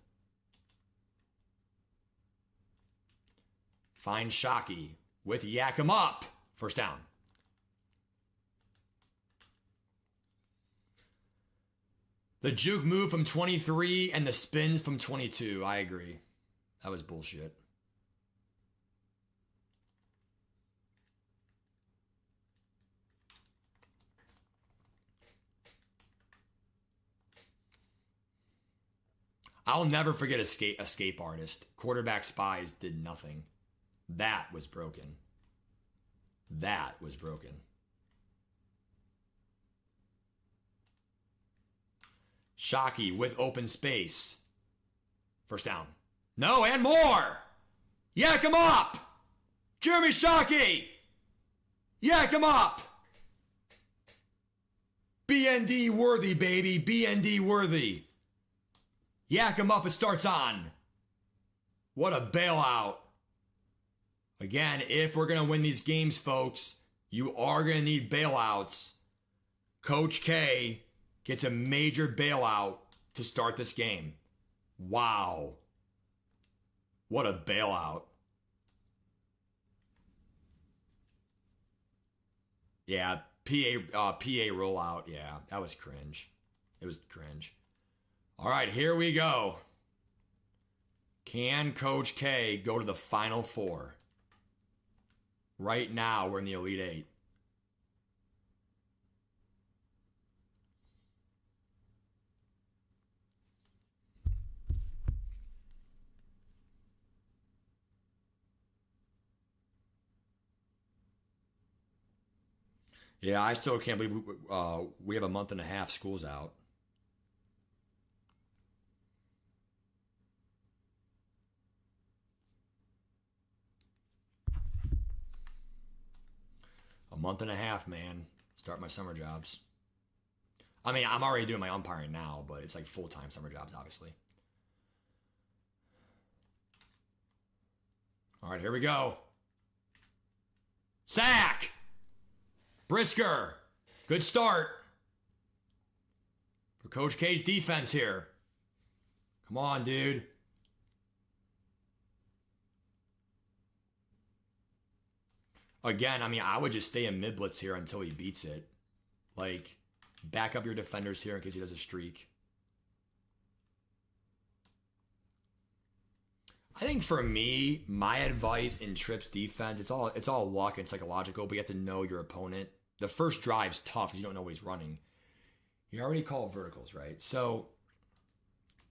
Find Shockey with Yak 'em up. First down. The juke move from 23 and the spins from 22. I agree. That was bullshit. I'll never forget Escape Artist. Quarterback Spies did nothing. That was broken. That was broken. Shockey with open space. First down. No, and more! Yak him up! Jeremy Shockey! Yak him up! BND worthy, baby. BND worthy. Yak him up, it starts on. What a bailout. Again, if we're going to win these games, folks, you are going to need bailouts. Coach K gets a major bailout to start this game. Wow. What a bailout. Yeah, PA rollout. Yeah, that was cringe. It was cringe. All right, here we go. Can Coach K go to the Final 4? Right now, we're in the Elite 8. Yeah, I still can't believe we have a month and a half. School's out. A month and a half, man. Start my summer jobs. I mean, I'm already doing my umpiring now, but it's like full-time summer jobs, obviously. All right, here we go. Sack! Brisker. Good start for Coach K's defense here. Come on, dude. Again, I mean, I would just stay in mid-blitz here until he beats it. Like, back up your defenders here in case he does a streak. I think for me, my advice in Tripp's defense, it's all luck and psychological, but you have to know your opponent. the first drive's tough because you don't know what he's running. You already called verticals, right? So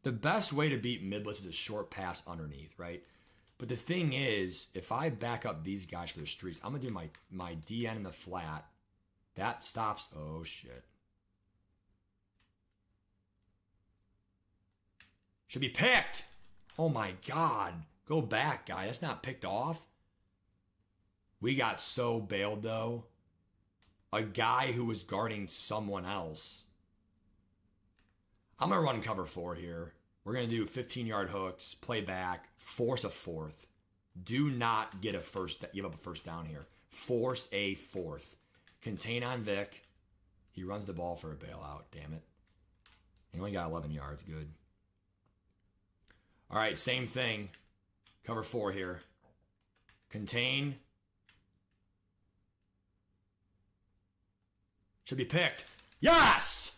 the best way to beat mid-blitz is a short pass underneath, right? But the thing is, if I back up these guys for their streaks, I'm going to do my DN in the flat. That stops. Oh, shit. Should be picked. Oh, my God. Go back, guy. That's not picked off. We got so bailed, though. A guy who was guarding someone else. I'm going to run cover 4 here. We're going to do 15-yard hooks, play back, force a fourth. Do not give up a first down here. Force a fourth. Contain on Vic. He runs the ball for a bailout, damn it. He only got 11 yards, good. All right, same thing. Cover 4 here. Contain. Should be picked. Yes!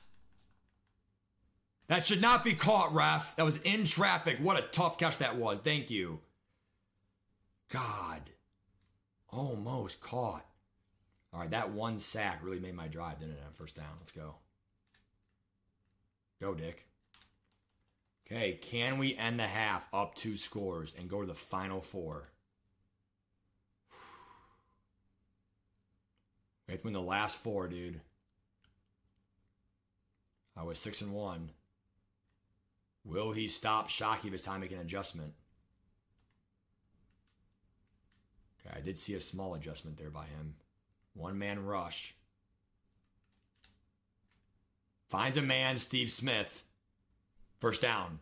That should not be caught, ref. That was in traffic. What a tough catch that was. Thank you. God. Almost caught. All right, that one sack really made my drive, didn't it? On first down. Let's go. Go, Dick. Okay, can we end the half up 2 scores and go to the final 4? We have to win the last 4, dude. I was 6-1. Will he stop Shockey this time, make an adjustment? Okay, I did see a small adjustment there by him. 1-man rush. Finds a man, Steve Smith. First down.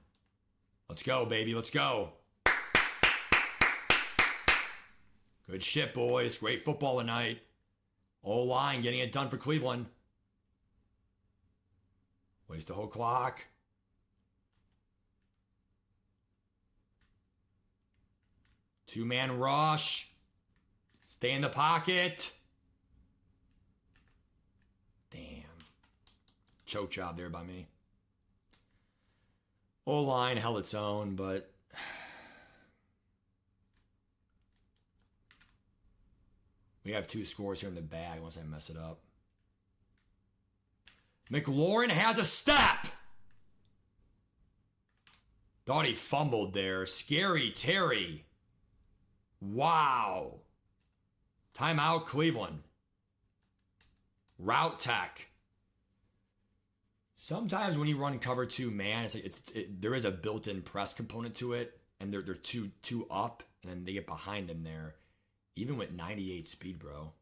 Let's go, baby. Let's go. Good shit, boys. Great football tonight. O-line getting it done for Cleveland. Waste the whole clock. Two-man rush. Stay in the pocket. Damn. Choke job there by me. O-line held its own, but we have 2 scores here in the bag once I mess it up. McLaurin has a step. Thought he fumbled there. Scary Terry. Wow. Timeout, Cleveland. Route tech. Sometimes when you run cover 2 man, it's like there is a built-in press component to it, and they're two up, and then they get behind them there, even with 98 speed, bro.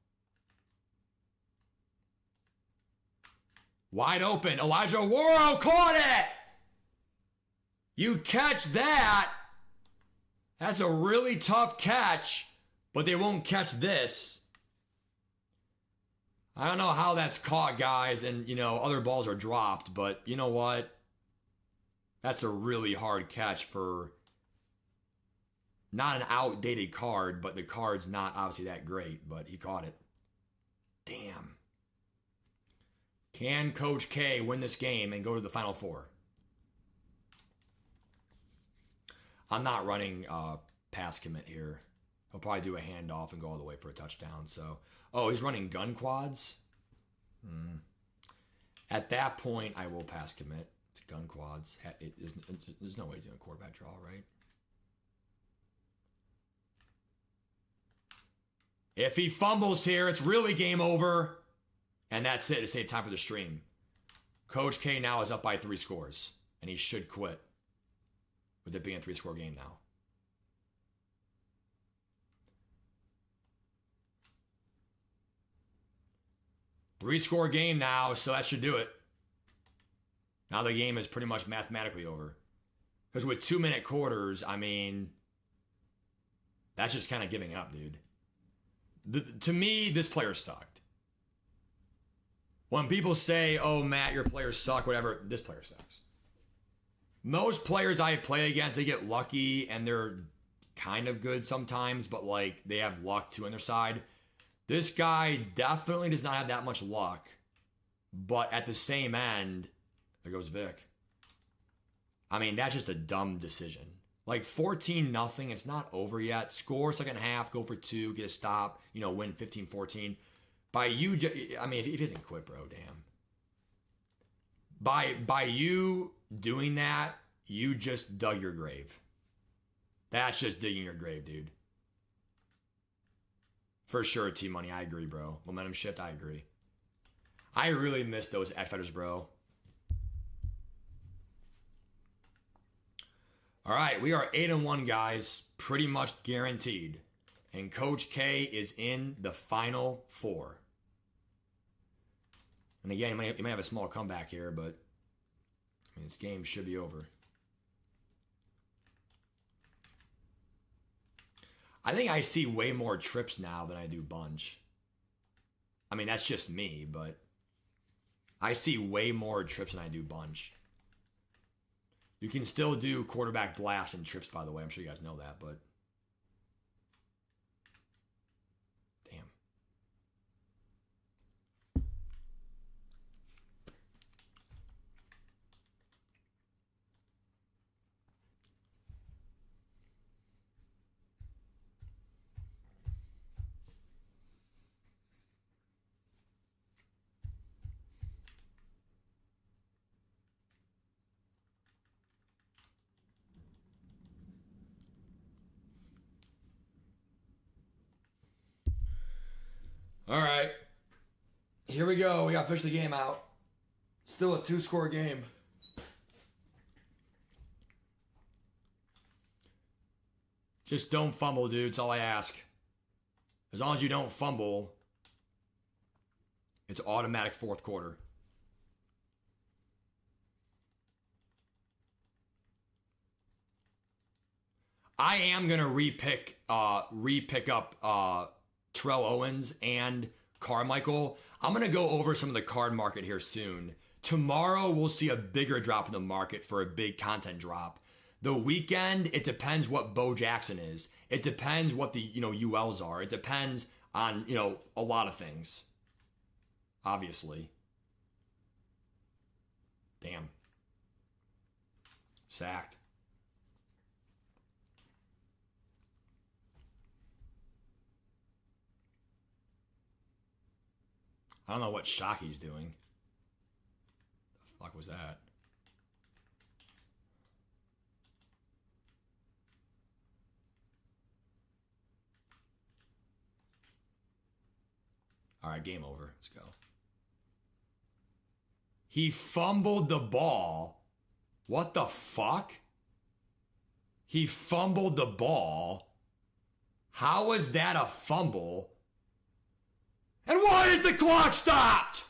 Wide open, Elijah Waro caught it. You catch that. That's a really tough catch, but they won't catch this. I don't know how that's caught, guys, and, other balls are dropped, but you know what? That's a really hard catch for not an outdated card, but the card's not obviously that great, but he caught it. Damn. Can Coach K win this game and go to the Final 4? I'm not running pass commit here. He'll probably do a handoff and go all the way for a touchdown. So, he's running gun quads. At that point, I will pass commit. It's gun quads. There's no way he's doing a quarterback draw, right? If he fumbles here, it's really game over. And that's it to save time for the stream. Coach K now is up by 3 scores. And he should quit. With it being a 3-score game now. Three-score game now, so that should do it. Now the game is pretty much mathematically over. Because with 2-minute quarters, I mean, that's just kind of giving up, dude. To me, this player sucked. When people say, oh, Matt, your players suck, whatever, this player sucks. Most players I play against, they get lucky and they're kind of good sometimes, but they have luck too on their side. This guy definitely does not have that much luck, but at the same end, there goes Vic. I mean, that's just a dumb decision. 14-0, it's not over yet. Score second half, go for 2, get a stop, win 15-14. By you, I mean, if he doesn't quit, bro, damn. By you doing that, you just dug your grave. That's just digging your grave, dude. For sure, T-Money, I agree, bro. Momentum shift, I agree. I really miss those X Fighters, bro. All right, we are 8-1, guys. Pretty much guaranteed. And Coach K is in the Final Four. And again, he might have a small comeback here, but I mean, this game should be over. I think I see way more trips now than I do bunch. I mean, that's just me, but I see way more trips than I do bunch. You can still do quarterback blast and trips, by the way. I'm sure you guys know that, but damn. All right. Here we go. We got to fish the game out. Still a 2-score game. Just don't fumble, dude. That's all I ask. As long as you don't fumble, it's automatic fourth quarter. I am going to re-pick up Terrell Owens and Carmichael. I'm going to go over some of the card market here soon. Tomorrow, we'll see a bigger drop in the market for a big content drop. The weekend, it depends what Bo Jackson is. It depends what the, ULs are. It depends on, a lot of things. Obviously. Damn. Sacked. I don't know what Shockey's doing. The fuck was that? All right, game over. Let's go. He fumbled the ball. What the fuck? He fumbled the ball. How was that a fumble? And why is the clock stopped?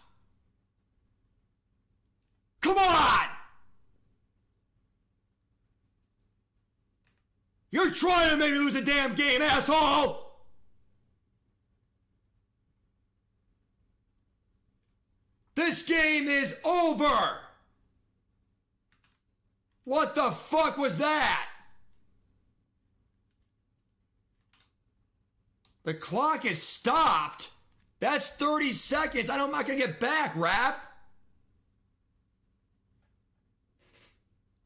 Come on! You're trying to make me lose a damn game, asshole! This game is over! What the fuck was that? The clock is stopped? That's 30 seconds. I'm not going to get back, Raph.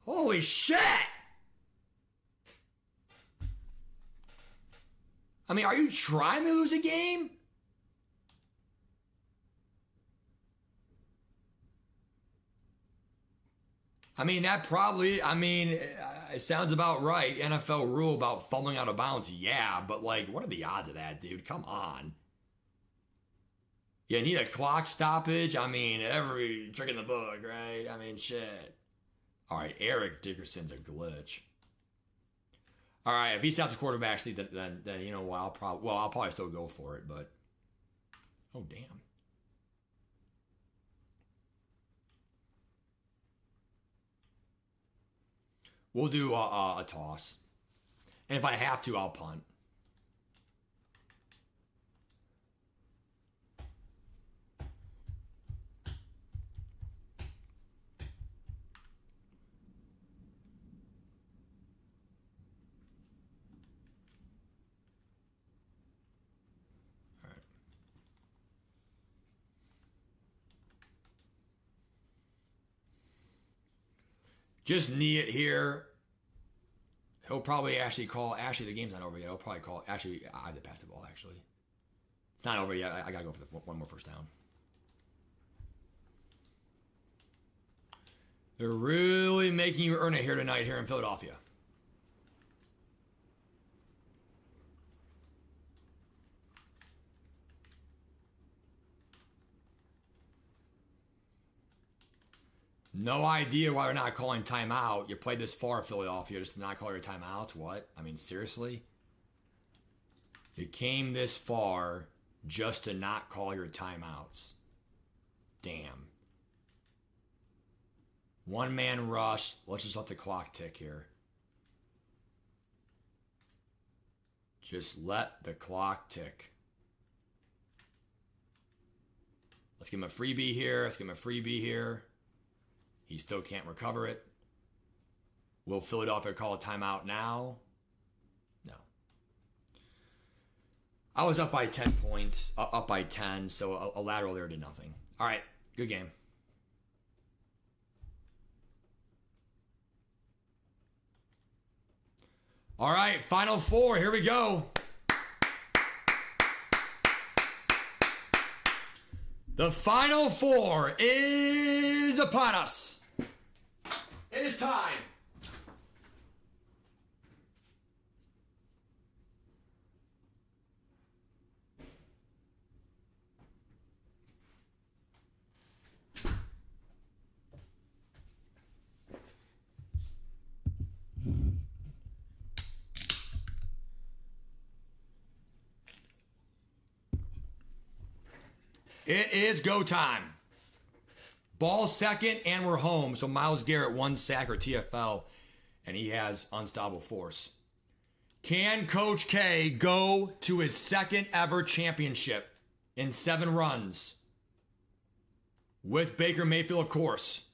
Holy shit. I mean, are you trying to lose a game? I mean, it sounds about right. NFL rule about fumbling out of bounds. Yeah, but what are the odds of that, dude? Come on. You need a clock stoppage? I mean, every trick in the book, right? I mean, shit. All right, Eric Dickerson's a glitch. All right, if he stops the quarterback seat, then you know what? I'll probably still go for it, but oh damn. We'll do a toss, and if I have to, I'll punt. Just knee it here. He'll probably actually call. Actually, the game's not over yet. He'll probably call. Actually, I have to pass the ball, actually. It's not over yet. I got to go for one more first down. They're really making you earn it here tonight here in Philadelphia. No idea why they're not calling timeout. You played this far, Philadelphia, just to not call your timeouts. What? I mean, seriously? You came this far just to not call your timeouts. Damn. One man rush. Let's just let the clock tick here. Just let the clock tick. Let's give him a freebie here. Let's give him a freebie here. He still can't recover it. Will Philadelphia call a timeout now? No. I was up by 10 points, up by 10, so a lateral there did nothing. All right, good game. All right, Final Four, here we go. The Final Four is upon us. It is time. It is go time. Ball second, and we're home. So Myles Garrett, 1 sack or TFL, and he has unstoppable force. Can Coach K go to his second ever championship in 7 runs? With Baker Mayfield, of course.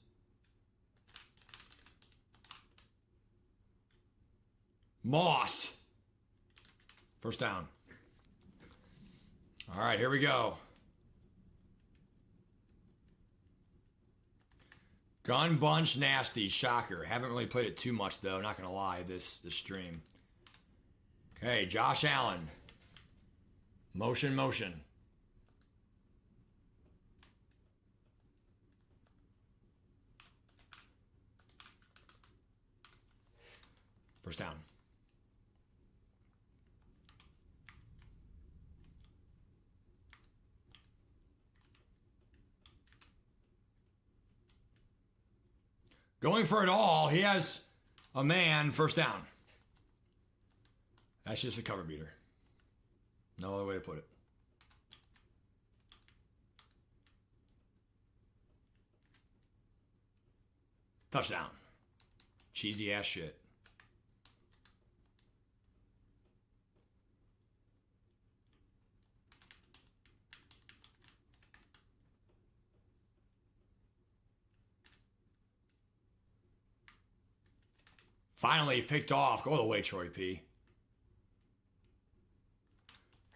Moss. First down. All right, here we go. Gun Bunch Nasty, shocker. Haven't really played it too much, though. Not going to lie, this stream. Okay, Josh Allen. Motion, motion. First down. Going for it all. He has a man. First down. That's just a cover beater. No other way to put it. Touchdown. Cheesy ass shit. Finally picked off. Go the way, Troy P.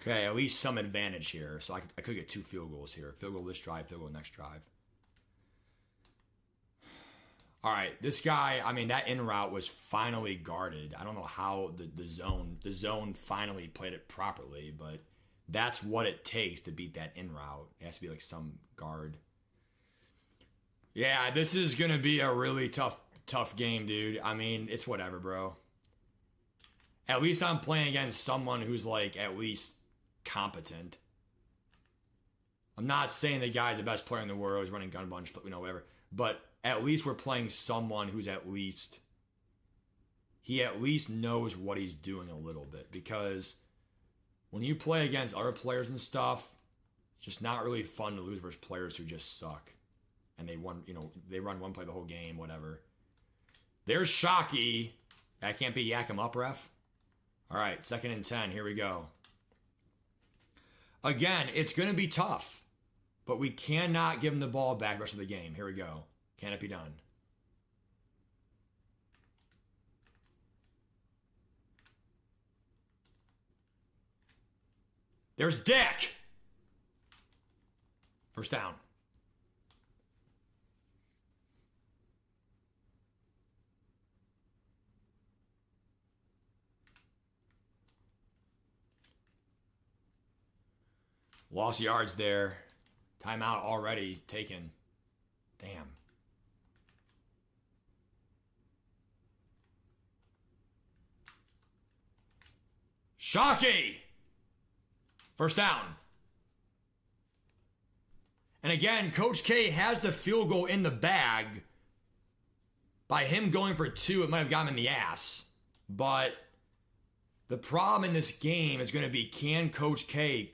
Okay, at least some advantage here. So I could get 2 field goals here. Field goal this drive, field goal next drive. All right, this guy, I mean, that in route was finally guarded. I don't know how the zone finally played it properly, but that's what it takes to beat that in route. It has to be like some guard. Yeah, this is going to be a really tough game, dude. I mean, it's whatever, bro. At least I'm playing against someone who's like at least competent. I'm not saying the guy's the best player in the world. He's running gun bunch, whatever. But at least we're playing someone who's he at least knows what he's doing a little bit. Because when you play against other players and stuff, it's just not really fun to lose versus players who just suck. And they run one play the whole game, whatever. There's Shockey. That can't be yak him up, ref. All right, 2nd and 10. Here we go. Again, it's going to be tough. But we cannot give him the ball back the rest of the game. Here we go. Can it be done? There's Dak. First down. Lost yards there. Timeout already taken. Damn. Shockey! First down. And again, Coach K has the field goal in the bag. By him going for 2, it might have gotten him in the ass. But the problem in this game is going to be, can Coach K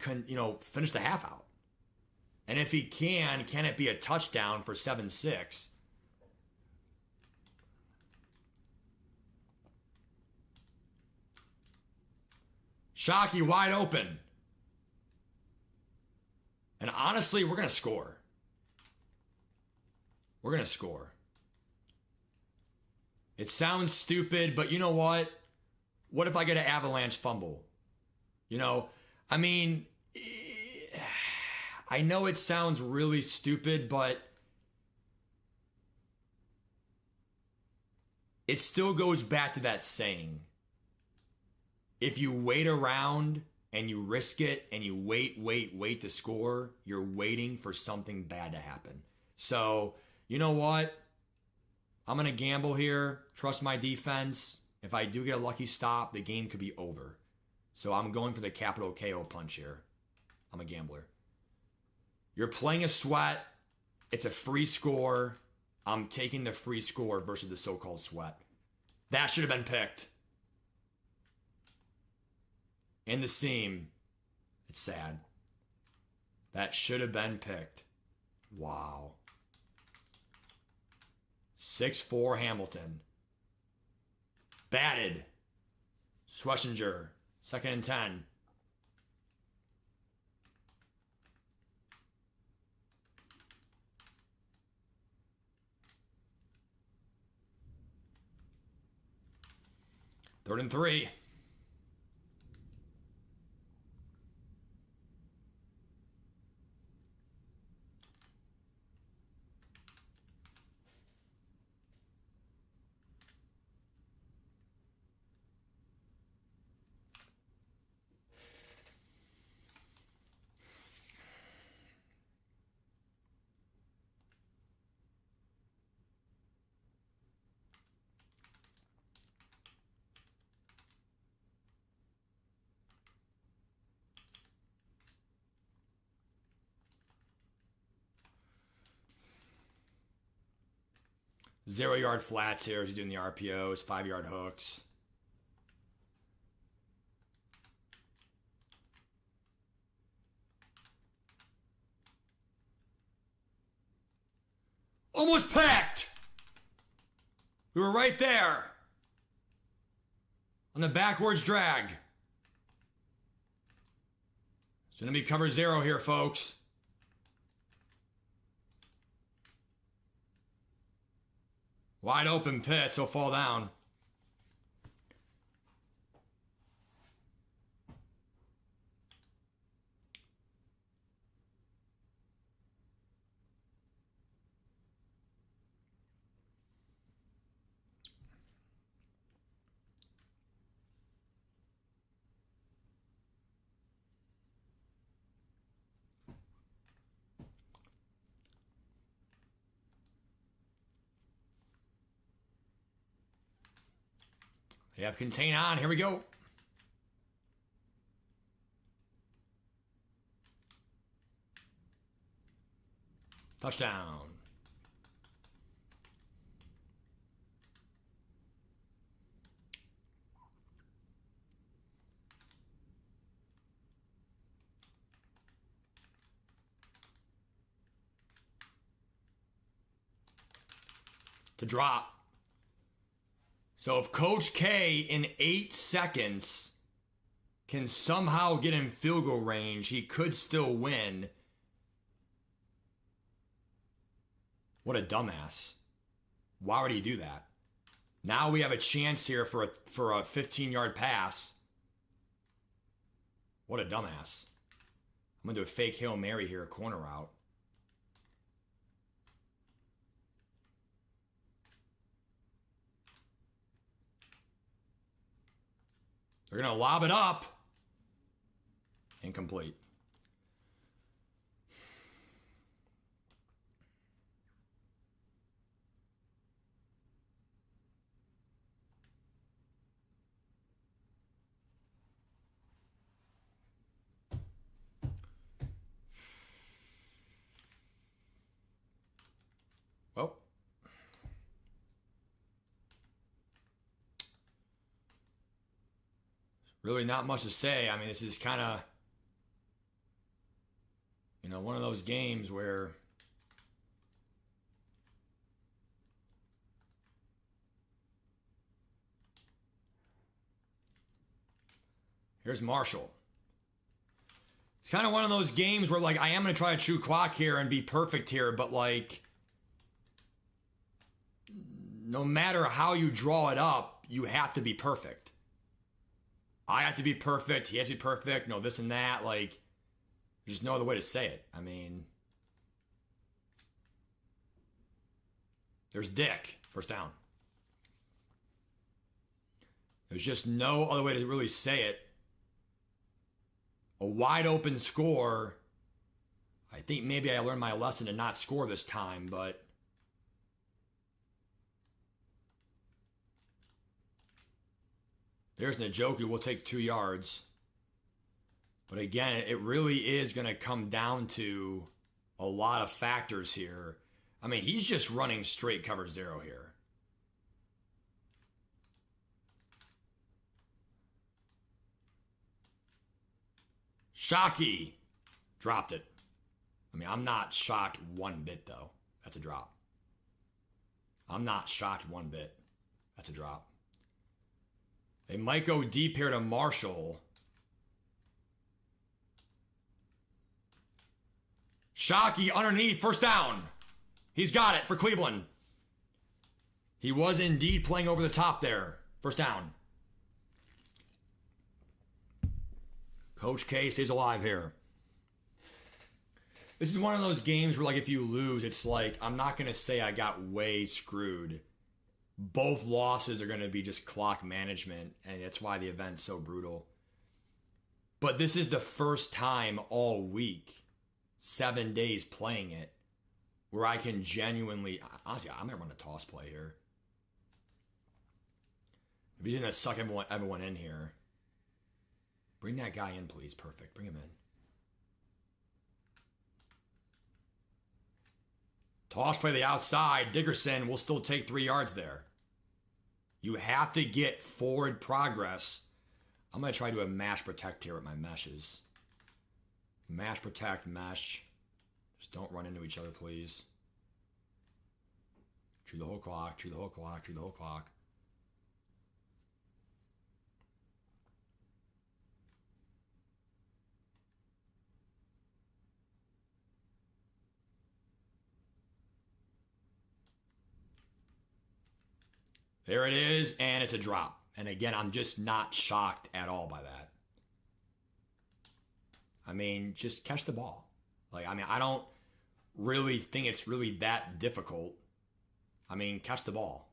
finish the half out? And if he can it be a touchdown for 7-6? Shockey wide open. And honestly, we're going to score. We're going to score. It sounds stupid, but you know what? What if I get an avalanche fumble? I mean, I know it sounds really stupid, but it still goes back to that saying. If you wait around and you risk it and you wait to score, you're waiting for something bad to happen. So, you know what? I'm going to gamble here, trust my defense. If I do get a lucky stop, the game could be over. So I'm going for the capital KO punch here. I'm a gambler. You're playing a sweat. It's a free score. I'm taking the free score versus the so-called sweat. That should have been picked. In the seam. It's sad. That should have been picked. Wow. 6-4 Hamilton. Batted. Schlesinger. 2nd and 10. Third and 3. Zero-yard flats here as he's doing the RPOs, 5-yard hooks. Almost packed! We were right there. On the backwards drag. It's going to be cover 0 here, folks. Wide open Pitts, he'll fall down. They have contain on. Here we go. Touchdown. To drop. So if Coach K in 8 seconds can somehow get in field goal range, he could still win. What a dumbass. Why would he do that? Now we have a chance here for a 15-yard pass. What a dumbass. I'm going to do a fake Hail Mary here, a corner route. They're going to lob it up. Incomplete. Really not much to say. I mean, this is kind of, one of those games where here's Marshall. It's kind of one of those games where, like, I am going to try a true clock here and be perfect here, but, like, no matter how you draw it up, you have to be perfect. I have to be perfect. He has to be perfect. No, this and that. Like, there's no other way to say it. I mean, there's Dick. First down. There's just no other way to really say it. A wide open score. I think maybe I learned my lesson to not score this time, but there's Njoku. We'll take 2 yards. But again, it really is going to come down to a lot of factors here. I mean, he's just running straight cover 0 here. Shockey dropped it. I mean, I'm not shocked one bit, though. That's a drop. I'm not shocked one bit. That's a drop. They might go deep here to Marshall. Shockey underneath, first down. He's got it for Cleveland. He was indeed playing over the top there. First down. Coach K stays alive here. This is one of those games where, like, if you lose, it's like, I'm not going to say I got way screwed. Both losses are going to be just clock management, and that's why the event's so brutal. But this is the first time all week, 7 days playing it, where I can genuinely, honestly, I might run a toss play here. If he's going to suck everyone in here, bring that guy in, please. Perfect. Bring him in. Toss play the outside. Dickerson will still take 3 yards there. You have to get forward progress. I'm going to try to do a mash protect here with my meshes. Mash protect, mesh. Just don't run into each other, please. Chew the whole clock, chew the whole clock, chew the whole clock. There it is, and it's a drop. And again, I'm just not shocked at all by that. I mean, just catch the ball. Like, I mean, I don't really think it's really that difficult. I mean, catch the ball.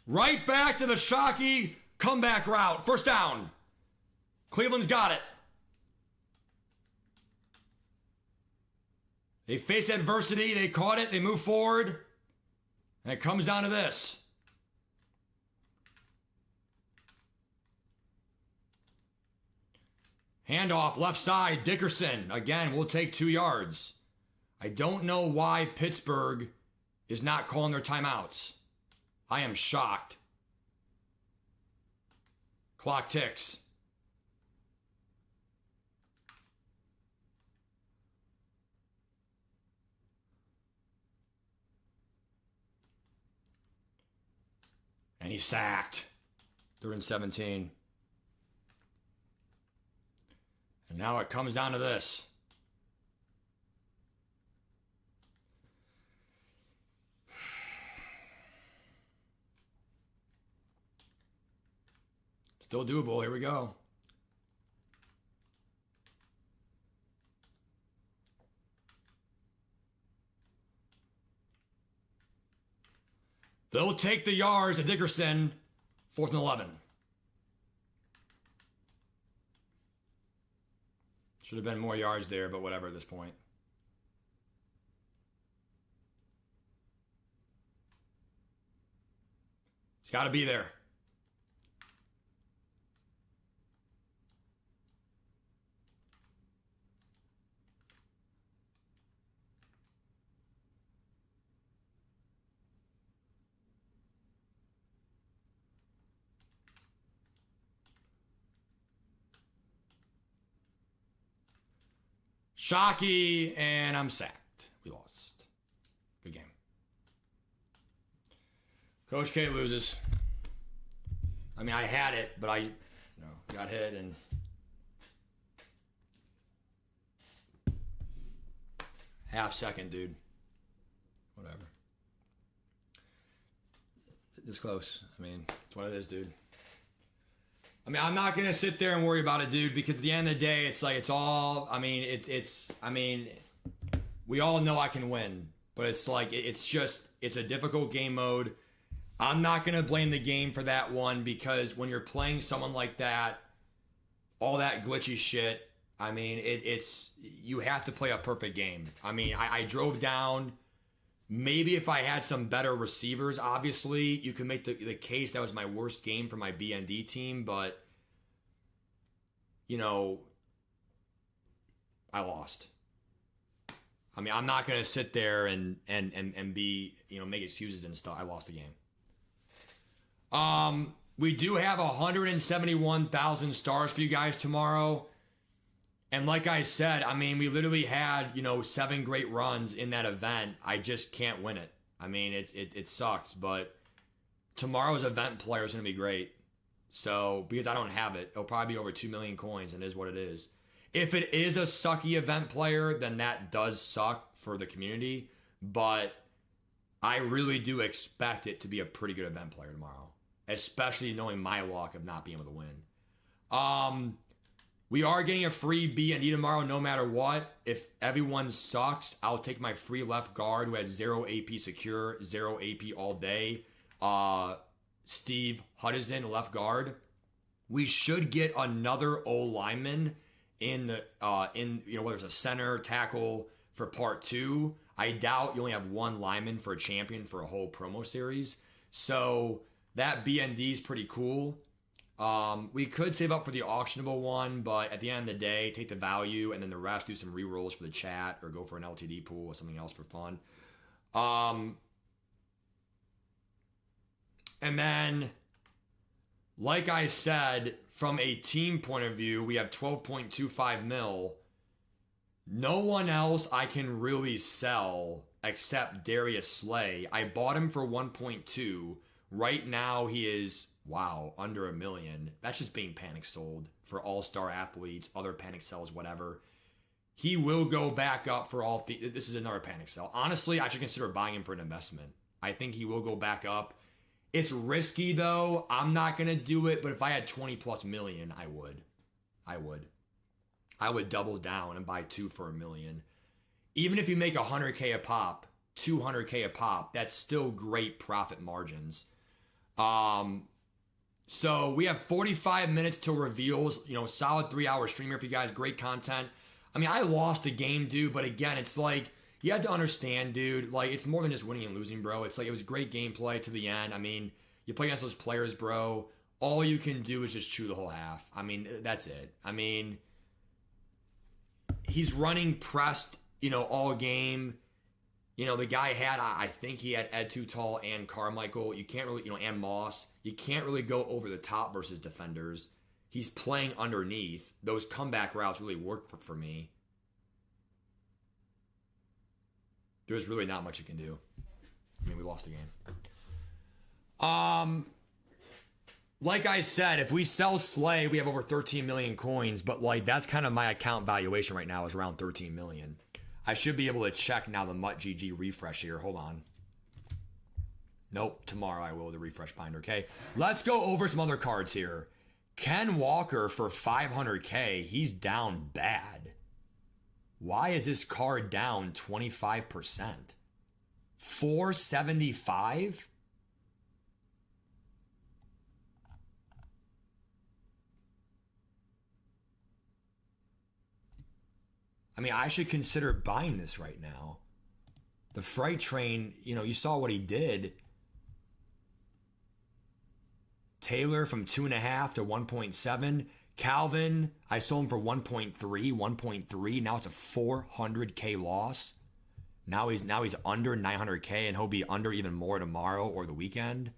Right back to the Shockey comeback route. First down. Cleveland's got it. They face adversity, they caught it, they move forward, and it comes down to this. Handoff, left side, Dickerson. Again, we'll take 2 yards. I don't know why Pittsburgh is not calling their timeouts. I am shocked. Clock ticks. And he's sacked. 3rd and 17. And now it comes down to this. Still doable. Here we go. They'll take the yards at Dickerson. 4th and 11. Should have been more yards there, but whatever at this point. It's got to be there. Shockey, and I'm sacked. We lost. Good game. Coach K loses. I mean, I had it, but I got hit and... Half second, dude. Whatever. This close. I mean, it's what it is, dude. I mean, I'm not going to sit there and worry about it, dude, because at the end of the day, it's like, it's all, I mean, we all know I can win, but it's like, it's a difficult game mode. I'm not going to blame the game for that one, because when you're playing someone like that, all that glitchy shit, I mean, you have to play a perfect game. I mean, I drove down. Maybe if I had some better receivers, obviously, you can make the case that was my worst game for my BND team, but, I lost. I mean, I'm not going to sit there and be, make excuses and stuff. I lost the game. We do have 171,000 stars for you guys tomorrow. And like I said, I mean, we literally had, 7 great runs in that event. I just can't win it. I mean, it sucks, but tomorrow's event player is going to be great. So, because I don't have it, it'll probably be over 2 million coins, and it is what it is. If it is a sucky event player, then that does suck for the community. But I really do expect it to be a pretty good event player tomorrow, especially knowing my luck of not being able to win. We are getting a free B&E tomorrow no matter what. If everyone sucks, I'll take my free left guard who has 0 AP secure, 0 AP all day. Steve Hudson, left guard. We should get another O lineman in whether it's a center, tackle for part 2. I doubt you only have one lineman for a champion for a whole promo series. So that BND is pretty cool. We could save up for the auctionable one, but at the end of the day, take the value and then the rest do some re-rolls for the chat or go for an LTD pool or something else for fun. And then, like I said, from a team point of view, we have 12.25 mil. No one else I can really sell except Darius Slay. I bought him for 1.2. Right now he is... Wow, under $1 million. That's just being panic sold for all-star athletes, other panic sells, whatever. He will go back up for all... This is another panic sell. Honestly, I should consider buying him for an investment. I think he will go back up. It's risky, though. I'm not going to do it, but if I had 20+ million, I would. I would double down and buy 2 for $1 million. Even if you make 100K a pop, 200K a pop, that's still great profit margins. So we have 45 minutes till reveals, solid 3-hour stream here for you guys. Great content. I mean, I lost the game, dude, but again, it's like, you have to understand, dude, like, it's more than just winning and losing, bro. It's like, it was great gameplay to the end. I mean, you play against those players, bro. All you can do is just chew the whole half. I mean, that's it. I mean, he's running pressed, all game. The guy had, I think he had Ed Too Tall and Carmichael. You can't really, and Moss. You can't really go over the top versus defenders. He's playing underneath. Those comeback routes really work for me. There's really not much you can do. I mean, we lost the game. Like I said, if we sell Slay, we have over 13 million coins. But, that's kind of my account valuation right now is around 13 million. I should be able to check now the Mutt GG refresh here. Hold on. Nope. Tomorrow I will, the refresh binder. Okay. Let's go over some other cards here. Ken Walker for 500K. He's down bad. Why is this card down 25%? 475? I mean, I should consider buying this right now. The freight train, you saw what he did. Taylor from 2.5 to 1.7. Calvin, I sold him for 1.3, 1.3. Now it's a 400K loss. Now he's under 900K, and he'll be under even more tomorrow or the weekend.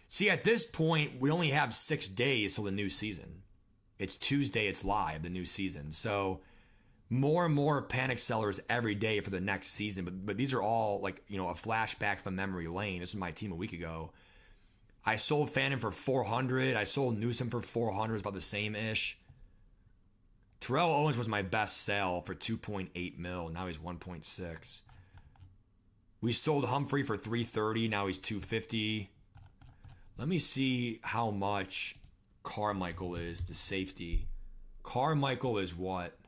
See, at this point, we only have 6 days till the new season. It's Tuesday, it's live, the new season. So more and more panic sellers every day for the next season. But these are all like, a flashback from memory lane. This is my team a week ago. I sold Fannin for 400. I sold Newsom for 400. It's about the same-ish. Terrell Owens was my best sell for 2.8 mil. Now he's 1.6. We sold Humphrey for 330. Now he's 250. Let me see how much Carmichael is, the safety. Carmichael is what?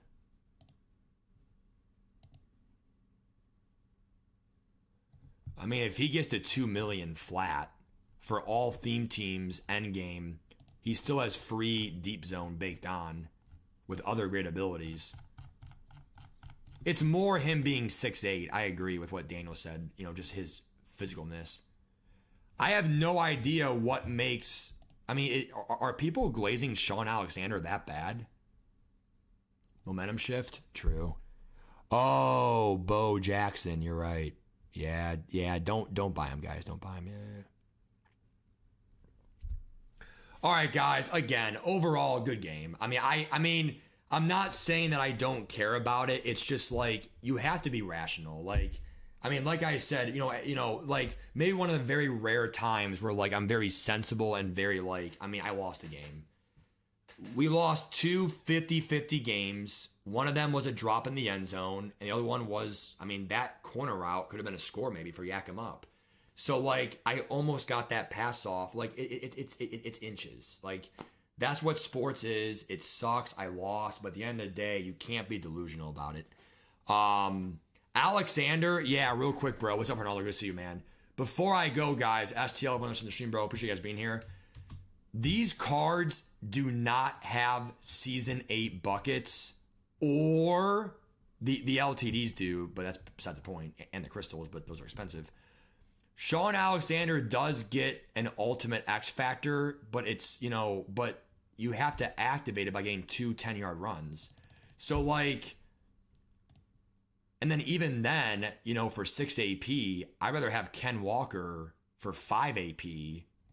I mean, if he gets to 2 million flat for all theme teams endgame, he still has free deep zone baked on with other great abilities. It's more him being 6'8". I agree with what Daniel said, just his physicalness. I have no idea what makes... I mean, are people glazing Sean Alexander that bad? Momentum shift? True. Oh, Bo Jackson, you're right. Yeah, don't buy him, guys. Don't buy him. Yeah. All right, guys. Again, overall, good game. I mean, I'm not saying that I don't care about it. It's just like you have to be rational. Like I said, like maybe one of the very rare times where like I'm very sensible and very I lost a game. We lost two 50-50 games. One of them was a drop in the end zone, and the other one was, that corner route could have been a score maybe for Yak 'em up. So like I almost got that pass off. Like it's inches. Like that's what sports is. It sucks. I lost, but at the end of the day, you can't be delusional about it. Alexander, yeah, real quick, bro. What's up, Ronaldo? Good to see you, man. Before I go, guys, STL, everyone else in the stream, bro. Appreciate you guys being here. These cards do not have Season 8 buckets, or the LTDs do, but that's besides the point, and the crystals, but those are expensive. Sean Alexander does get an ultimate X Factor, but it's, but you have to activate it by getting 2 10-yard runs. So, like... And then even then, for 6 AP, I'd rather have Ken Walker for 5 AP,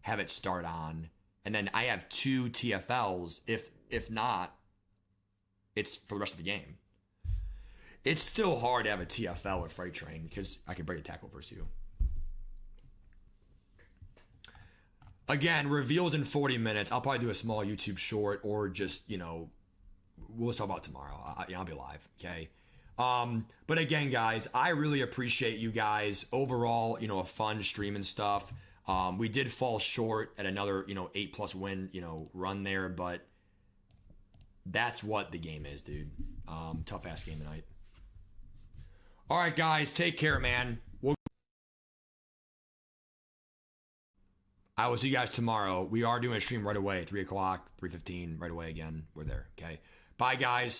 have it start on, and then I have 2 TFLs. If not, it's for the rest of the game. It's still hard to have a TFL with Freight Train because I can break a tackle versus you. Again, reveals in 40 minutes. I'll probably do a small YouTube short or just, we'll talk about it tomorrow. I'll be live, okay? But again, guys, I really appreciate you guys. Overall, a fun stream and stuff. We did fall short at another, 8+ win, run there, but that's what the game is, dude. Tough ass game tonight. All right, guys, take care, man. I will see you guys tomorrow. We are doing a stream right away, 3 o'clock, 3:15, right away again. We're there, okay? Bye, guys.